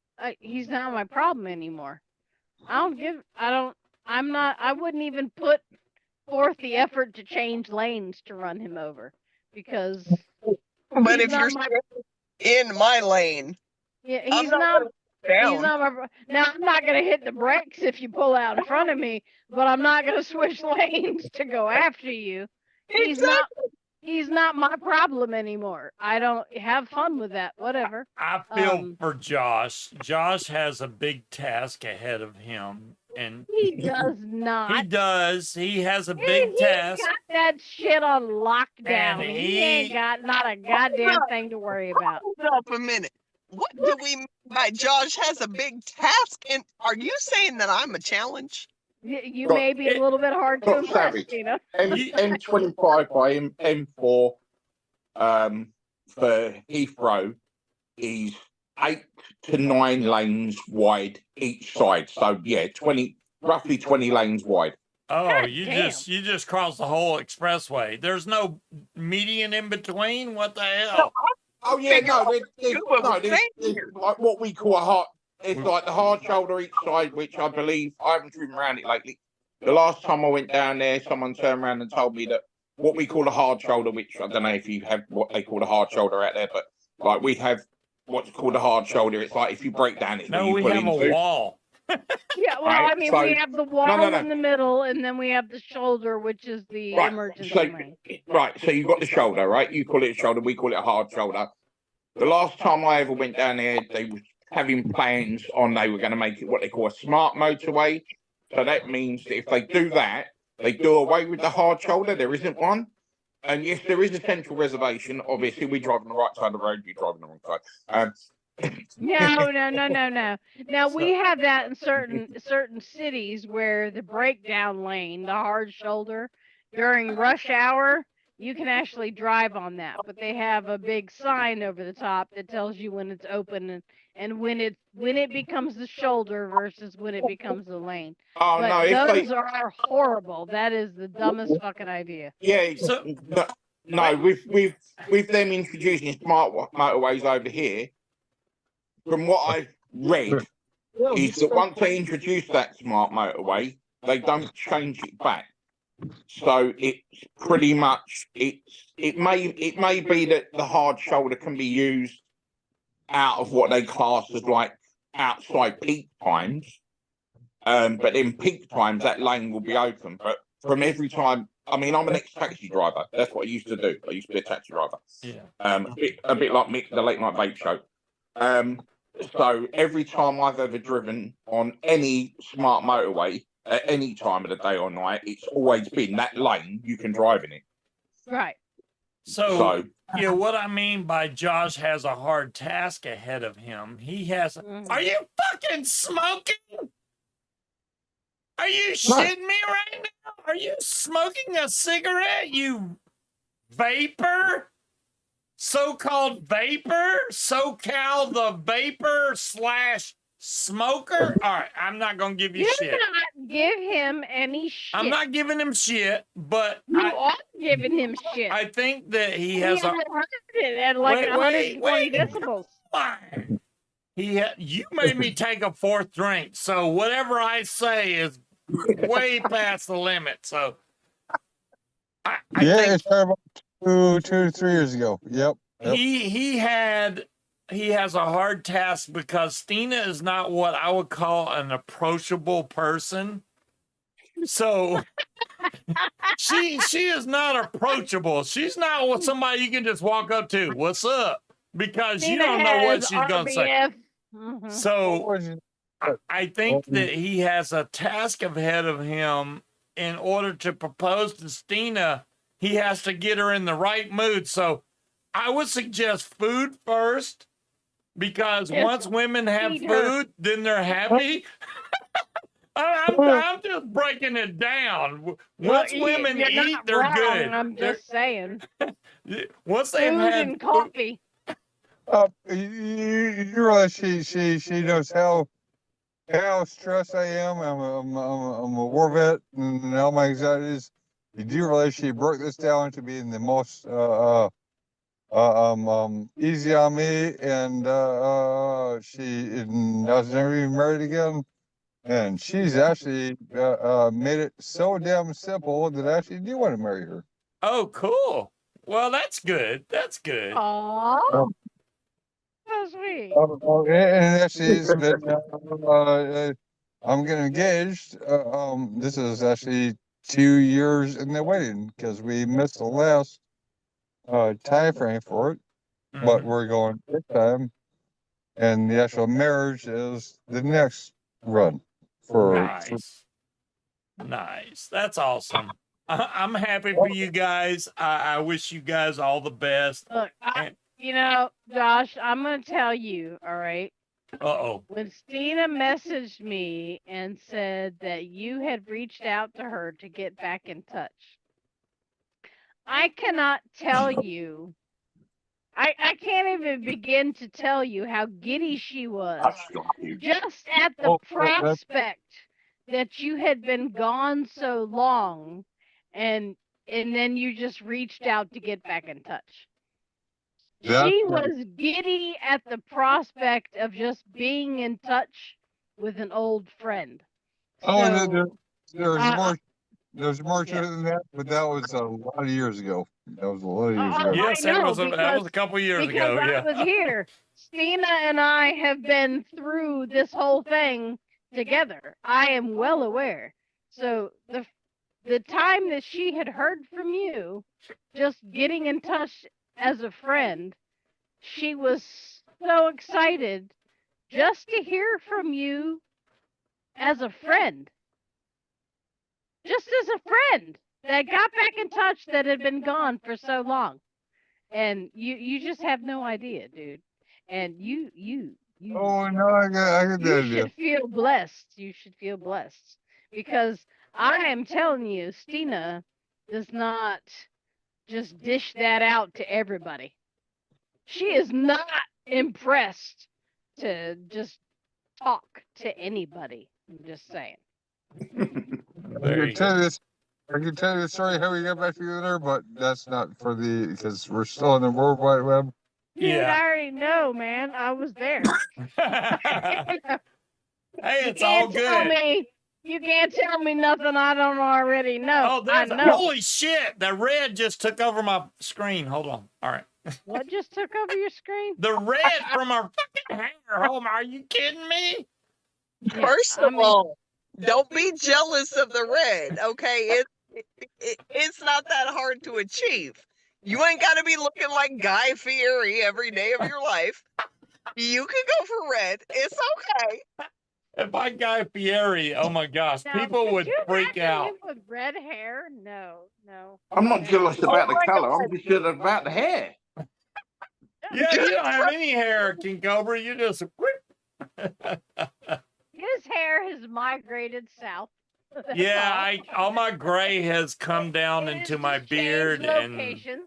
He's not my problem anymore. I wouldn't even put forth the effort to change lanes to run him over because But he's if not you're my, in my lane, yeah, I'm he's not not. down. He's not my. Now I'm not gonna hit the brakes if you pull out in front of me, but I'm not gonna switch lanes to go after you. He's not. He's not my problem anymore. I don't have fun with that. Whatever. I feel for Josh. Josh has a big task ahead of him, and He does not. he does. He has a He big task. got that shit on lockdown. And He ain't got not a goddamn thing to worry about. Hold up a minute. What do we mean by Josh has a big task? And are you saying that I'm a challenge? You Got- may be a little bit hard to got impress, savage. you know. M25 by M4 for Heathrow is 8 to 9 lanes wide each side. So yeah, roughly 20 lanes wide. Oh, God you damn. just crossed the whole expressway. There's no median in between. What the hell? Oh yeah, Scuba was there's like what we call a hard. It's like the hard shoulder each side, which I believe I haven't driven around it lately. The last time I went down there, someone turned around and told me that what we call a hard shoulder, which I don't know if you have what they call a hard shoulder out there, but like we have what's called a hard shoulder. It's like if you break down, it's No, when we you pull have into. a wall. Yeah, well, Right, I mean, so- we have the wall no. in the middle, and then we have the shoulder, which is the Right, emergency so lane. right, so you've got the shoulder, right? You call it a shoulder, we call it a hard shoulder. The last time I ever went down there, they were having plans on they were going to make it what they call a smart motorway. So that means that if they do that, they do away with the hard shoulder. There isn't one. And yes, there is a central reservation. Obviously, we drive on the right side of the road, you drive on the wrong side. No. Now we have that in certain cities where the breakdown lane, the hard shoulder, during rush hour, you can actually drive on that. But they have a big sign over the top that tells you when it's open and when it becomes the shoulder versus when it becomes the lane. Oh But no, if those they are horrible. That is the dumbest fucking idea. yeah, So- no, with them introducing smart motorways over here, from what I've read, is that once they introduce that smart motorway, They don't change it back. So it's pretty much it may be that the hard shoulder can be used out of what they class as like outside peak times. But in peak times that lane will be open. But from every time, I mean, I'm an ex-taxi driver. That's what I used to do. I used to be a taxi driver. Yeah. A bit like Mick, the late night vape show. So every time I've ever driven on any smart motorway at any time of the day or night, it's always been that lane you can drive in it. Right. So yeah, what I mean by Josh has a hard task ahead of him. He has. Are you fucking smoking? Are you shitting me right now? Are you smoking a cigarette, you vapor? So-called vapor? SoCal the vapor / smoker? All right, I'm not going to give you Do shit. not give him any shit. I'm not giving him shit, but You are giving him shit. I think that he He has a... heard it at like 120 decibels. Fine. You made me take a 4th drink, so whatever I say is way past the limit. So I think it started about 2 to 3 years ago. Yep. he has a hard task because Stina is not what I would call an approachable person. So she is not approachable. She's not somebody you can just walk up to. What's up? Because you don't know what she's gonna say. Mm-hmm. So I think that he has a task ahead of him. In order to propose to Stina, he has to get her in the right mood. So I would suggest food first, because once women have food, then they're happy. I'm just breaking it down. Once women eat, they're good. I'm just saying. Once they've Food had and coffee. You realize she knows how stressed I am. I'm a war vet, and all my anxieties. You do realize she broke this down to being the most easy on me, and she was never even married again. And she's actually made it so damn simple that I actually do want to marry her. Oh, cool. Well, that's good. That's good. Aww. So sweet. And actually, it's been, I'm getting engaged. This is actually 2 years in the wedding because we missed the last time frame for it, but we're going this time, and the actual marriage is the next run. Nice. That's awesome. I'm happy for you guys. I wish you guys all the best. Look, you know, Josh, I'm going to tell you, all right? Uh-oh. When Stina messaged me and said that you had reached out to her to get back in touch, I cannot tell you, I can't even begin to tell you how giddy she was just at the prospect that you had been gone so long, and then you just reached out to get back in touch. She was giddy at the prospect of just being in touch with an old friend. There's more to it than that, but that was a lot of years ago. That was a lot of years ago. Yes, that was a couple years ago. I Yeah. was here. Stina and I have been through this whole thing together. I am well aware. So the time that she had heard from you, just getting in touch as a friend, she was so excited just to hear from you as a friend. Just as a friend that got back in touch that had been gone for so long. And you just have no idea, dude. And you Oh no, I get that you idea. should feel blessed. You should feel blessed. Because I am telling you, Stina does not just dish that out to everybody. She is not impressed to just talk to anybody. I'm just saying. I can tell you the story how we got back together, but that's not for because we're still in the World Wide Web. Dude, Yeah. I already know, man. I was there. Hey, it's You all can't tell good. me You can't tell me nothing I don't already know. Oh, I there's know. holy shit! The red just took over my screen. Hold on. All right. What just took over your screen? The red from our fucking hair. Oh, are you kidding me? Yeah, First I of mean- all, don't be jealous of the red, okay? It's not that hard to achieve. You ain't got to be looking like Guy Fieri every day of your life. You can go for red. It's okay. If I Guy Fieri, oh my gosh, Now, people could would you freak imagine out. him with red hair? No. I'm not Okay. jealous about the my colour. I'm just jealous about the hair. Yeah, you don't have any hair, King Cobra. You just His hair has migrated south. That's yeah. all. All my gray has come down It has into my just changed beard, and locations.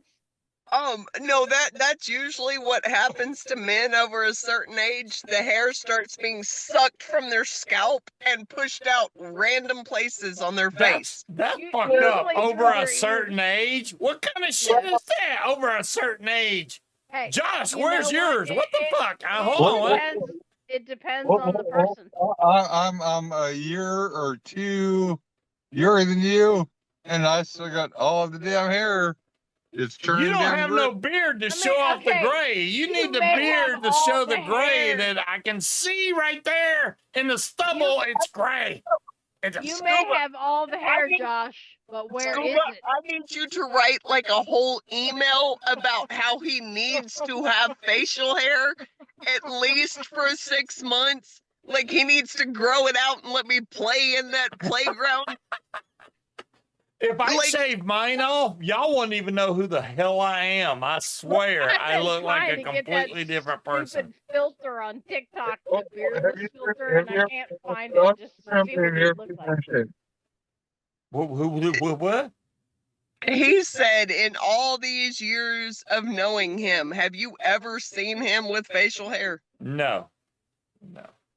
No, that's usually what happens to men over a certain age. The hair starts being sucked from their scalp and pushed out random places on their face. that's You- fucked up. usually Over through a their certain age, what kind of shit is that? Over a certain age, Hey, Josh, you where's know what? yours? What the fuck? Hold on. It What? depends. It depends on the person. I'm a year or two younger than you, and I still got all of the damn hair. It's turning You don't damn have gray. no beard to I show mean, off the okay, gray. You you need the may beard have to all show the the gray hair. that I can see right there in the stubble. It's gray. It's a You may Scuba, have all the hair, mean- Josh, but where is Scuba, it? I need you to write like a whole email about how he needs to have facial hair at least for 6 months. Like he needs to grow it out and let me play in that playground. If I Like- shave mine off, y'all wouldn't even know who the hell I am. I swear, I've I been look like trying a to get that completely different person. Stupid filter on TikTok, Oh, the beardless have you- filter, have and you I can't find it just to see what it looks like. What? He said, in all these years of knowing him, have you ever seen him with facial hair? No.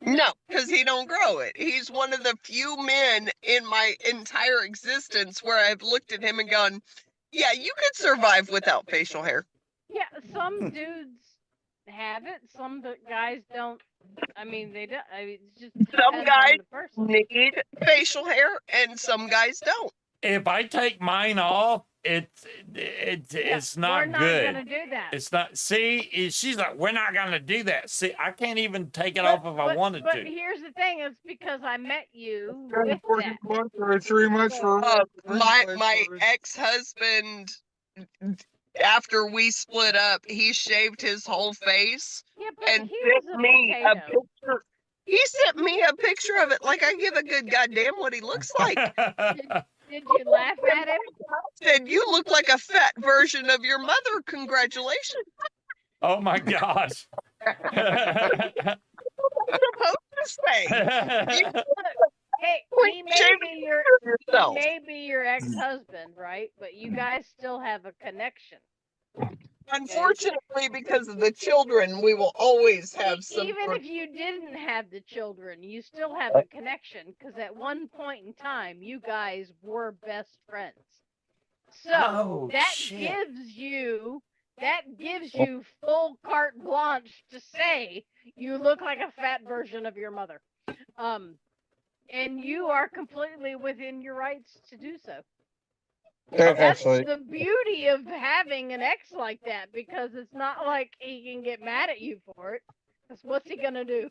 No, because he don't grow it. He's one of the few men in my entire existence where I've looked at him and gone, yeah, you could survive without facial hair. Yeah, some dudes have it, some guys don't. I mean, they don't. I mean, it just Some depends guys on the person. need facial hair and some guys don't. If I take mine off, it's not We're not good. gonna do that. It's not. See, she's like, we're not gonna do that. See, I can't even take it off if I wanted but to. here's the thing: it's because I met you Got with 40 that. months or 3 months for My ex-husband, after we split up, he shaved his whole face Yeah, but and he was sent a me a potato. picture. He sent me a picture of it. Like I give a good goddamn what he looks like. Did you laugh at him? Said you look like a fat version of your mother. Congratulations. Oh my gosh. Supposed to say. Hey, Quit he may shaming be your yourself. ex-husband, right? But you guys still have a connection. Unfortunately, because of the children, we will always have some. Even if you didn't have the children, you still have a connection because at one point in time, you guys were best friends. So Oh, that shit. gives you full carte blanche to say you look like a fat version of your mother. And you are completely within your rights to do so. That's Actually, the beauty of having an ex like that, because it's not like he can get mad at you for it. Because what's he gonna do?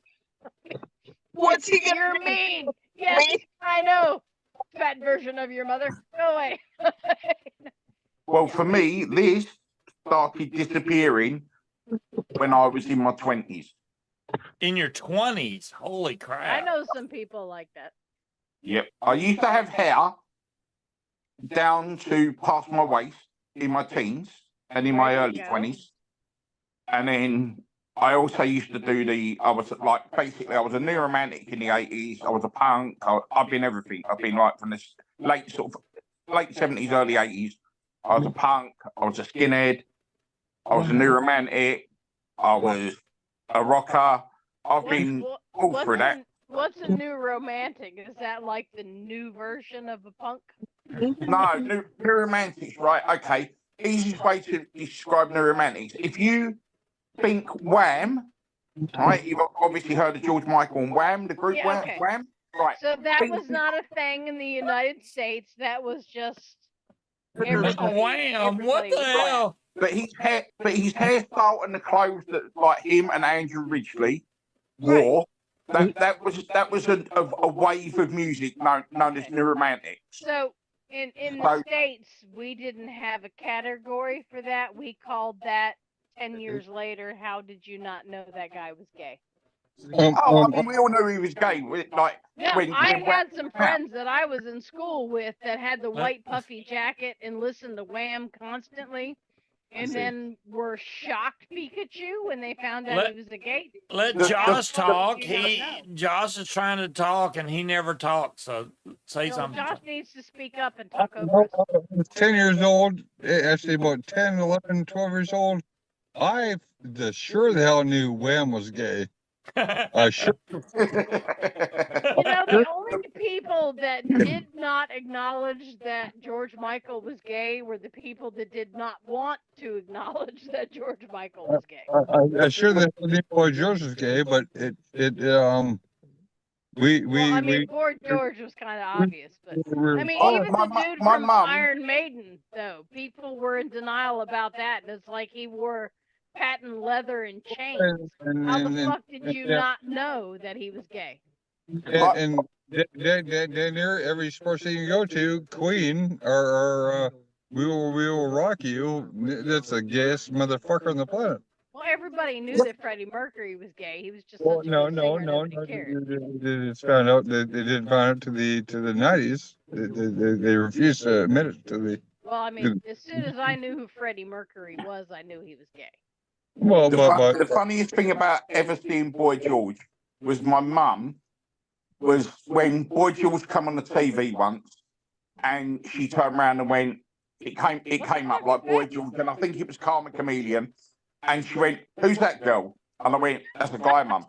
What's he gonna You're do? mean. Yes, I know. Fat version of your mother. Go away. Well, for me, this started disappearing when I was in my 20s. In your 20s. Holy I crap. know some people like that. Yep. I used to have hair down to past my waist in my teens and in my There you early go. 20s. And then I also used to do I was like, basically, I was a new romantic in the 80s. I was a punk. I've been everything. I've been like from the late 70s, early 80s. I was a punk. I was a skinhead. I was a new romantic. I was a rocker. I've been all through that. What's a new romantic? Is that like the new version of a punk? No, new romantics, right? Okay. Easiest way to describe new romantics. If you think Wham, right? You've obviously heard of George Michael and Wham, the group Yeah, okay. Wham. Right. So that was not a thing in the United States. That was just everybody. Wham! What everybody the was hell? But his hairstyle and the clothes that like him and Andrew Ridgely Right. wore, that was a wave of music known as Okay. New Romantics. So in the So- States, we didn't have a category for that. We called that 10 years later. How did you not know that guy was gay? Oh, I mean, we all knew he was gay. Like No, when I when had some Wham- friends that I was in school with that had the white puffy jacket and listened to Wham constantly, and then were shocked Pikachu when they found out he was a gay. Let The- Josh talk. You don't know. Josh is trying to talk and he never talks. So say No, something. Josh needs to speak up and talk over us. 10 years old, actually about 10, 11, 12 years old. I sure the hell knew Wham was gay. Sure. You know, the only people that did not acknowledge that George Michael was gay were the people that did not want to acknowledge that George Michael was gay. I sure the hell knew Boy George was gay, but Poor George was kind of obvious, but I mean, Oh, even my the mu- dude my from mum- Iron Maiden, though, people were in denial about that, and it's like he wore patent leather and chains. How the fuck did you not know that he was gay? And damn near every sports thing you go to, Queen or we will rock you. That's the gayest motherfucker on the planet. Well, everybody knew that Freddie Mercury was gay. He was just Well, such a no, good no, singer, no, nobody no. cared. It's found out that they didn't find out to the 90s. They refused to admit it to the. Well, I mean, as soon as I knew who Freddie Mercury was, I knew he was gay. Well, the funniest thing about ever seeing Boy George was my mum was when Boy George come on the TV once, and she turned around and went, it came up like Boy George, and I think it was Karma Chameleon, and she went, "Who's that girl?" And I went, "That's a guy, Mum."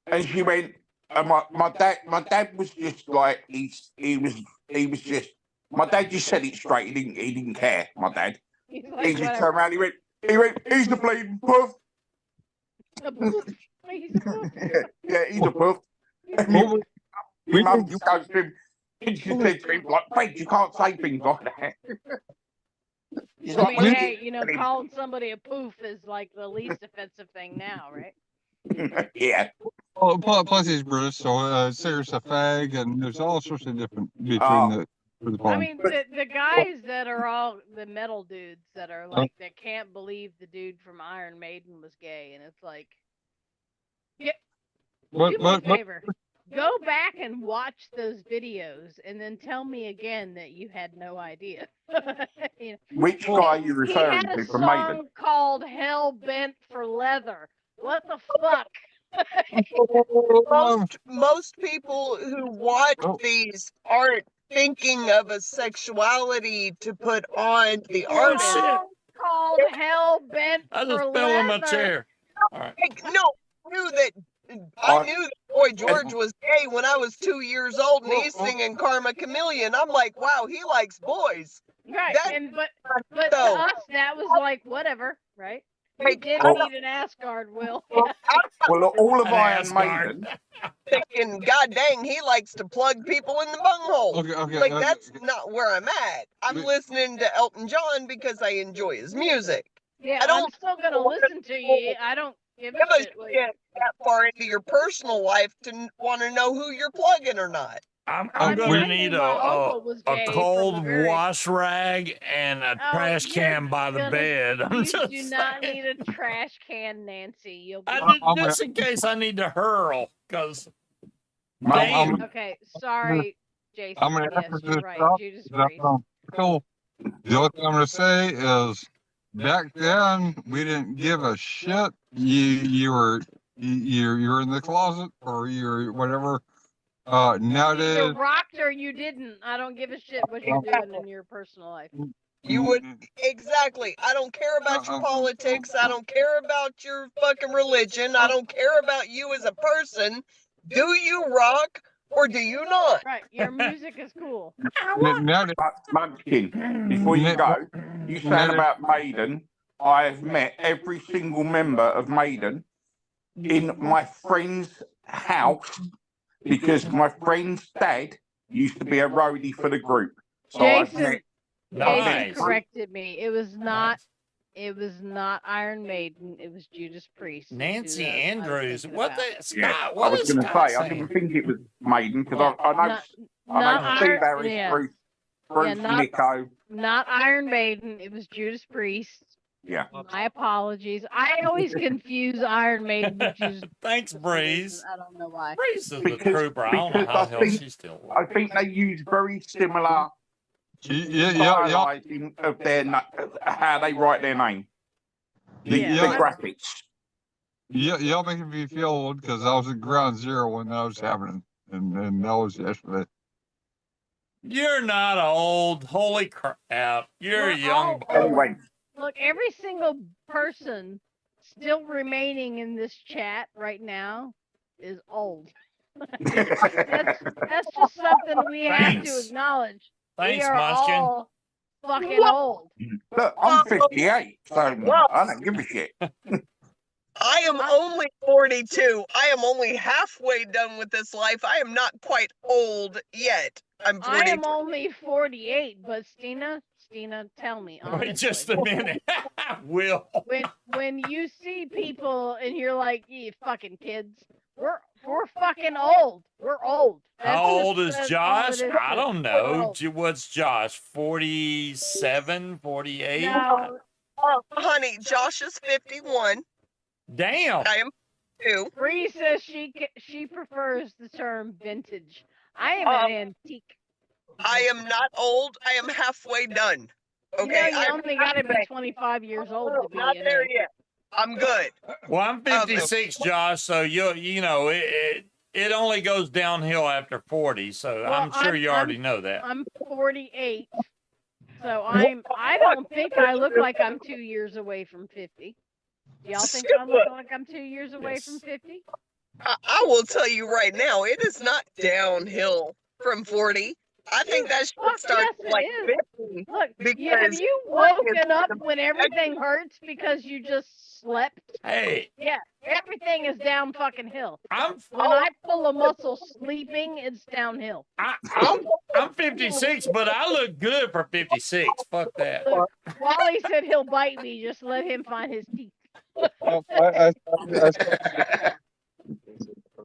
And she went, and my dad was just like he was just my dad just said it straight. He didn't care. My dad. He's He like, just whatever. turned around. He went, "He's the bleeding puff." A poof. He's a poof. Yeah, he's a puff. Well, My mum just goes to him, and she said to him, like, "Fred, you can't say things like that." He's I like, mean, "Well, hey, you know, calling somebody a poof is like the least offensive thing now, right? yeah. plus he's British, so Sarah's a fag, and there's all sorts of different between Oh. the I poem. mean, the guys that are all the metal dudes that are like that can't believe the dude from Iron Maiden was gay, and it's like, do me a favor, go back and watch those videos, and then tell me again that you had no idea. You know, Which guy are you he referring had to a from Maiden? song called "Hell Bent for Leather." What the fuck? Most people who watch these aren't thinking of a sexuality to put on the Oh, artist. shit. Called "Hell Bent I for just fell in my Leather." chair. All right. Like, no, I knew that Boy George was gay when I was 2 years old, and he's singing Karma Chameleon. I'm like, wow, he likes boys. Right, That- and but to So- us that was like whatever, right? We Like, didn't Oh. need an Asgard, Will. Well, all of An Iron Asgard. Maiden. Thinking, God dang, he likes to plug people in the bunghole. Okay. Like, that's not where I'm at. I'm listening to Elton John because I enjoy his music. Yeah, I I'm don't- still gonna listen to you. I don't give Give a a shit. What shit that far into your personal life to want to know who you're plugging or not. I'm I mean, gonna I knew need my uncle was a gay from cold a very- wash rag and a Oh, trash you're can by the gonna- bed. I'm You just do not saying. need a trash can, Nancy. You'll be Just in case I need to hurl, because Damn. okay. Sorry, Jason. I'm gonna Yes, have to you're just right. stop. Judas Priest. Cool. The only thing I'm gonna say is, back then we didn't give a shit. You were in the closet or you're whatever. You Nowadays, rocked or you didn't. I don't give a shit what you're doing in your personal life. You would exactly. I don't care about your politics. I don't care about your fucking religion. I don't care about you as a person. Do you rock or do you not? Right. Your music is cool. nowadays, Munchkin, before you go, you saying about Maiden, I have met every single member of Maiden in my friend's house because my friend's dad used to be a roadie for the group. So I've Jason, met, Jason Nice. corrected me. It was not. It was not Iron Maiden. It was Judas Priest. is who Nancy I was Andrews. thinking What about. the Scott? yeah, I What was is going to Scott say, I saying? didn't think it was Maiden because Yeah, I know, not I know Steve Iron. Harris, Yeah, Bruce not- Nico. not Iron Maiden. It was Judas Priest. Yeah. My apologies. I always confuse Iron Maiden with Judas. Thanks, for some reason. Breeze. I don't know why. Breeze is the Because- trooper. I don't know because how I the hell think- she's still. I think they use very similar Yeah. stylizing of their how they write their name. The Yeah. graphics. Y'all making me feel old because I was at Ground Zero when that was happening, and that was yesterday. You're not old. Holy crap. You're We're a young. all- Anyway, Look, every single person still remaining in this chat right now is old. That's just something we have to Thanks. acknowledge. Thanks, we are Munchkin. all fucking old. look, I'm 58, so I don't give a shit. I am only 42. I am only halfway done with this life. I am not quite old yet. I'm I 42. am only 48, but Stina, tell me honestly. Wait just a minute. Will. When you see people and you're like, you fucking kids, we're fucking old. We're old. How old is Josh? I don't We're know. old. What's Josh? 47, 48? No, Oh, honey, Josh is 51. Damn. I am 2. Bree says she prefers the term vintage. I am an antique. I am not old. I am halfway done. Okay, You know, you only got to be 25 years old to be not in there it. yet. I'm good. Well, I'm 56, Josh, so you know it only goes downhill after 40, so Well, I'm sure you I'm- already know that. I'm 48, so I don't think I look like I'm 2 years away from 50. Do y'all think I look like I'm 2 years away Yes. from 50? I will tell you right now, it is not downhill from 40. I think that should Fuck start yes, it like is. 50. Look, have Because you woken up when everything hurts because you just slept? Hey, Yeah, everything is down fucking hill. I'm When I pull a muscle sleeping, it's downhill. I'm 56, but I look good for 56. Fuck that. Look, Wally said he'll bite me. Just let him find his teeth.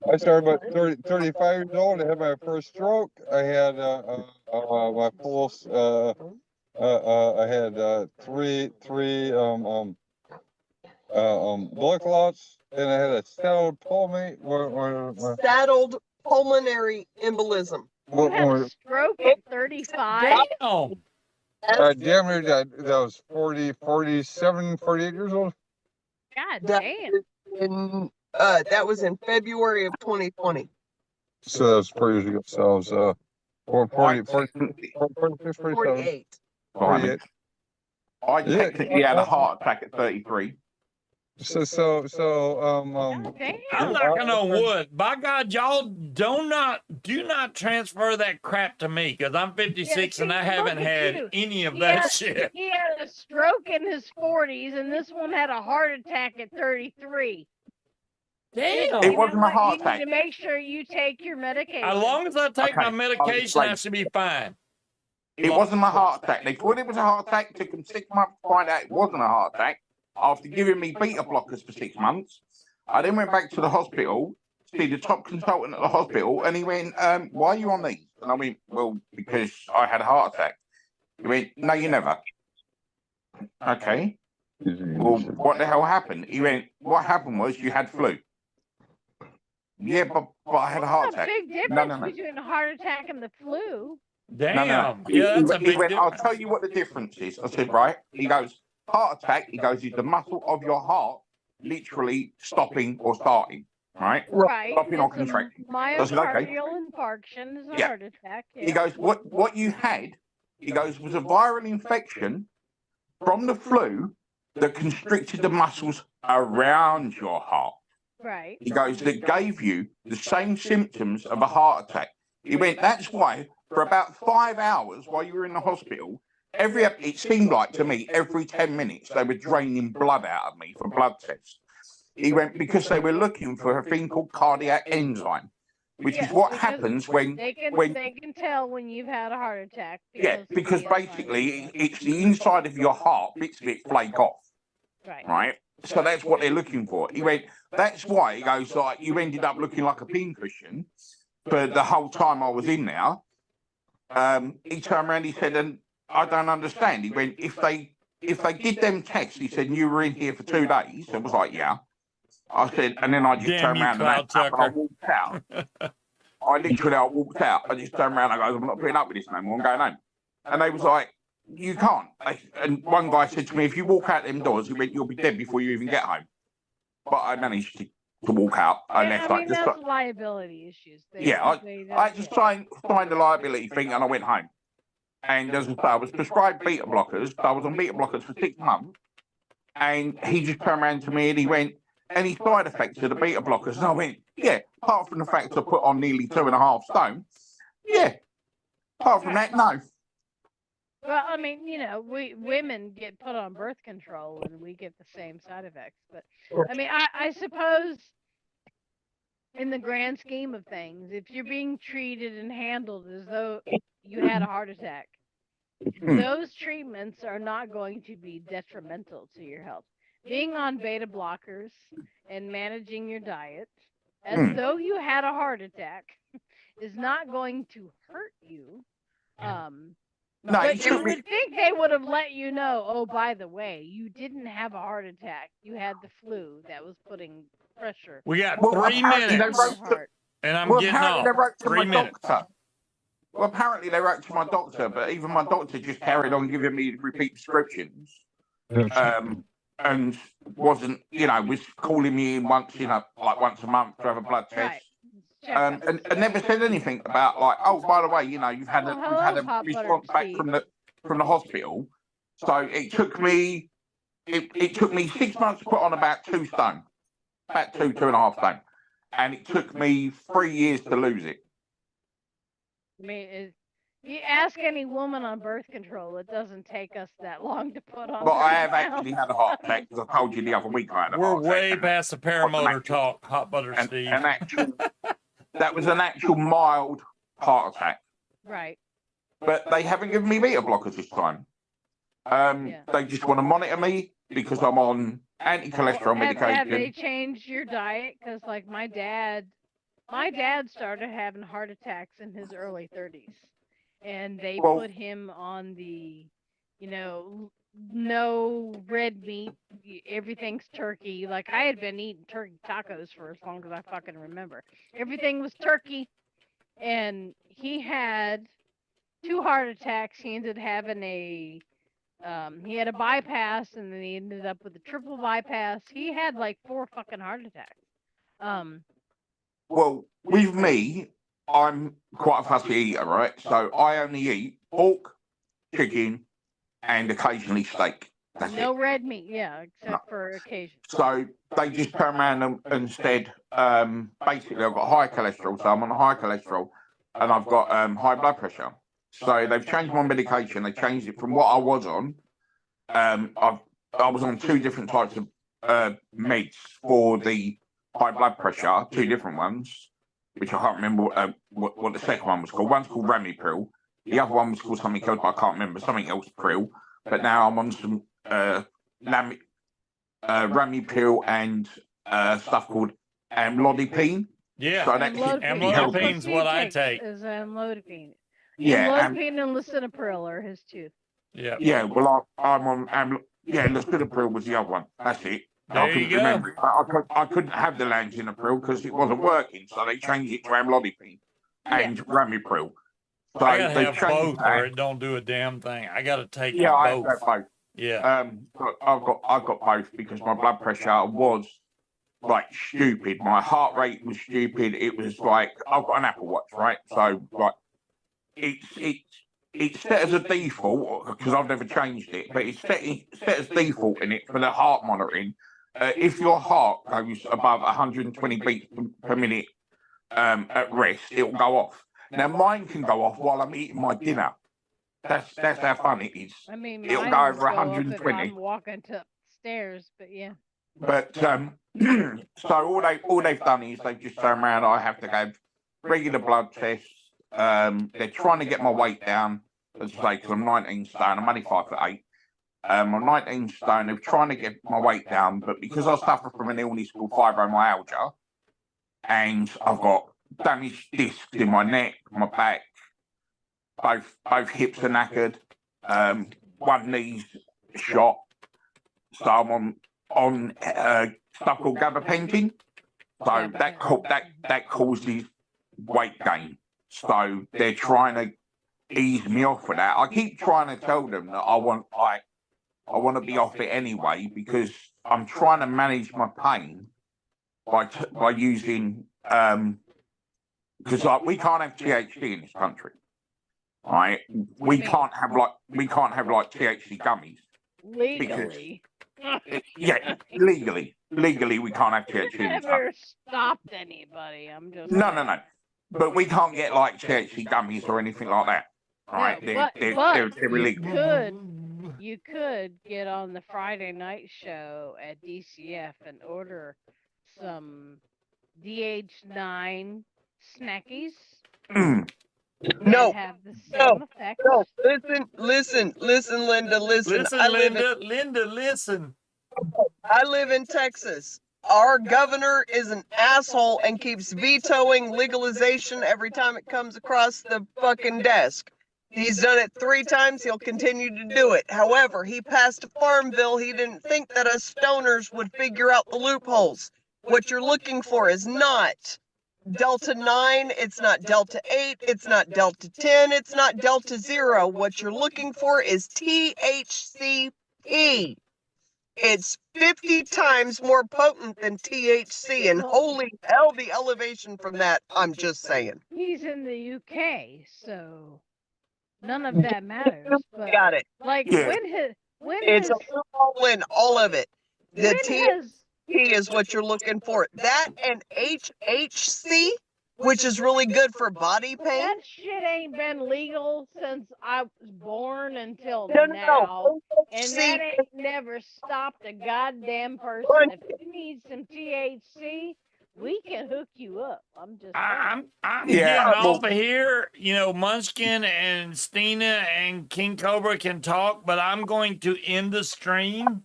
I started about 35 years old. I had my first stroke. I had my pulse. I had three blood clots, and I had a saddled pulmonary. Saddled pulmonary embolism. You had a stroke at 35? Damn. Damn near that was 40, 47, 48 years old. God That damn. in that was in February of 2020. So that was 4 years ago. So I was 46, 47. 48. 48. I technically had a heart attack at 33. So God damn. I'm knocking on wood. By God, y'all do not transfer that crap to me because I'm 56 Yeah, and I see, haven't look at had you. any of Yeah. that shit. He had a stroke in his 40s, and this one had a heart attack at 33. Damn. It wasn't a heart You attack. need to make sure you take your medication. As long as I take Okay, my medication, explain. I should be fine. It wasn't a heart attack. They thought it was a heart attack. Took them 6 months to find out it wasn't a heart attack. After giving me beta blockers for 6 months, I then went back to the hospital, see the top consultant at the hospital, and he went, why are you on these? And I went, well, because I had a heart attack. He went, no, you never. Okay. Well, what the hell happened? He went, what happened was you had flu. Yeah, but I had a heart There's a attack. big difference no. between a heart attack and the flu. Damn. He- Yeah, that's a he big went, I'll difference. tell you what the difference is. I said, right. He goes, heart attack. He goes, is the muscle of your heart literally stopping or starting, right? Right. Stopping or It's a contracting. I said, okay. myocardial infarction is a Yeah. heart attack. He goes, what you had, he goes, was a viral infection from the flu that constricted the muscles around your heart. Right. He goes, that gave you the same symptoms of a heart attack. He went, that's why for about 5 hours while you were in the hospital, it seemed like to me every 10 minutes they were draining blood out of me for blood tests. He went, because they were looking for a thing called cardiac enzyme. which Yeah, is what because happens when they when can tell when you've had a heart attack. yeah, of because the inside. basically it's the inside of your heart, bits of it flake off, Right. right? So that's what they're looking for. He went, that's why he goes like you ended up looking like a pincushion for the whole time I was in there. He turned around, he said, and I don't understand. He went, if they did them tests, he said, you were in here for 2 days. I was like, yeah. I said, and then I just Damn turned you, around and Cloud I Tucker. walked out. I walked out. I just turned around and I go, I'm not putting up with this no more. I'm going home. And they was like, you can't. And one guy said to me, if you walk out them doors, he went, you'll be dead before you even get home. But I managed to walk out. I left. I mean, that's liability issues. I just signed the liability thing and I went home. And as I say, I was prescribed beta blockers. I was on beta blockers for 6 months. And he just turned around to me and he went, any side effects of the beta blockers? And I went, yeah, apart from the fact I put on nearly 2.5 stone. Yeah. Apart from that, no. Well, I mean, we women get put on birth control and we get the same side effects. But I mean, I suppose in the grand scheme of things, if you're being treated and handled as though you had a heart attack, those treatments are not going to be detrimental to your health. Being on beta blockers and managing your diet as though you had a heart attack is not going to hurt you. No, But you would think they would have let you know, oh, by the way, you didn't have a heart attack. You had the flu that was putting pressure. We got Well, 3 apparently minutes, they wrote to- and I'm well, getting apparently off. they wrote to 3 my minutes. doctor. Well, apparently they wrote to my doctor, but even my doctor just carried on giving me repeat prescriptions. And wasn't, was calling me in once, like once a month to have a blood test. Right. And never said anything about like, oh, by the way, you've had Well, we've had hello, a response back from the hospital. So it took me it took me 6 months to put on about 2 stone, about 2.5 stone, and it took me 3 years to lose it. I mean, you ask any woman on birth control, it doesn't take us that long to put on. But I have actually had a heart attack, because I told you the other week I had a We're heart attack. way past the paramotor talk, Hot Butter Steve. That was an actual mild heart attack. Right. But they haven't given me beta blockers this time. They just want to monitor me because I'm on anti-cholesterol medication. Have they changed your diet? Because like my dad started having heart attacks in his early 30s, and they put him on the, no red meat, everything's turkey. Like I had been eating turkey tacos for as long as I fucking remember. Everything was turkey, and he had 2 heart attacks. He ended having he had a bypass, and then he ended up with a triple bypass. He had like 4 fucking heart attacks. Well, with me, I'm quite a fussy eater, right? So I only eat pork, chicken, and occasionally steak. That's no it. red meat, except for occasion. So they just turned around and said, basically, I've got high cholesterol, so I'm on high cholesterol, and I've got high blood pressure. So they've changed my medication. They changed it from what I was on. I was on 2 different types of meds for the high blood pressure, 2 different ones, which I can't remember what the second one was called. One's called Ramipril. The other one was called something else, but I can't remember, something else Pril. But now I'm on some Ramipril and stuff called amlodipine. Yeah, So amlodipine's what I take. Is amlodipine. Yeah, amlodipine and lisinopril are his 2. Yeah. Yeah, well, I'm on lisinopril was the other one. That's it. I couldn't remember it. I couldn't have the Lanzinopril because it wasn't working, so they changed it to amlodipine and Ramipril. So I gotta they have changed both, or it don't do a damn thing. I gotta take both. I have both. Yeah. But I've got both because my blood pressure was like stupid. My heart rate was stupid. It was like I've got an Apple Watch, right? So like it's set as a default because I've never changed it, but it's set as default in it for the heart monitoring. If your heart goes above 120 beats per minute at rest, it will go off. Now mine can go off while I'm eating my dinner. That's how fun it is. I mean, it'll go over 120. If I'm walking to stairs, but yeah. But so all they've done is they've just turned around. I have to have regular blood tests. They're trying to get my weight down, as I say, because I'm 19 stone. I'm only 5'8". I'm 19 stone. They're trying to get my weight down, but because I suffer from an illness called fibromyalgia, and I've got damaged discs in my neck, my back, both hips are knackered, one knee's shot, so I'm on stuff called gabapentin. So that causes weight gain. So they're trying to ease me off of that. I keep trying to tell them that I want to be off it anyway, because I'm trying to manage my pain by using because we can't have THC in this country, right? We can't have like THC gummies. Legally. Yeah, legally we can't have THC in this country. Never stopped anybody. I'm just No. But we can't get like THC gummies or anything like that. All right, No, they're you illegal. You could get on the Friday night show at DCF and order some DH9 snackies Mm. No, that have the same effect. no, listen, Linda, listen. Linda, listen. I live in Texas. Our governor is an asshole and keeps vetoing legalization every time it comes across the fucking desk. He's done it 3 times. He'll continue to do it. However, he passed a farm bill. He didn't think that us stoners would figure out the loopholes. What you're looking for is not Delta 9. It's not Delta 8. It's not Delta 10. It's not Delta 0. What you're looking for is THCP. It's 50 times more potent than THC, and holy hell, the elevation from that, I'm just saying. He's in the UK, so none of that matters. But Got it. like Yeah. when It's has all in, all of it. The when has THC is what you're looking for. That and HHC, which is really good for body pain. that shit ain't been legal since I was born until No, now. And HHC that ain't never stopped a goddamn person. If you need some THC, we can hook you up. I'm just saying. I'm Yeah, getting well- off of here. You know, Munchkin and Stina and King Cobra can talk, but I'm going to end the stream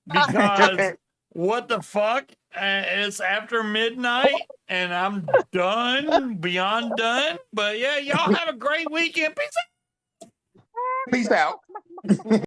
because what the fuck? It's after midnight and I'm done, beyond done. But yeah, y'all have a great weekend. Peace out. Peace out.